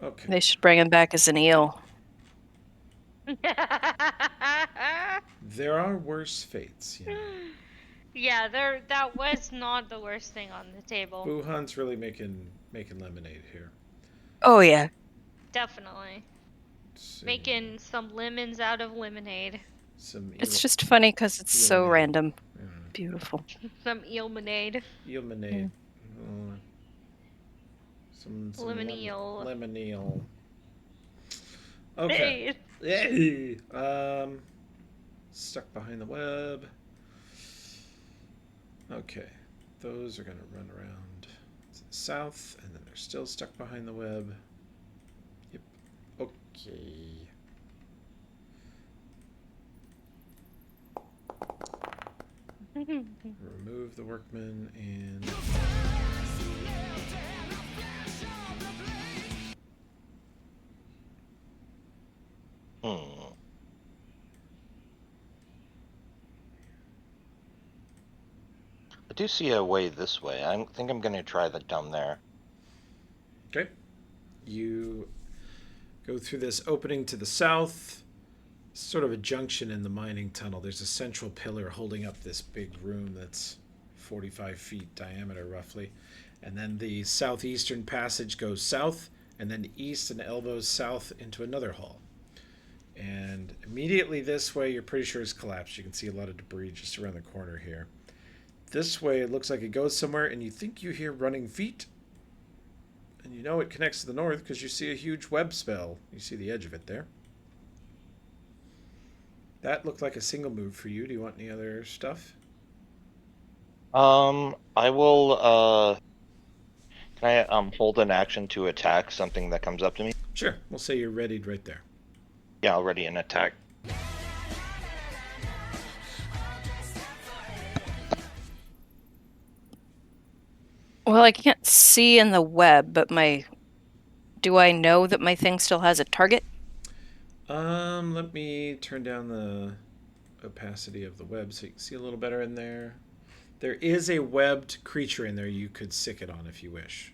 S2: Okay.
S3: They should bring him back as an eel.
S2: There are worse fates, you know.
S1: Yeah, that was not the worst thing on the table.
S2: Wuhan's really making lemonade here.
S3: Oh yeah.
S1: Definitely. Making some lemons out of lemonade.
S3: It's just funny because it's so
S2: eelmonade.
S3: random.
S2: Yeah.
S3: Beautiful.
S1: Some eelmonade.
S2: Eelmonade. Some
S1: Lemon eel.
S2: Lemon eel. Okay. Hey. Stuck behind the web. Okay. Those are going to run around to the south, and then they're still stuck behind the web. Yep. Okay. Remove the workmen and...
S8: I do see a way this way. I think I'm going to try the down there.
S2: Okay. You go through this opening to the south, sort of a junction in the mining tunnel. There's a central pillar holding up this big room that's 45 feet diameter, roughly. And then the southeastern passage goes south, and then east and elbows south into another hall. And immediately this way, you're pretty sure it's collapsed. You can see a lot of debris just around the corner here. This way, it looks like it goes somewhere, and you think you hear running feet. And you know it connects to the north because you see a huge web spell. You see the edge of it there. That looked like a single move for you. Do you want any other stuff?
S8: I will, can I, hold an action to attack something that comes up to me?
S2: Sure. We'll say you're readied right there.
S8: Yeah, I'll ready an attack.
S3: Well, I can't see in the web, but do I know that my thing still has a target?
S2: Let me turn down the opacity of the web so you can see a little better in there. There is a webbed creature in there you could sick it on if you wish.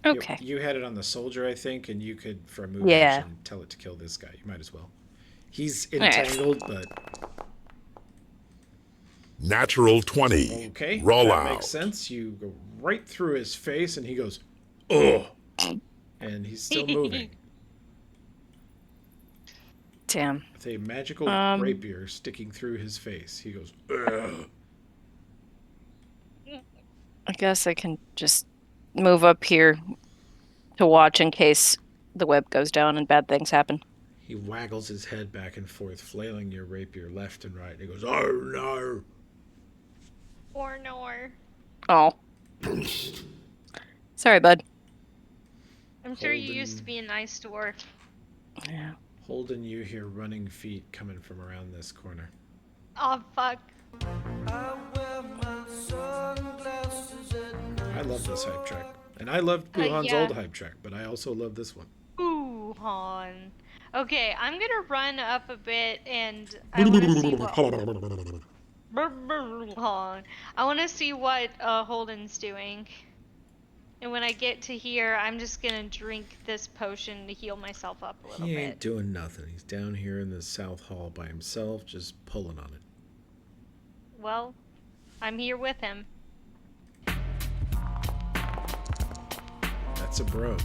S3: Okay.
S2: You had it on the soldier, I think, and you could, for a move action, tell it to kill this guy. You might as well. He's entangled, but...
S10: Natural 20.
S2: Okay,
S10: Roll
S2: that
S10: out.
S2: makes sense. You go right through his face, and he goes, "Ugh," and he's still moving.
S3: Damn.
S2: With a magical rapier sticking through his face, he goes, "Ugh."
S3: I guess I can just move up here to watch in case the web goes down and bad things happen.
S2: He waggles his head back and forth, flailing your rapier left and right. He goes, "Oh no!"
S1: Or nor.
S3: Oh. Sorry, bud.
S1: I'm sure you used to be a nice dwarf.
S3: Yeah.
S2: Holden, you hear running feet coming from around this corner.
S1: Oh, fuck.
S2: I love this hype track. And I loved Buhan's old hype track, but I also love this one.
S1: Buhan. Okay, I'm gonna run up a bit and I wanna see what I wanna see what Holden's doing. And when I get to here, I'm just gonna drink this potion to heal myself up a little bit.
S2: He ain't doing nothing. He's down here in the South Hall by himself, just pulling on it.
S1: Well, I'm here with him.
S2: That's a bro.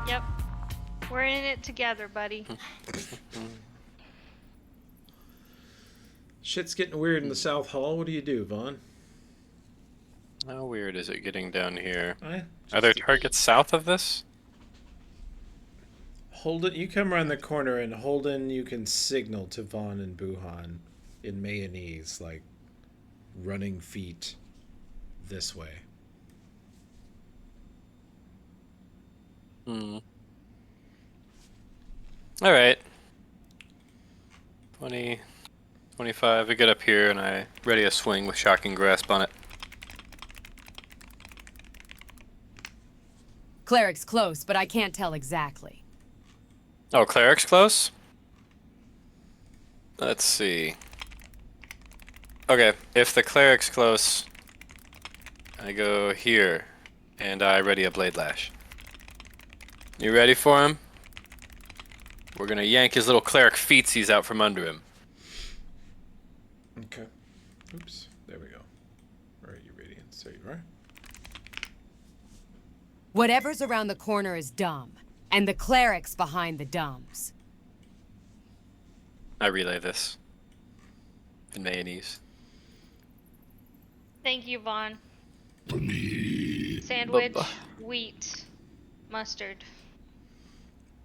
S1: Yep. We're in it together, buddy.
S2: Shit's getting weird in the South Hall. What do you do, Vaughn?
S5: How weird is it getting down here?
S2: Just
S5: Are there targets south of this?
S2: Holden, you come around the corner, and Holden, you can signal to Vaughn and Buhan in Mayonnaise, like running feet this way.
S5: All right. 20, 25. We get up here and I ready a swing with Shocking Grasp on it.
S9: Cleric's close, but I can't tell exactly.
S5: Oh, Cleric's close? Let's see. Okay, if the Cleric's close, I go here and I ready a Blade Lash. You ready for him? We're gonna yank his little Cleric feetsies out from under him.
S2: Okay. Oops. There we go. Where are you, Radiance? There you are.
S9: Whatever's around the corner is dumb, and the cleric's behind the dumbs.
S5: I relay this. In mayonnaise.
S1: Thank you, Vaughn. Sandwich,
S5: Bubba.
S1: wheat, mustard.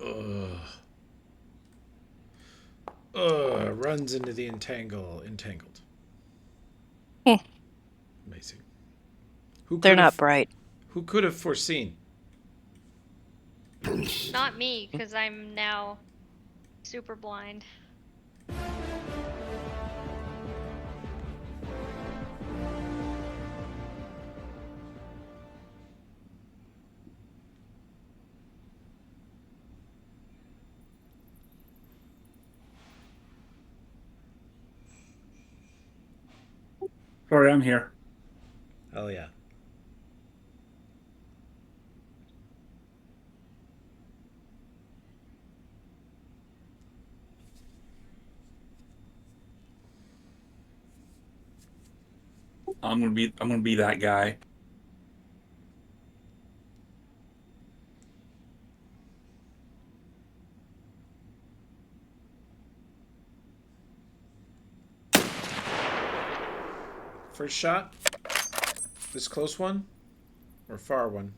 S2: Ugh. Runs into the entangled. Amazing.
S3: They're not bright.
S2: Who could have foreseen?
S1: Not me, because I'm now super blind.
S16: Sorry, I'm here.
S2: Hell yeah.
S16: I'm gonna be that guy.
S2: First shot? This close one? Or far one?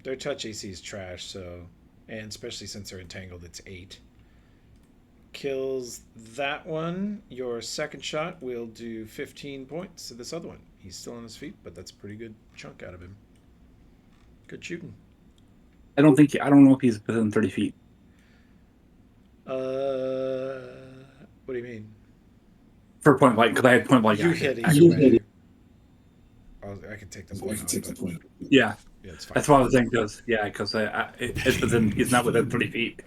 S2: Their touch AC is trash, so... And especially since they're entangled, it's 8. Kills that one. Your second shot will do 15 points to this other one. He's still on his feet, but that's a pretty good chunk out of him. Good shooting.
S16: I don't know if he's within 30 feet.
S2: What do you mean?
S16: For point blank, because I had point blank.
S2: You hit either way. I can take the point.
S16: Yeah.
S2: Yeah, it's fine.
S16: That's what I was saying, because he's not within 30 feet.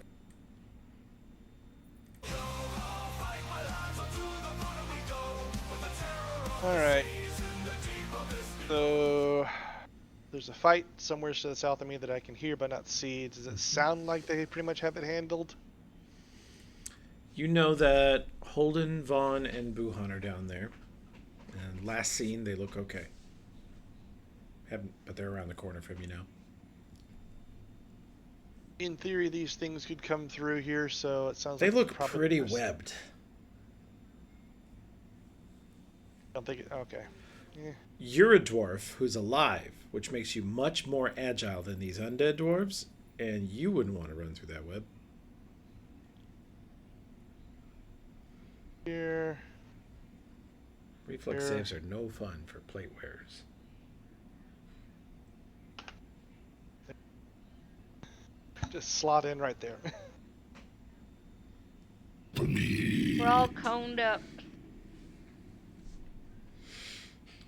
S6: Alright. So there's a fight somewhere to the south of me that I can hear but not see. Does it sound like they pretty much have it handled?
S2: You know that Holden, Vaughn, and Buhan are down there. And last seen, they look okay. But they're around the corner from you now.
S6: In theory, these things could come through here, so it sounds
S2: they
S6: like...
S2: They look pretty webbed.
S6: I don't think it... Okay. Yeah.
S2: You're a dwarf who's alive, which makes you much more agile than these undead dwarves, and you wouldn't want to run through that web.
S6: Here.
S2: Reflex saves are no fun for plate wearers.
S6: Just slot in right there.
S1: We're all coned up.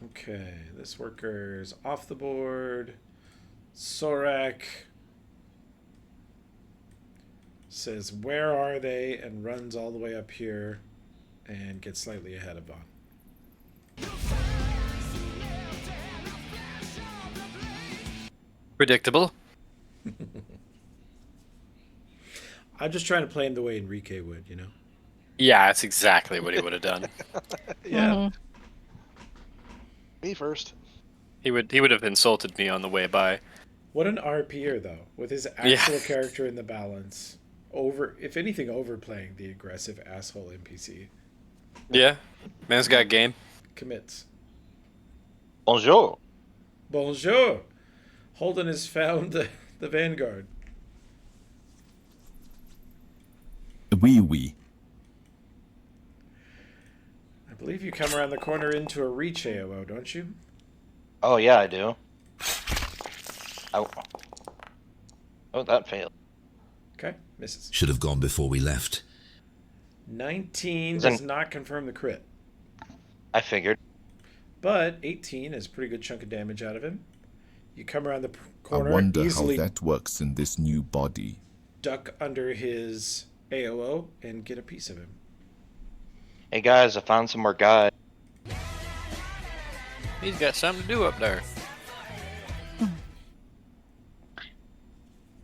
S2: Okay, this worker's off the board. Sorak says, "Where are they?" and runs all the way up here and gets slightly ahead of Vaughn.
S5: Predictable.
S2: I'm just trying to play him the way Enrique would, you know?
S5: Yeah, that's exactly what he would have done.
S6: Yeah.
S3: Mm-hmm.
S6: Me first.
S5: He would have insulted me on the way by.
S2: What an RPer though, with his actual character in the balance. If anything, overplaying the aggressive asshole NPC.
S5: Yeah. Man's got game.
S2: Commits.
S8: Bonjour.
S2: Bonjour. Holden has found the Vanguard.
S11: Oui.
S2: I believe you come around the corner into a reach AOO, don't you?
S8: Oh, yeah, I do. Oh, that failed.
S2: Okay, misses.
S10: Should have gone before we left.
S2: 19 does not confirm the crit.
S8: I figured.
S2: But 18 is a pretty good chunk of damage out of him. You come around the
S11: I
S2: corner,
S11: wonder
S2: easily
S11: how that works in this new body.
S2: duck under his AOO and get a piece of him.
S8: Hey guys, I found some more guys.
S5: He's got something to do up there.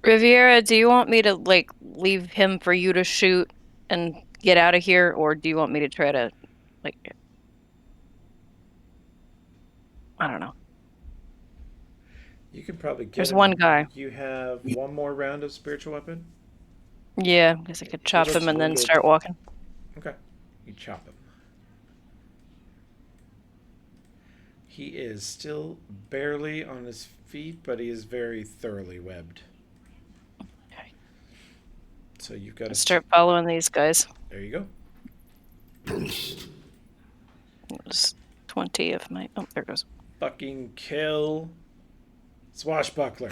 S3: Riviera, do you want me to like leave him for you to shoot and get out of here, or do you want me to try to like? I don't know.
S2: You can probably get
S3: There's
S2: him.
S3: one guy.
S2: You have one more round of spiritual weapon?
S3: Yeah, I guess I could chop him and then start walking.
S2: Okay. You chop him. He is still barely on his feet, but he is very thoroughly webbed.
S3: Okay.
S2: So you've got to
S3: start following these guys.
S2: There you go.
S3: It was 20 of my... Oh, there it goes.
S2: Fucking kill. Swashbuckler.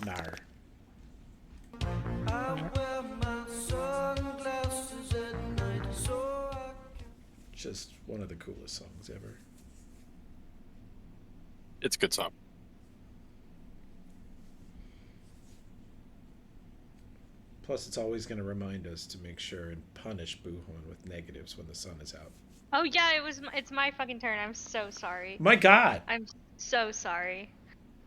S2: Nar. Just one of the coolest songs ever.
S5: It's a good song.
S2: Plus, it's always going to remind us to make sure and punish Buhon with negatives when the sun is out.
S1: Oh yeah, it's my fucking turn. I'm so sorry.
S2: My God.
S1: I'm so sorry.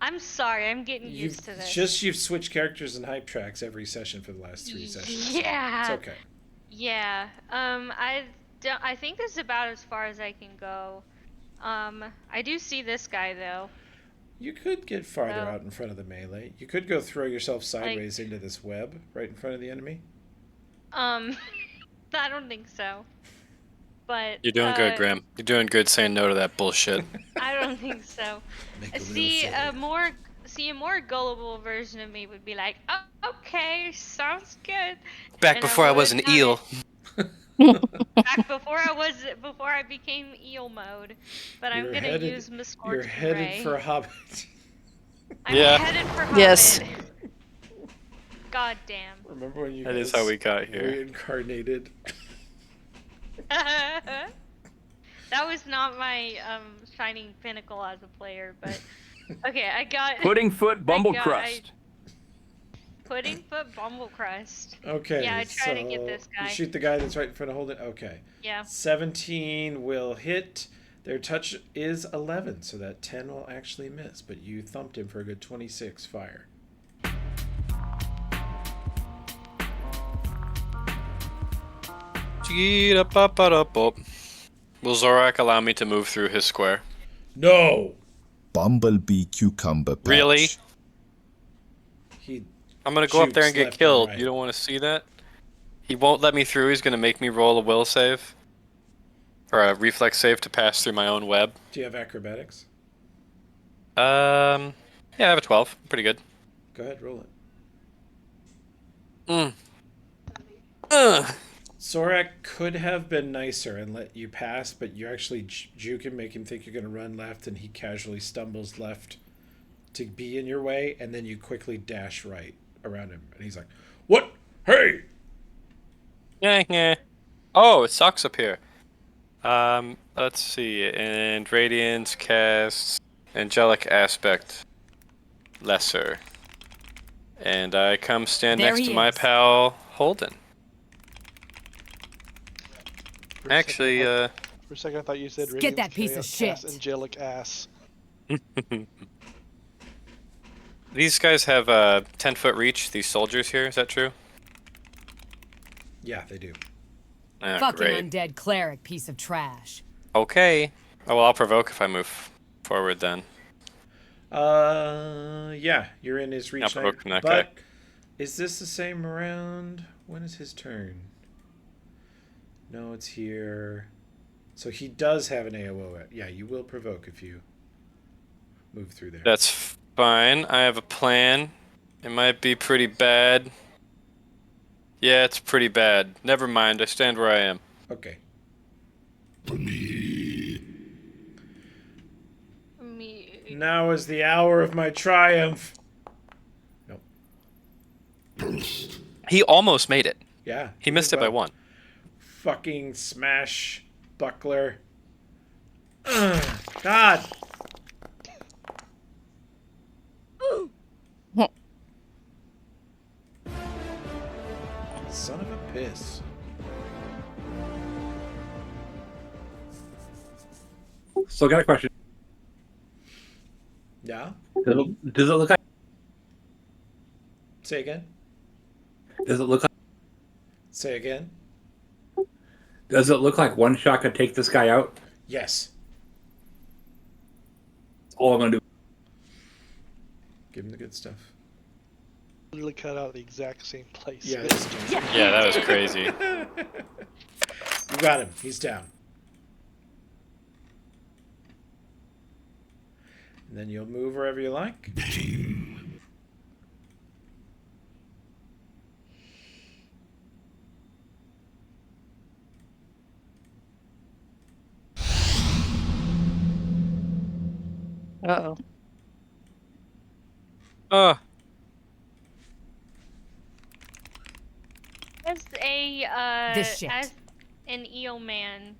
S1: I'm sorry. I'm getting used to this.
S2: You've switched characters and hype tracks every session for the last 3 sessions.
S1: Yeah.
S2: It's okay.
S1: Yeah. I think this is about as far as I can go. I do see this guy though.
S2: You could get farther out in front of the melee. You could go throw yourself sideways into this web right in front of the enemy.
S1: I don't think so. But
S5: you're doing good, Graham. You're doing good saying no to that bullshit.
S1: I don't think so. See, a more gullible version of me would be like, oh, okay, sounds good.
S5: Back before I was an eel.
S1: Back before I became eel mode. But I'm gonna use Miss Scorch.
S2: You're headed for Hobbit.
S1: I'm headed for Hobbit.
S3: Yes.
S1: God damn.
S2: Remember when you
S5: That is how we got here.
S2: Reincarnated.
S1: That was not my shining pinnacle as a player, but okay, I got
S17: Puddingfoot Bumblecrust.
S1: Puddingfoot Bumblecrust.
S2: Okay.
S1: Yeah, I try to get this guy.
S2: You shoot the guy that's right in front of Holden. Okay.
S1: Yeah.
S2: 17 will hit. Their touch is 11, so that 10 will actually miss. But you thumped him for a good 26 fire.
S5: Will Zorak allow me to move through his square?
S2: No.
S11: Bumblebee cucumber patch.
S5: Really? I'm gonna go up there and get killed.
S2: Right.
S5: You don't want to see that? He won't let me through. He's gonna make me roll a will save. Or a reflex save to pass through my own web.
S2: Do you have acrobatics?
S5: Yeah, I have a 12. Pretty good.
S2: Go ahead, roll
S5: it.
S2: Zorak could have been nicer and let you pass, but you actually juke him, make him think you're going to run left, and he casually stumbles left to be in your way, and then you quickly dash right around him. And he's like, what? Hey!
S5: Yeah. Oh, it sucks up here. Let's see. And Radiance casts Angelic Aspect Lesser. And I come stand next to my pal Holden. Actually,
S6: for a second I thought you said
S9: get that piece of shit.
S6: Angelic ass.
S5: These guys have 10-foot reach, these soldiers here, is that true?
S2: Yeah, they do.
S9: Fucking
S5: great.
S9: undead cleric piece of trash.
S5: Okay. Oh, well, I'll provoke if I move forward then.
S2: Yeah, you're in his reach now. But is this the same round? When is his turn? No, it's here. So he does have an AOO. Yeah, you will provoke if you move through there.
S5: That's fine. I have a plan. It might be pretty bad. Yeah, it's pretty bad. Never mind. I stand where I am.
S2: Okay. Now is the hour of my triumph. Nope.
S5: He almost made it.
S2: Yeah.
S5: He missed it by
S2: well.
S5: 1.
S2: Fucking smash buckler. God. Son of a piss.
S16: So I got a question.
S2: Yeah?
S16: Does it look like...
S2: Say again?
S16: Does it look like...
S2: Say again?
S16: Does it look like one shot could take this guy out?
S2: Yes.
S16: That's all I'm going to do.
S2: Give him the good stuff.
S6: Literally cut out the exact same place.
S2: Yeah,
S5: Yeah, that was crazy.
S2: You got him. He's down. And then you'll move wherever you like.
S3: Uh-oh.
S1: As a
S9: This shit.
S1: as an eel man,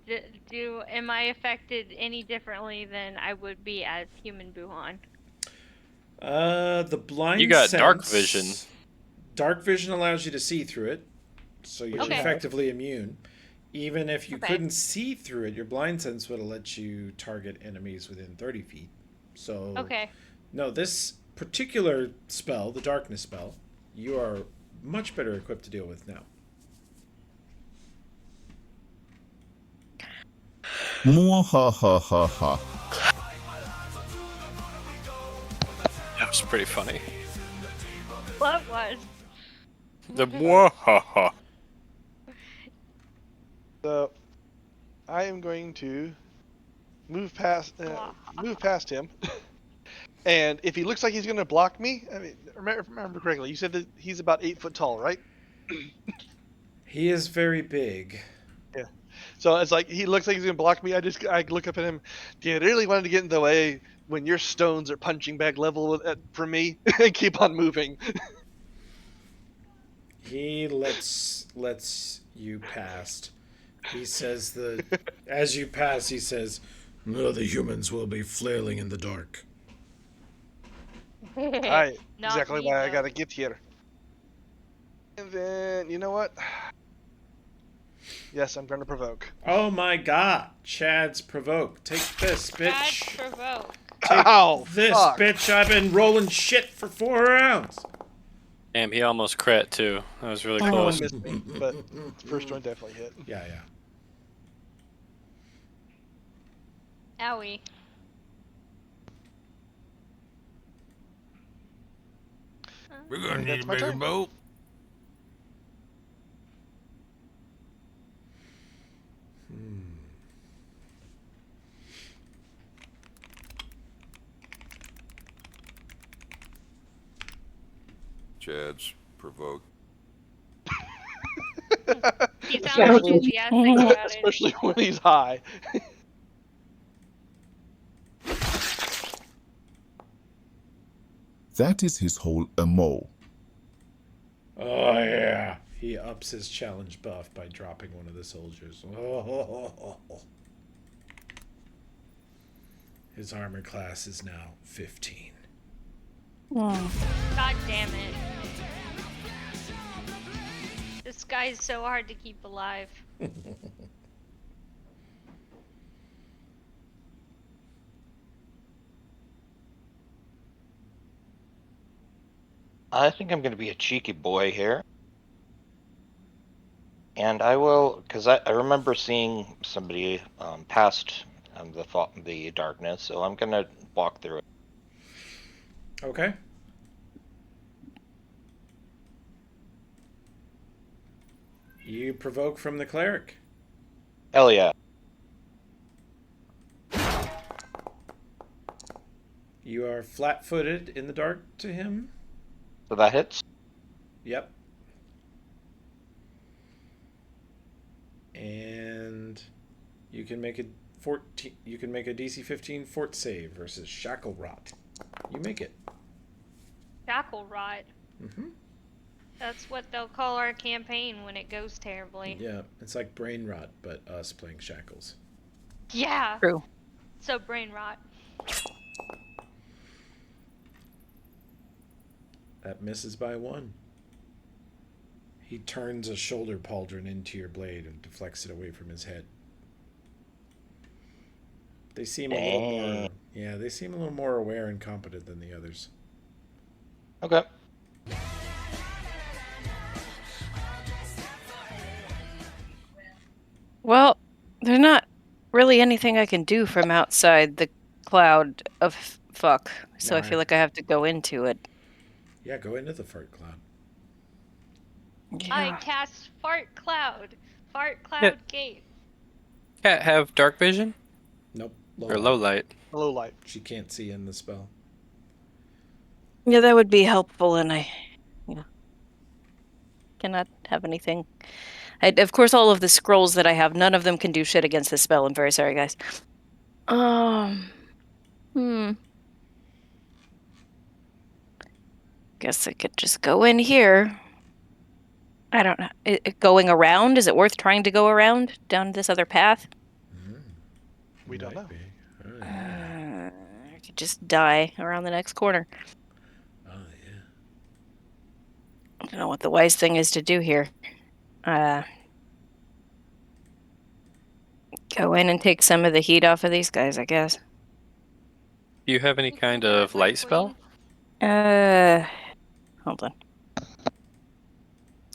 S1: am I affected any differently than I would be as human Buhan?
S2: The blind
S5: You got
S2: sense,
S5: dark vision.
S2: Dark vision allows you to see through it, so you're
S1: Okay.
S2: effectively immune. Even if you
S1: Okay.
S2: couldn't see through it, your blind sense would have let you target enemies within 30 feet. So,
S1: Okay.
S2: no, this particular spell, the darkness spell, you are much better equipped to deal with now.
S11: Mwahahaha.
S5: That was pretty funny.
S1: What was?
S5: The mwahaha.
S6: So, I am going to move past him, and if he looks like he's going to block me, I mean, remember correctly, you said that he's about 8 foot tall, right?
S2: He is very big.
S6: Yeah. So it's like he looks like he's going to block me. I look up at him. Do you really want to get in the way when your stones are punching bag level for me? And keep on moving.
S2: He lets you past. He says as you pass, he says, "No, the humans will be flailing in the dark."
S6: Alright,
S1: Not
S6: exactly
S1: me,
S6: why I
S1: though.
S6: gotta get here. And then, you know what? Yes, I'm gonna provoke.
S2: Oh my god. Chad's provoke. Take this, bitch.
S1: Chad's provoke.
S2: Take
S6: Ow,
S2: this,
S6: fuck.
S2: bitch. I've been rolling shit for 4 rounds.
S5: Damn, he almost crit too. That was really
S6: Second one
S5: close.
S6: missed me, but the first one definitely hit.
S2: Yeah.
S1: Owie.
S15: We're gonna need
S6: That's
S15: a
S6: my
S15: bigger
S6: turn.
S15: boat.
S7: Chad's provoked.
S1: He sounds enthusiastic about it.
S6: Especially when he's high.
S11: That is his whole MO.
S2: Oh, yeah. He ups his challenge buff by dropping one of the soldiers. His armor class is now 15.
S1: God damn it. This guy is so hard to keep alive.
S8: I think I'm going to be a cheeky boy here. And I will, because I remember seeing somebody past the darkness, so I'm going to walk through it.
S2: Okay. You provoke from the cleric.
S8: Hell yeah.
S2: You are flat-footed in the dark to him.
S8: So that hits?
S2: Yep. And you can make a DC 15 fort save versus shackle rot. You make it.
S1: Shackle rot.
S2: Mm-hmm.
S1: That's what they'll call our campaign when it goes terribly.
S2: Yeah, it's like brain rot, but us playing Shackles.
S1: Yeah.
S3: True.
S1: So brain rot.
S2: That misses by 1. He turns a shoulder pauldron into your blade and deflects it away from his head. They seem a little more. Yeah, they seem a little more aware and competent than the others.
S8: Okay.
S3: Well, there's not really anything I can do from outside the cloud of fuck, so I feel like I have to go into it.
S2: Yeah, go into the fart cloud.
S3: Yeah.
S1: I cast Fart Cloud. Fart Cloud Gate.
S5: Cat have dark vision?
S2: Nope.
S5: Or low light?
S6: Low light.
S2: She can't see in the spell.
S3: Yeah, that would be helpful, and I cannot have anything. Of course, all of the scrolls that I have, none of them can do shit against this spell. I'm very sorry, guys. Guess I could just go in here. I don't know. Going around? Is it worth trying to go around down this other path?
S6: We don't know.
S3: I could just die around the next corner.
S2: Oh, yeah.
S3: I don't know what the wise thing is to do here. Go in and take some of the heat off of these guys, I guess.
S5: Do you have any kind of light spell?
S3: Hold on.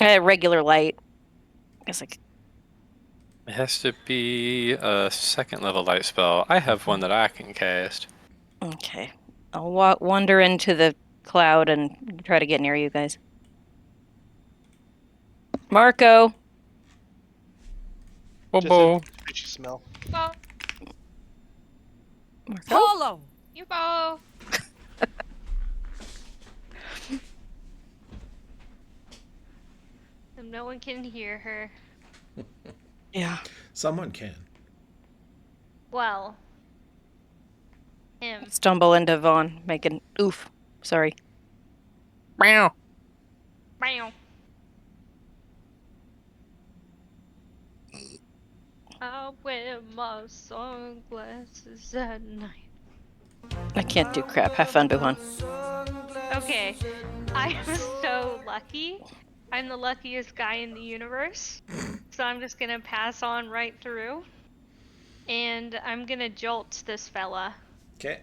S3: Regular light. I guess
S5: It has to be a 2nd level light spell. I have one that I can cast.
S3: Okay. I'll wander into the cloud and try to get near you guys. Marco!
S6: Just a fishy smell.
S1: Marco!
S9: Polo!
S1: You go! And no one can hear her.
S3: Yeah.
S2: Someone can.
S1: Well. Him.
S3: Stumble into Vaughn, making oof. Sorry. Meow.
S1: Meow. I wear my sunglasses at night.
S3: I can't do crap. Have fun, Buhan.
S1: Okay. I am so lucky. I'm the luckiest guy in the universe. So I'm just gonna pass on right through. And I'm gonna jolt this fella.
S2: Okay.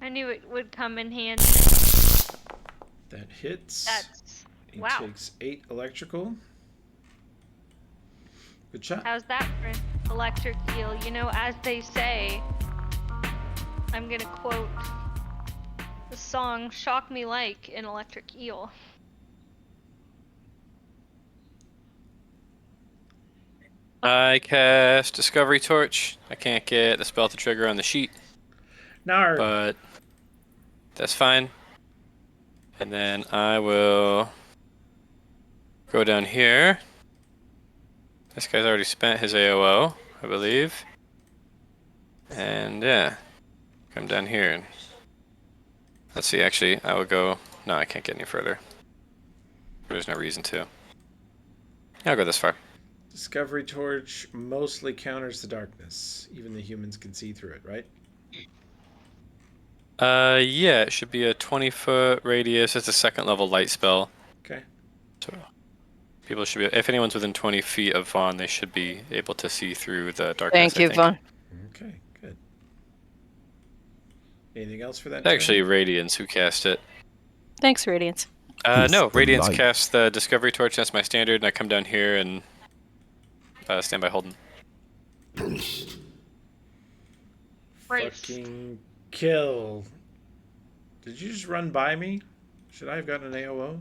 S1: I knew it would come in handy.
S2: That hits.
S1: That's...
S2: He
S1: wow.
S2: takes 8 electrical. Good shot.
S1: How's that for electric eel? You know, as they say, I'm gonna quote the song Shock Me Like an Electric Eel.
S5: I cast Discovery Torch. I can't get the spell to trigger on the sheet.
S2: No.
S5: But that's fine. And then I will go down here. This guy's already spent his AOO, I believe. And yeah, come down here. And let's see, actually, I will go... No, I can't get any further. There's no reason to. I'll go this far.
S2: Discovery Torch mostly counters the darkness. Even the humans can see through it, right?
S5: Yeah, it should be a 20-foot radius. It's a 2nd level light spell.
S2: Okay.
S5: So people should be... If anyone's within 20 feet of Vaughn, they should be able to see through the darkness,
S3: Thank you, Vaughn.
S2: Okay, good. Anything else for that?
S5: It's actually Radiance who cast it.
S3: Thanks, Radiance.
S5: No, Radiance casts the Discovery Torch. That's my standard, and I come down here and stand by Holden.
S2: Fucking kill. Did you just run by me? Should I have gotten an AOO?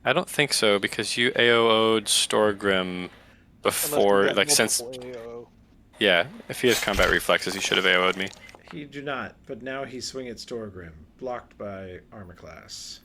S5: I don't think so, because you AOO'd Storgrim before, like, since...
S6: AOO.
S5: Yeah, if he has combat reflexes, he should have AOO'd me.
S2: He do not, but now he swing at Storgrim, blocked by armor class.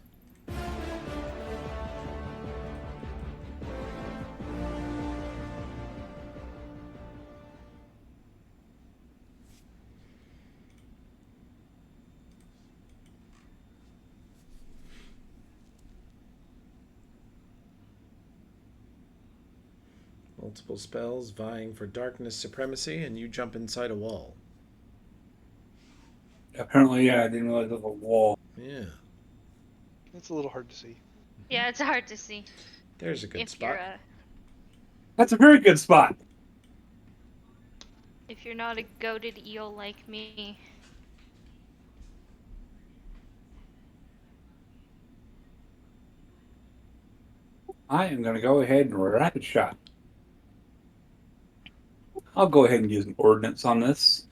S2: Multiple spells vying for darkness supremacy, and you jump inside a wall.
S16: Apparently, yeah, I didn't realize there was a wall.
S2: Yeah.
S6: It's a little hard to see.
S1: Yeah, it's hard to see.
S2: There's a good spot.
S16: That's a very good spot.
S1: If you're not a goated eel like me.
S16: I am going to go ahead and rapid shot. I'll go ahead and use an ordnance on this.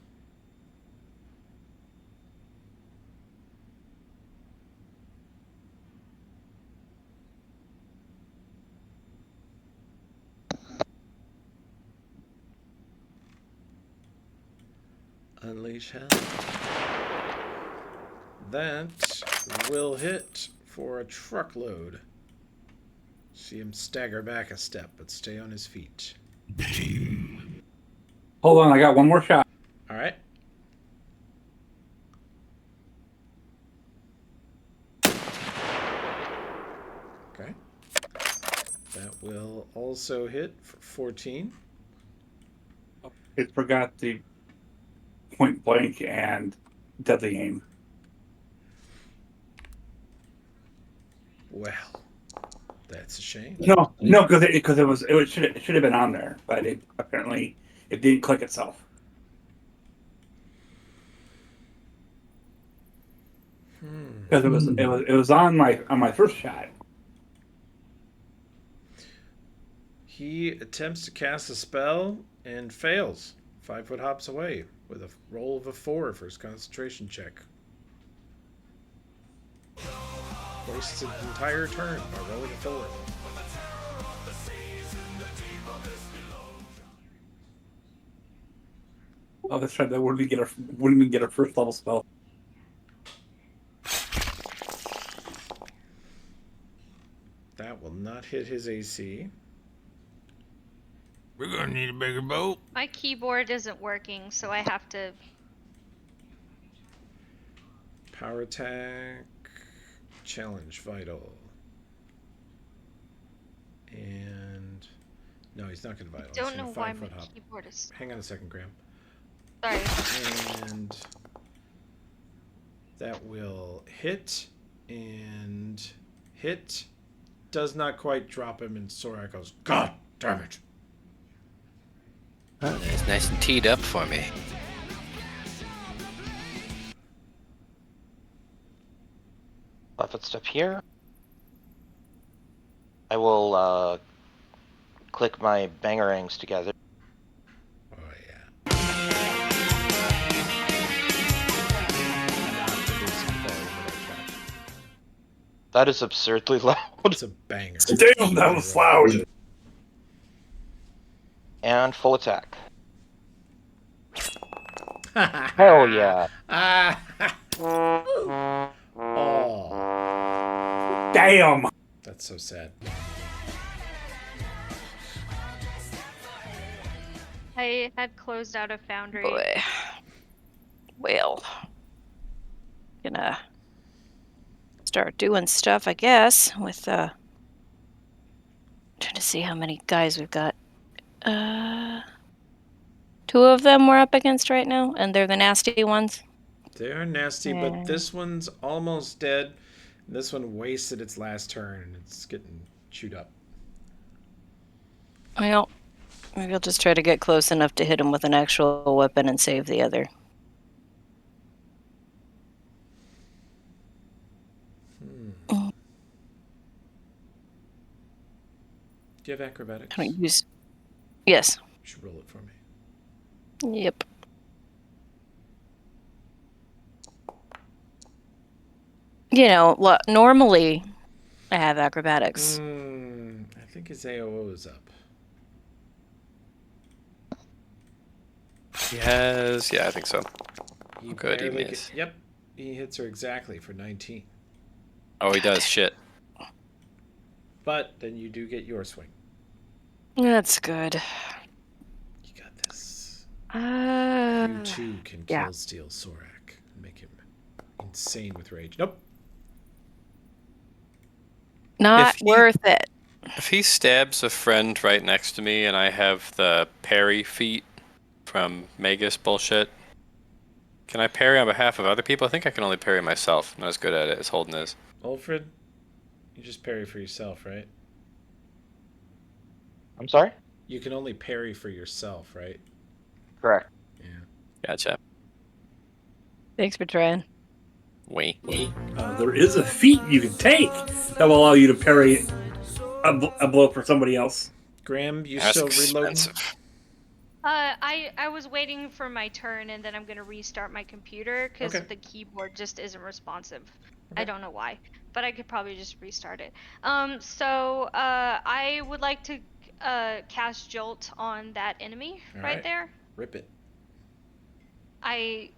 S2: Unleash hell. That will hit for a truckload. See him stagger back a step, but stay on his feet.
S16: Hold on, I got one more shot.
S2: All right. Okay. That will also hit for 14.
S16: It forgot the point blank and deadly aim.
S2: Well, that's a shame.
S16: No, because it should have been on there, but apparently it didn't click itself. Because it was on my first shot.
S2: He attempts to cast a spell and fails. 5 foot hops away with a roll of a 4 for his concentration check. Wastes an entire turn by rolling a 4.
S16: Oh, that's right. That wouldn't even get a first level spell.
S2: That will not hit his AC.
S15: We're gonna need a bigger boat.
S1: My keyboard isn't working, so I have to.
S2: Power attack. Challenge vital. And no, he's not going to vital.
S1: Don't know why my keyboard is.
S2: Hang on a second, Graham.
S1: Sorry.
S2: And that will hit and hit. Does not quite drop him, and Sorak goes, God damn it.
S5: It's nice and teed up for me.
S8: Left step here. I will click my bangerangs together.
S2: Oh yeah.
S8: That is absurdly loud.
S2: It's a banger.
S16: Damn, that was loud.
S8: And full attack. Hell yeah.
S2: Oh.
S16: Damn.
S2: That's so sad.
S1: I had closed out a foundry.
S3: Boy. Well. Gonna start doing stuff, I guess, with trying to see how many guys we've got. 2 of them we're up against right now, and they're the nasty ones.
S2: They are nasty, but this one's almost dead. This one wasted its last turn, and it's getting chewed up.
S3: Well, maybe I'll just try to get close enough to hit him with an actual weapon and save the other.
S2: Do you have acrobatics?
S3: Can I use? Yes.
S2: You should roll it for me.
S3: Yep. You know, normally I have acrobatics.
S2: I think his AOO is up.
S5: He has, yeah, I think so. Good, he
S2: barely
S5: missed.
S2: Yep, he hits her exactly for 19.
S5: Oh, he does, shit.
S2: But then you do get your swing.
S3: That's good.
S2: You got this.
S3: You
S2: too can kill Steel Sorak and make him insane with rage. Nope.
S3: Not worth it.
S5: If he stabs a friend right next to me and I have the parry feat from Magus bullshit, can I parry on behalf of other people? I think I can only parry myself. I'm not as good at it as Holden is.
S2: Ulfred, you just parry for yourself, right?
S8: I'm sorry?
S2: You can only parry for yourself, right?
S8: Correct.
S2: Yeah.
S5: Gotcha.
S3: Thanks for trying.
S5: Wait.
S16: There is a feat you can take that will allow you to parry a blow for somebody else.
S2: Graham, you
S5: That's
S2: still
S5: expensive.
S2: reloading?
S1: I was waiting for my turn, and then I'm gonna restart my computer because
S2: Okay.
S1: the keyboard just isn't responsive.
S2: Okay.
S1: I don't know why, but I could probably just restart it. So I would like to cast Jolt on that enemy right there.
S2: Rip it.
S1: I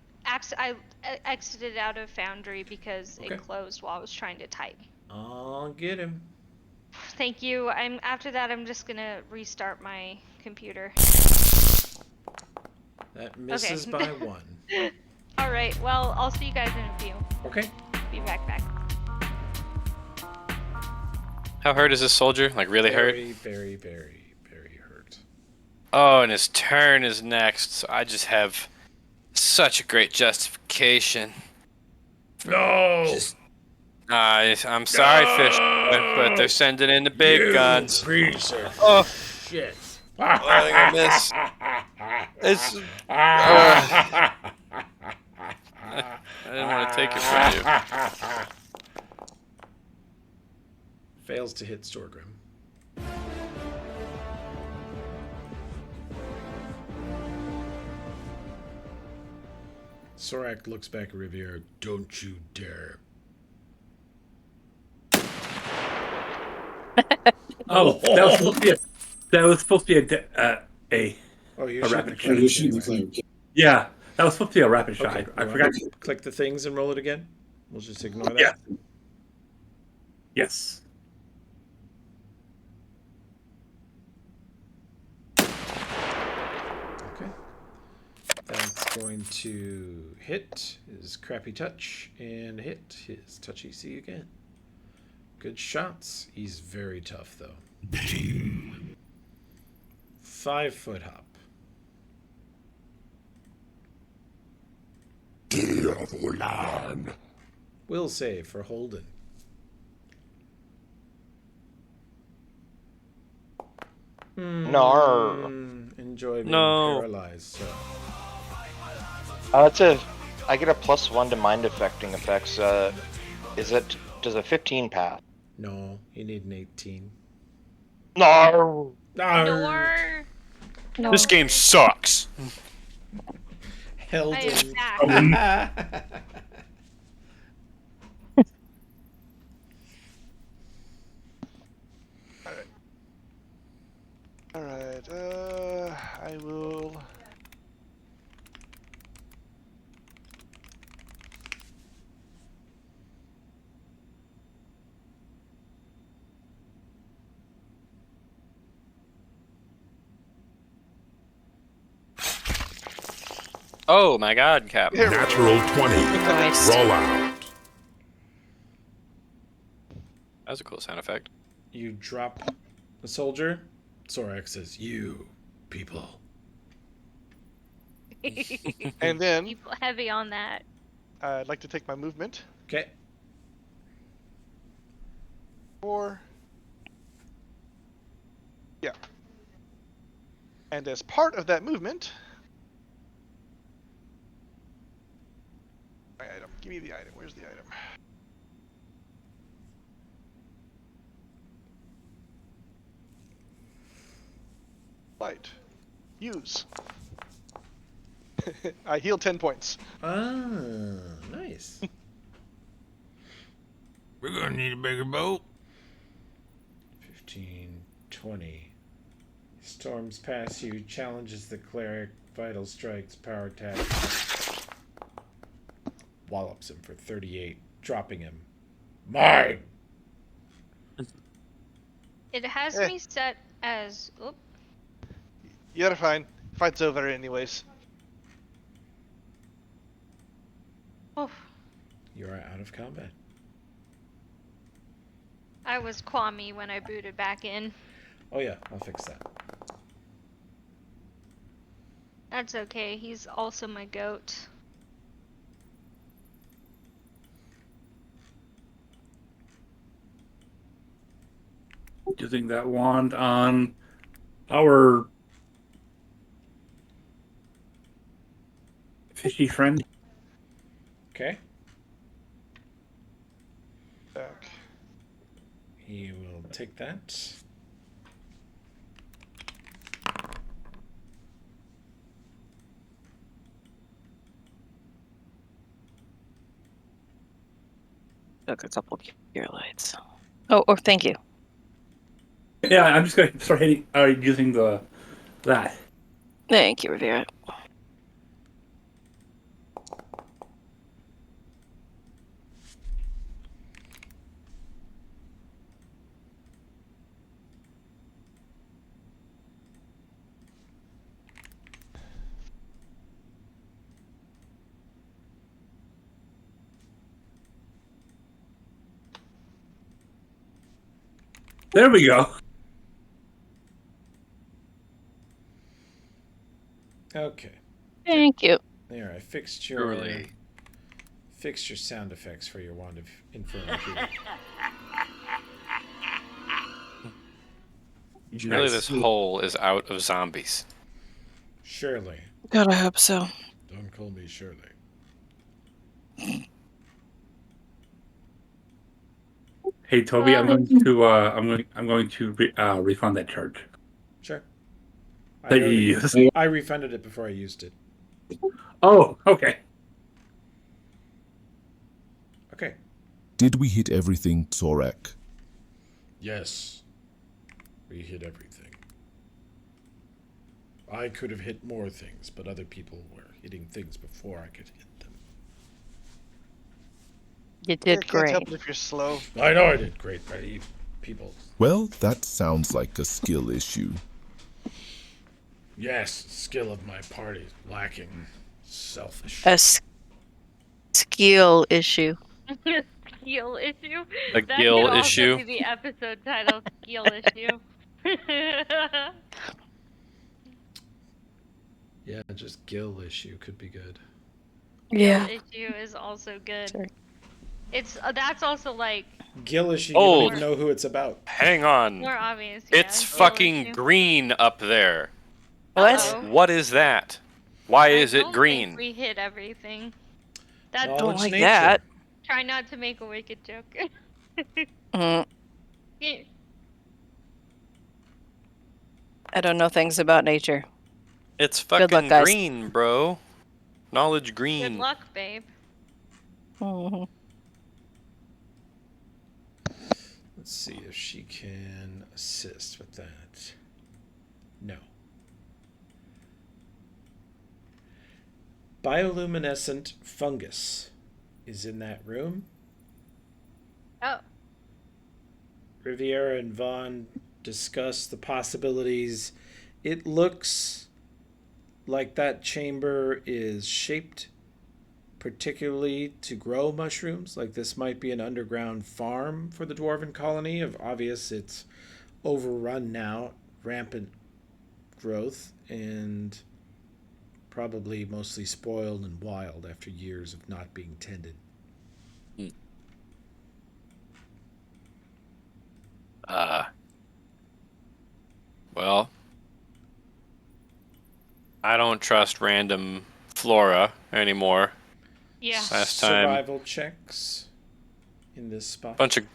S1: exited out of Foundry because
S2: Okay.
S1: it closed while I was trying to type.
S2: I'll get him.
S1: Thank you. After that, I'm just gonna restart my computer.
S2: That misses by 1.
S1: All right. Well, I'll see you guys in a few.
S2: Okay.
S1: Be back.
S5: How hurt is this soldier? Like really hurt?
S2: Very, very, very hurt.
S5: Oh, and his turn is next. So I just have such a great justification.
S2: No!
S5: I'm sorry, fish, but they're sending in the big guns.
S2: Piece of shit.
S5: I think I missed. It's. I didn't want to take it from you.
S2: Fails to hit Storgrim. Sorak looks back at Riviera. Don't you dare.
S16: Oh, that was supposed to be a
S2: Oh, you're
S16: a
S2: shooting
S16: rapid
S2: the
S16: shot.
S2: cleric anyway.
S16: Yeah, that was supposed to be a rapid shot.
S2: Okay,
S16: I forgot.
S2: Click the things and roll it again. We'll just ignore that.
S16: Yeah. Yes.
S2: Okay. That's going to hit his crappy touch and hit his touch EC again. Good shots. He's very tough, though. 5-foot hop. Will save for Holden.
S8: No.
S2: Enjoy being paralyzed. So.
S8: I get a +1 to mind affecting effects. Does a 15 pass?
S2: No, you need an 18.
S8: No.
S5: This game sucks.
S2: Helden.
S6: Alright, I will...
S5: Oh my god, Cap.
S10: Natural 20. Roll out.
S5: That was a cool sound effect.
S2: You drop the soldier. Sorak says, "You people."
S6: And then...
S1: Keep heavy on that.
S6: I'd like to take my movement.
S2: Okay.
S6: 4. Yeah. And as part of that movement... My item. Give me the item. Where's the item? Light. Use. I heal 10 points.
S2: Ah, nice.
S15: We're gonna need a bigger boat.
S2: 15, 20. Storms past you, challenges the cleric, vital strikes, power attack. Wallops him for 38, dropping him. Mine!
S1: It has me set as... Oop.
S6: You're fine. Fight's over anyways.
S1: Oof.
S2: You are out of combat.
S1: I was Kwame when I booted back in.
S2: Oh yeah, I'll fix that.
S1: That's okay. He's also my goat.
S16: Using that wand on our fishy friend.
S2: Okay.
S6: Back.
S2: He will take that.
S3: Took a couple cure lights. Oh, thank you.
S16: Yeah, I'm just going to start hitting, using that.
S3: Thank you, Rivera.
S16: There we go.
S2: Okay.
S3: Thank you.
S2: There, I fixed
S5: Surely.
S2: your sound effects for your Wand of Inferno here.
S5: Surely this hole is out of zombies.
S2: Surely.
S3: God, I hope so.
S2: Don't call me Shirley.
S16: Hey Toby, I'm going to refund that charge.
S2: Sure.
S16: Please.
S2: I refunded it before I used it.
S16: Oh, okay.
S2: Okay.
S11: Did we hit everything, Zorak?
S2: Yes. We hit everything. I could have hit more things, but other people were hitting things before I could hit them.
S3: You did
S6: Can't help
S3: great.
S6: it if you're slow.
S2: I know I did great, but people.
S11: Well, that sounds like a skill issue.
S2: Yes, skill of my party lacking. Selfish.
S3: A skill issue.
S1: Skill issue?
S5: A
S1: That
S5: Gill
S1: could also
S5: issue?
S1: be the episode title, Skill issue.
S2: Yeah, just Gill issue could be good.
S3: Yeah.
S1: Gill issue is also good.
S3: Sure.
S1: It's that's also like
S2: Gill issue, you
S5: Oh,
S2: don't even know who it's about.
S5: Hang on.
S1: more obvious.
S5: It's
S1: yeah,
S5: fucking
S1: issue.
S5: green up there.
S3: What?
S1: Uh-oh.
S5: What is that? Why is
S1: I
S5: it
S1: don't
S5: green?
S1: think we hit everything. That's
S3: Don't like
S2: nature.
S3: that.
S1: Try not to make a wicked joke.
S3: I don't know things about nature.
S5: It's
S3: Good luck,
S5: fucking
S3: guys.
S5: green, bro. Knowledge
S1: Good
S5: green.
S1: luck, babe.
S3: Mm-hmm.
S2: Let's see if she can assist with that. No. Bioluminescent fungus is in that room.
S1: Oh.
S2: Riviera and Vaughn discuss the possibilities. It looks like that chamber is shaped particularly to grow mushrooms. Like this might be an underground farm for the dwarven colony. Of obvious, it's overrun now, rampant growth, and probably mostly spoiled and wild after years of not being tended.
S5: Well, I don't trust random flora anymore.
S1: Yeah.
S5: Last time,
S2: Survival checks in this spot.
S5: bunch of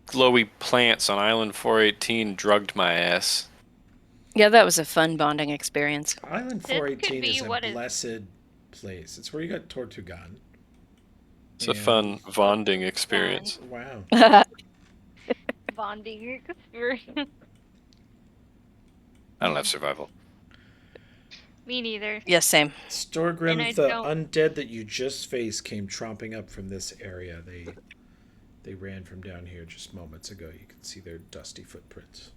S5: glowy plants on Island 418 drugged my ass.
S3: Yeah, that was a fun bonding experience.
S2: Island 418 is a blessed place. It's where you got Tortugan.
S5: It's a fun bonding experience.
S2: Wow.
S1: Bonding experience.
S5: I don't have survival.
S1: Me neither.
S3: Yes, same.
S2: Storgrim, the undead that you just faced, came tromping up from this area. They ran from down here just moments ago. You can see their dusty footprints.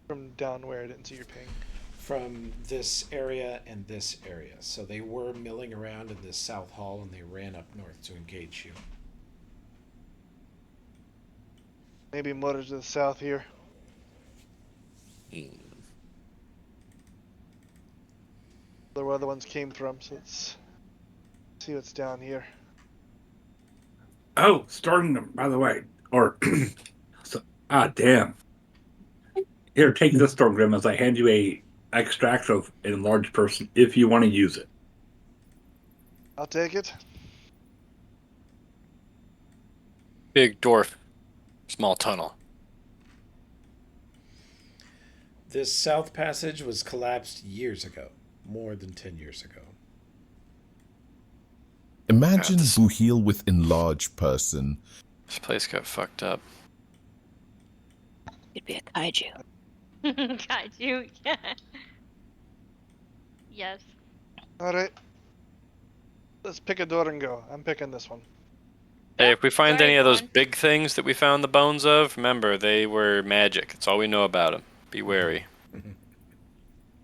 S6: From down where? I didn't see your ping.
S2: From this area and this area. So they were milling around in this south hall and they ran up north to engage you.
S6: Maybe more to the south here. Where other ones came from, so let's see what's down here.
S16: Oh, starting them, by the way. Or, damn. Here, take this storm grim as I hand you a extract of an enlarged person if you want to use it.
S6: I'll take it.
S5: Big dwarf, small tunnel.
S2: This south passage was collapsed years ago, more than 10 years ago.
S11: Imagine Buhil with enlarged person.
S5: This place got fucked up.
S3: It'd be a kaiju.
S1: Kaiju, yeah. Yes.
S6: Alright. Let's pick a door and go. I'm picking this one.
S5: Hey, if we find
S1: Sorry,
S5: any of those
S1: Vaughn.
S5: big things that we found the bones of, remember, they were magic. That's all we know about them. Be wary.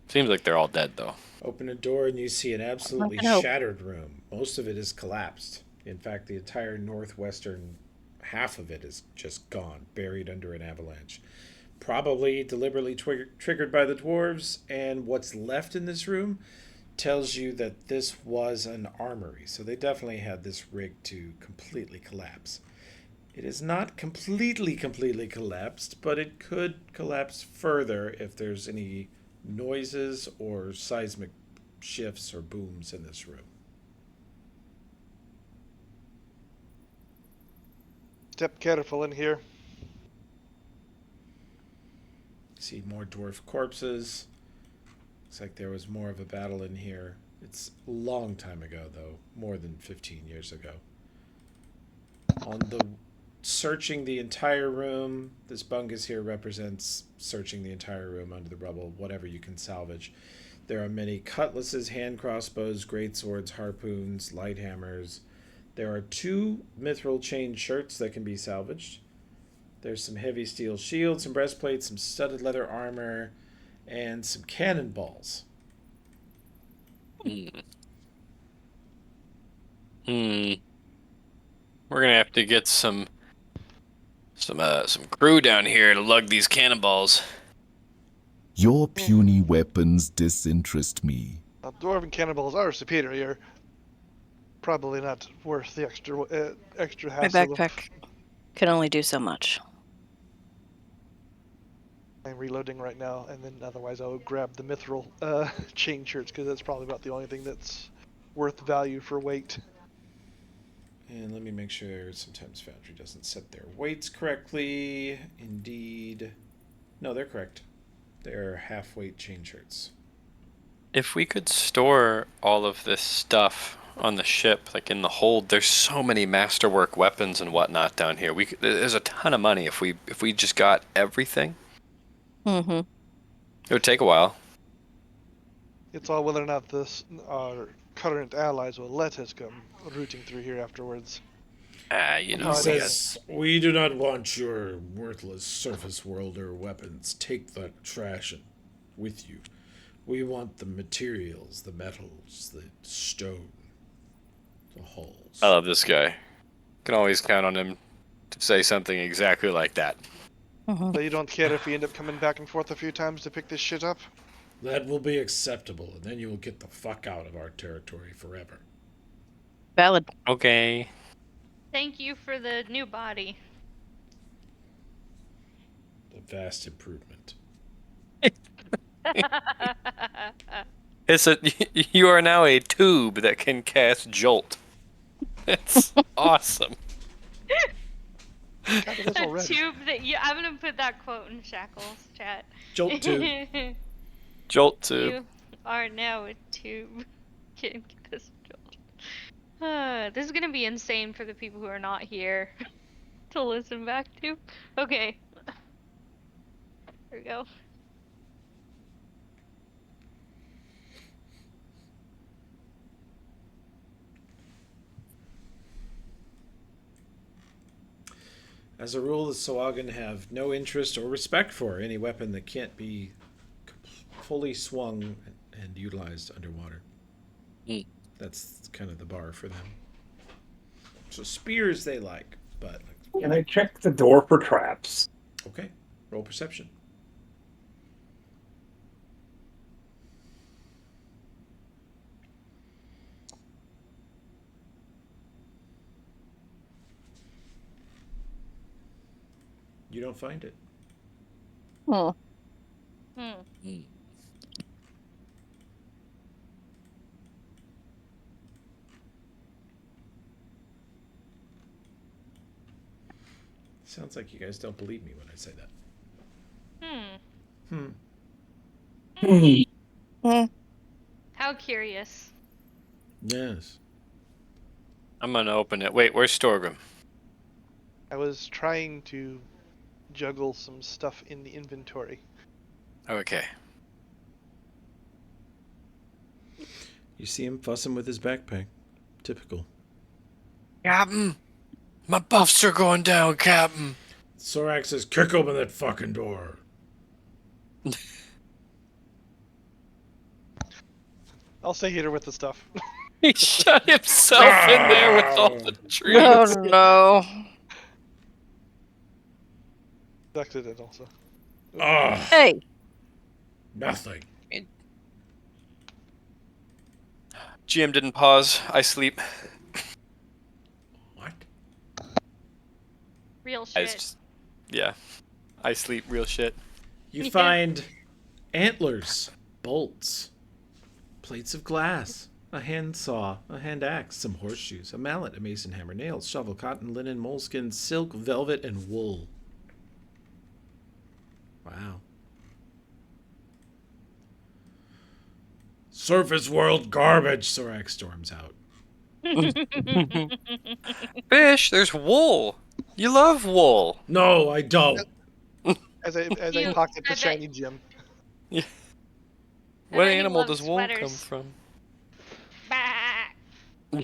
S5: Seems like they're all dead, though.
S2: Open a door and you see an absolutely shattered room. Most of it is collapsed. In fact, the entire northwestern half of it is just gone, buried under an avalanche. Probably deliberately triggered by the dwarves, and what's left in this room tells you that this was an armory. So they definitely had this rigged to completely collapse. It is not completely collapsed, but it could collapse further if there's any noises or seismic shifts or booms in this room.
S6: Step careful in here.
S2: See more dwarf corpses. Looks like there was more of a battle in here. It's a long time ago, though. More than 15 years ago. On the searching the entire room, this bungus here represents searching the entire room under the rubble, whatever you can salvage. There are many cutlasses, hand crossbows, great swords, harpoons, light hammers. There are 2 mithril chain shirts that can be salvaged. There's some heavy steel shields, some breastplates, some studded leather armor, and some cannonballs.
S5: We're gonna have to get some crew down here to lug these cannonballs.
S11: Your puny weapons disinterest me.
S6: Dwarven cannonballs are superior. Probably not worth the extra
S3: My
S6: hassle.
S3: backpack can only do so much.
S6: I'm reloading right now, and then otherwise I'll grab the mithril chain shirts, because that's probably about the only thing that's worth value for weight.
S2: And let me make sure sometimes Foundry doesn't set their weights correctly. Indeed. No, they're correct. They're half-weight chain shirts.
S5: If we could store all of this stuff on the ship, like in the hold, there's so many masterwork weapons and whatnot down here. There's a ton of money if we just got everything.
S3: Mm-hmm.
S5: It would take a while.
S6: It's all whether or not our current allies will let us come rooting through here afterwards.
S5: You know,
S2: He says, we do not want your worthless surface worlder weapons. Take the trash with you. We want the materials, the metals, the stone, the hulls.
S5: I love this guy. Can always count on him to say something exactly like that.
S6: So you don't care if we end up coming back and forth a few times to pick this shit up?
S2: That will be acceptable, and then you will get the fuck out of our territory forever.
S3: Valid.
S5: Okay.
S1: Thank you for the new body.
S2: A vast improvement.
S5: You are now a tube that can cast Jolt. It's awesome.
S1: A tube that I'm gonna put that quote in Shackles chat.
S2: Jolt tube.
S5: Jolt tube.
S1: You are now a tube. Can cast Jolt. This is gonna be insane for the people who are not here to listen back to. Okay. There we go.
S2: As a rule, the Sawagan have no interest or respect for any weapon that can't be fully swung and utilized underwater. That's kind of the bar for them. So spears they like, but
S16: Can I check the door for traps?
S2: Okay. Roll perception. You don't find it. Sounds like you guys don't believe me when I say that.
S1: How curious.
S2: Yes.
S5: I'm gonna open it. Wait, where's Storgrim?
S6: I was trying to juggle some stuff in the inventory.
S5: Okay.
S2: You see him fussing with his backpack. Typical.
S5: Captain, my buffs are going down, Captain.
S2: Sorak says, kick open that fucking door.
S6: I'll stay here with the stuff.
S5: He shut himself in there with all the trees.
S3: Oh no.
S6: Ducted it also.
S2: Ugh.
S3: Hey.
S2: Nothing.
S5: GM didn't pause. I sleep.
S2: What?
S1: Real shit.
S5: Yeah. I sleep real shit.
S2: You find antlers, bolts, plates of glass, a hand saw, a hand axe, some horseshoes, a mallet, a mason hammer, nails, shovel, cotton, linen, moleskin, silk, velvet, and wool. Wow. Surface world garbage, Sorak storms out.
S5: Fish, there's wool. You love wool.
S2: No, I don't.
S6: As I pocket the shiny gem.
S5: Yeah. What
S1: bet he
S5: animal
S1: loves
S5: does wool
S1: sweaters.
S5: come from?
S1: Bah.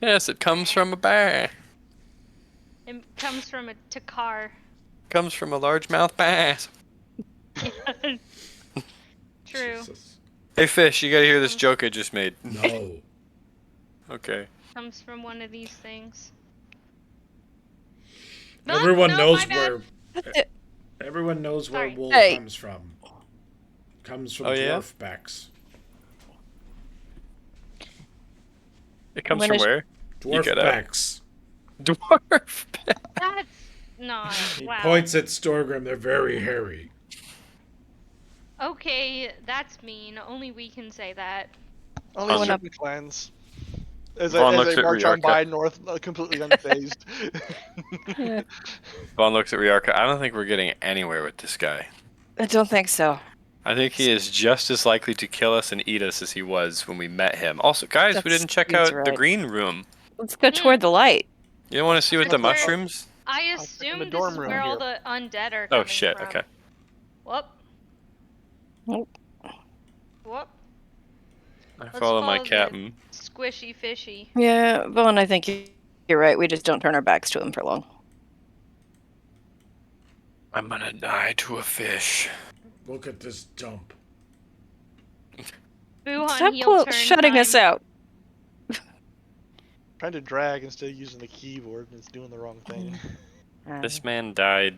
S5: Yes, it comes from a bear.
S1: It comes from a takar.
S5: Comes from a largemouth bass.
S1: True.
S2: Jesus.
S5: Hey, Fish, you gotta hear this joke I just made.
S2: No.
S5: Okay.
S1: Comes from one of these things.
S2: Everyone
S1: no,
S2: knows
S1: my bad.
S2: where. Everyone knows where
S1: Sorry.
S2: wool
S3: Hey.
S2: comes from. Comes from
S5: Oh, yeah?
S2: dwarf backs.
S5: It comes from where?
S2: Dwarf
S5: get out.
S2: backs.
S5: Dwarf back.
S1: That's not.
S2: He
S1: Wow.
S2: points at Storgrim. They're very hairy.
S1: Okay, that's mean. Only we can say that.
S6: Only
S5: Vaughn
S6: certain clans. As
S5: Vaughn
S6: I
S5: looks at
S6: march on
S5: Riarka.
S6: by north, completely unfazed.
S5: Vaughn looks at Riarka. I don't think we're getting anywhere with this guy.
S3: I don't think so.
S5: I think he is just as likely to kill us and eat us as he was when we met him. Also, guys, we didn't check
S3: he's
S5: out the
S3: right.
S5: green room.
S3: Let's go toward the light.
S5: You don't want to see what the mushrooms?
S1: I
S6: check in
S1: assume
S6: the
S1: this
S6: dorm
S1: is
S6: room
S1: where all
S6: here.
S1: the undead are coming
S5: Oh shit!
S1: from.
S5: Okay.
S1: Whoop.
S3: Nope.
S1: Whoop.
S5: I
S1: Let's
S5: follow my
S1: the
S5: captain.
S1: Squishy fishy.
S3: Yeah, Vaughn, I think you're right. We just don't turn our backs to him for long.
S5: I'm gonna die to a fish.
S2: Look at this dump.
S1: Buhan
S3: Stop
S1: heel turn
S3: shutting
S1: time.
S3: us out.
S6: Trying to drag instead of using the keyboard, and it's doing the wrong thing.
S5: This man died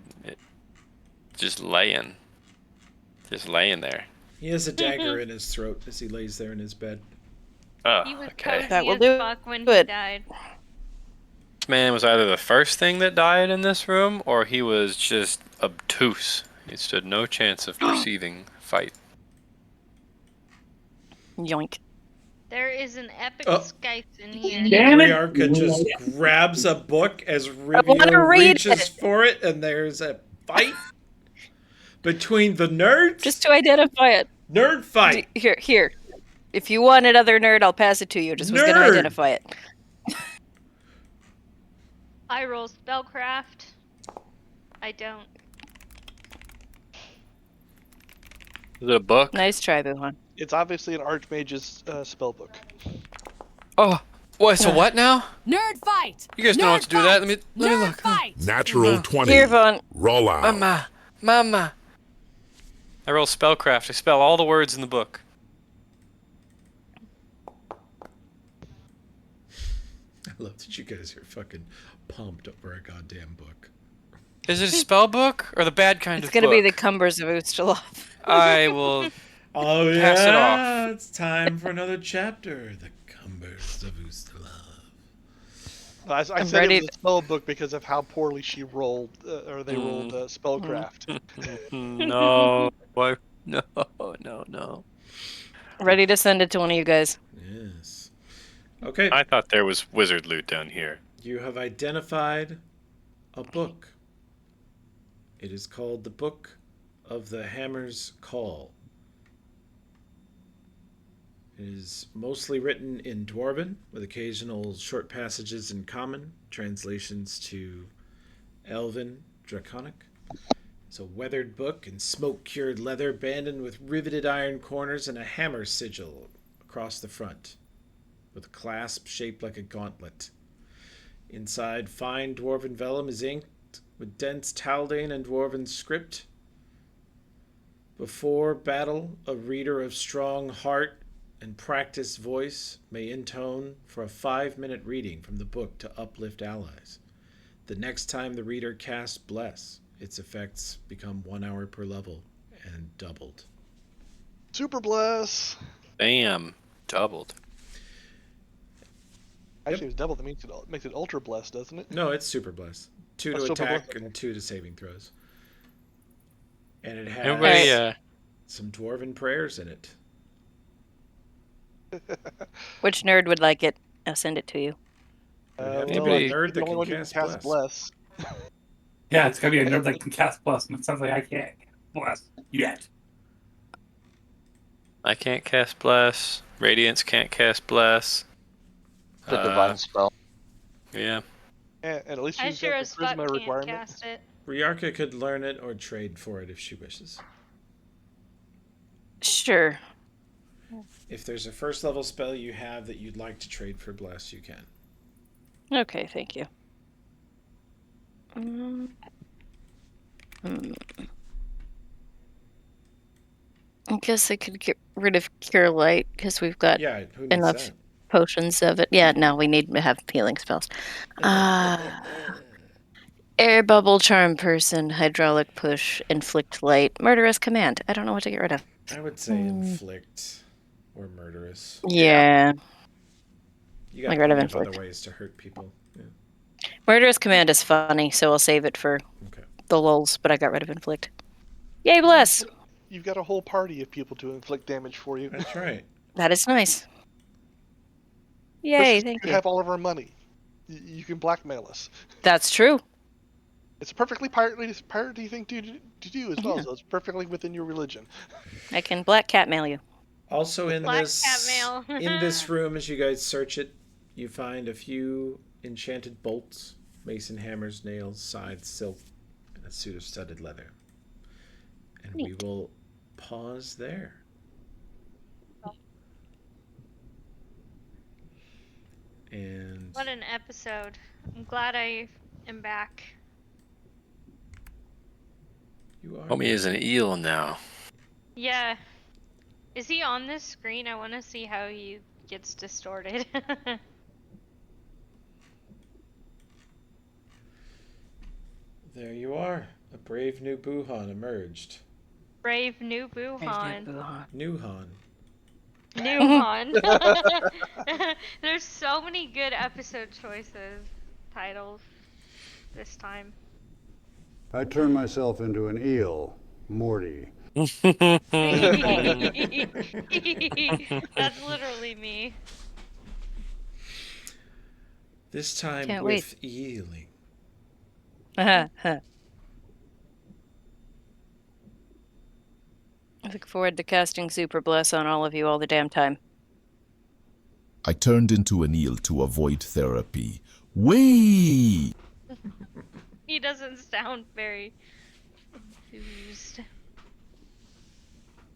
S5: just laying there.
S2: He has a dagger in his throat as he lays there in his bed.
S5: Oh,
S1: He was
S5: okay.
S1: cozy
S3: That will
S1: as
S3: do
S1: fuck when he
S3: it.
S1: died.
S5: This man was either the first thing that died in this room, or he was just obtuse. He stood no chance of perceiving fight.
S3: Yoink.
S1: There is an epic
S2: Oh.
S1: Skype in here.
S16: Damn it!
S2: Riarka just grabs a book as
S3: wanna
S2: Rivio
S3: read
S2: reaches
S3: it.
S2: for it, and there's a fight between the nerds.
S3: Just to identify it.
S2: Nerd fight.
S3: Here. If you want it, other nerd, I'll pass it to you. Just was going to
S2: Nerd.
S3: identify it.
S1: I roll spellcraft. I don't.
S5: Is it a book?
S3: Nice try, Buhan.
S6: It's obviously an archmage's spell book.
S5: Oh, what? So what now?
S9: Nerd fight!
S5: You guys don't know what to do with that. Let me look.
S9: Fight!
S11: Natural 20.
S3: Here, Vaughn.
S11: Roll out.
S5: Mama. I roll spellcraft. I spell all the words in the book.
S2: I love that you guys are fucking pumped over a goddamn book.
S5: Is it a spell book or the bad kind
S3: It's
S5: of
S3: gonna
S5: book?
S3: be the Cumbers of Ustaloth.
S5: I will
S2: Oh
S5: pass it off.
S2: yeah, it's time for another chapter. The Cumbers of Ustalav.
S6: I said it was a spell book because of how poorly she rolled, or they rolled spellcraft.
S5: No, no.
S3: Ready to send it to one of you guys.
S2: Yes. Okay.
S5: I thought there was wizard loot down here.
S2: You have identified a book. It is called the Book of the Hammer's Call. It is mostly written in Dwarven, with occasional short passages in Common, translations to Elven, Draconic. It's a weathered book in smoke-cured leather, banded with riveted iron corners and a hammer sigil across the front, with a clasp shaped like a gauntlet. Inside, fine Dwarven vellum is inked with dense Taldane and Dwarven script. Before battle, a reader of strong heart and practiced voice may intone for a 5-minute reading from the book to uplift allies. The next time the reader casts Bless, its effects become 1 hour per level and doubled.
S6: Super Bless!
S5: Bam. Doubled.
S6: Actually, it's doubled. That makes it Ultra Bless, doesn't it?
S2: No, it's Super Bless. 2 to
S6: Super
S2: attack
S6: Bless?
S2: and 2 to saving throws. And it has
S5: Everybody,
S2: some Dwarven prayers in it.
S3: Which nerd would like it? I'll send it to you.
S2: Have to be a nerd that
S6: the only
S2: can
S6: one who
S2: cast Bless.
S16: Yeah, it's gonna be a nerd that can cast Bless, and it sounds like I can't Bless yet.
S5: I can't cast Bless. Radiance can't cast Bless.
S8: The divine spell.
S5: Yeah.
S6: And at least
S1: I
S6: she's
S1: sure
S6: got
S1: as
S6: the
S1: fuck
S6: charisma
S1: can't
S6: requirement.
S1: cast it.
S2: Riarka could learn it or trade for it if she wishes.
S3: Sure.
S2: If there's a first level spell you have that you'd like to trade for Bless, you can.
S3: Okay, thank you. I guess I could get rid of Cure Light because we've got
S2: who needs
S3: enough
S2: that?
S3: potions of it. Yeah, no, we need to have healing spells. Air Bubble, Charm Person, Hydraulic Push, Inflict Light, Murderous Command. I don't know what to get rid of.
S2: I would say Inflict or Murderous.
S3: Yeah.
S2: You got
S3: Get rid of
S2: plenty of other
S3: Inflict.
S2: ways to hurt people. Yeah.
S3: Murderous Command is funny, so I'll save it for the lulz, but I got rid of Inflict. Yay, Bless!
S6: You've got a whole party of people to inflict damage for you.
S2: That's right.
S3: That is nice. Yay, thank
S6: you.
S3: you.
S6: Have all of our money. You can blackmail us.
S3: That's true.
S6: It's a perfectly piratey thing to do as well, so it's perfectly within your religion.
S3: I can black cat mail you.
S2: Also in
S1: Black
S2: this
S1: cat mail.
S2: in this room, as you guys search it, you find a few enchanted bolts, mason hammers, nails, scythes, silk, and a suit of studded leather. And we will pause there. And
S1: What an episode. I'm glad I am back.
S2: You are.
S5: Homie is an eel now.
S1: Yeah. Is he on this screen? I want to see how he gets distorted.
S2: There you are. A brave new Buhan emerged.
S1: Brave new Buhan.
S2: New Han.
S1: New Han. There's so many good episode choices, titles, this time.
S13: I turned myself into an eel, Morty.
S1: That's literally me.
S2: This time
S3: Can't
S2: with eeling.
S3: I look forward to casting Super Bless on all of you all the damn time.
S11: I turned into an eel to avoid therapy. Whee!
S1: He doesn't sound very enthused.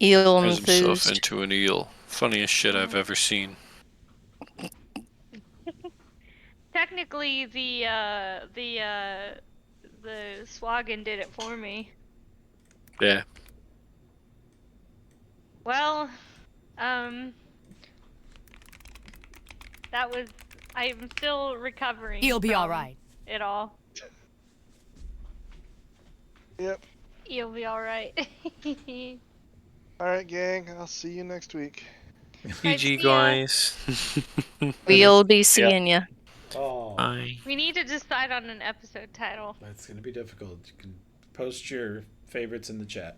S3: Eel
S5: Turns himself
S3: enthused.
S5: into an eel. Funniest shit I've ever seen.
S1: Technically, the Swaggin did it for me.
S5: Yeah.
S1: Well, that was. I'm still recovering.
S9: He'll be
S1: from
S9: all right.
S1: it all.
S6: Yep.
S1: You'll be all right.
S6: All right, gang. I'll see you next week.
S5: GG,
S1: see ya.
S5: guys.
S3: We'll be seeing ya.
S2: Oh,
S5: Bye.
S1: We need to decide on an episode title.
S2: that's going to be difficult. You can post your favorites in the chat.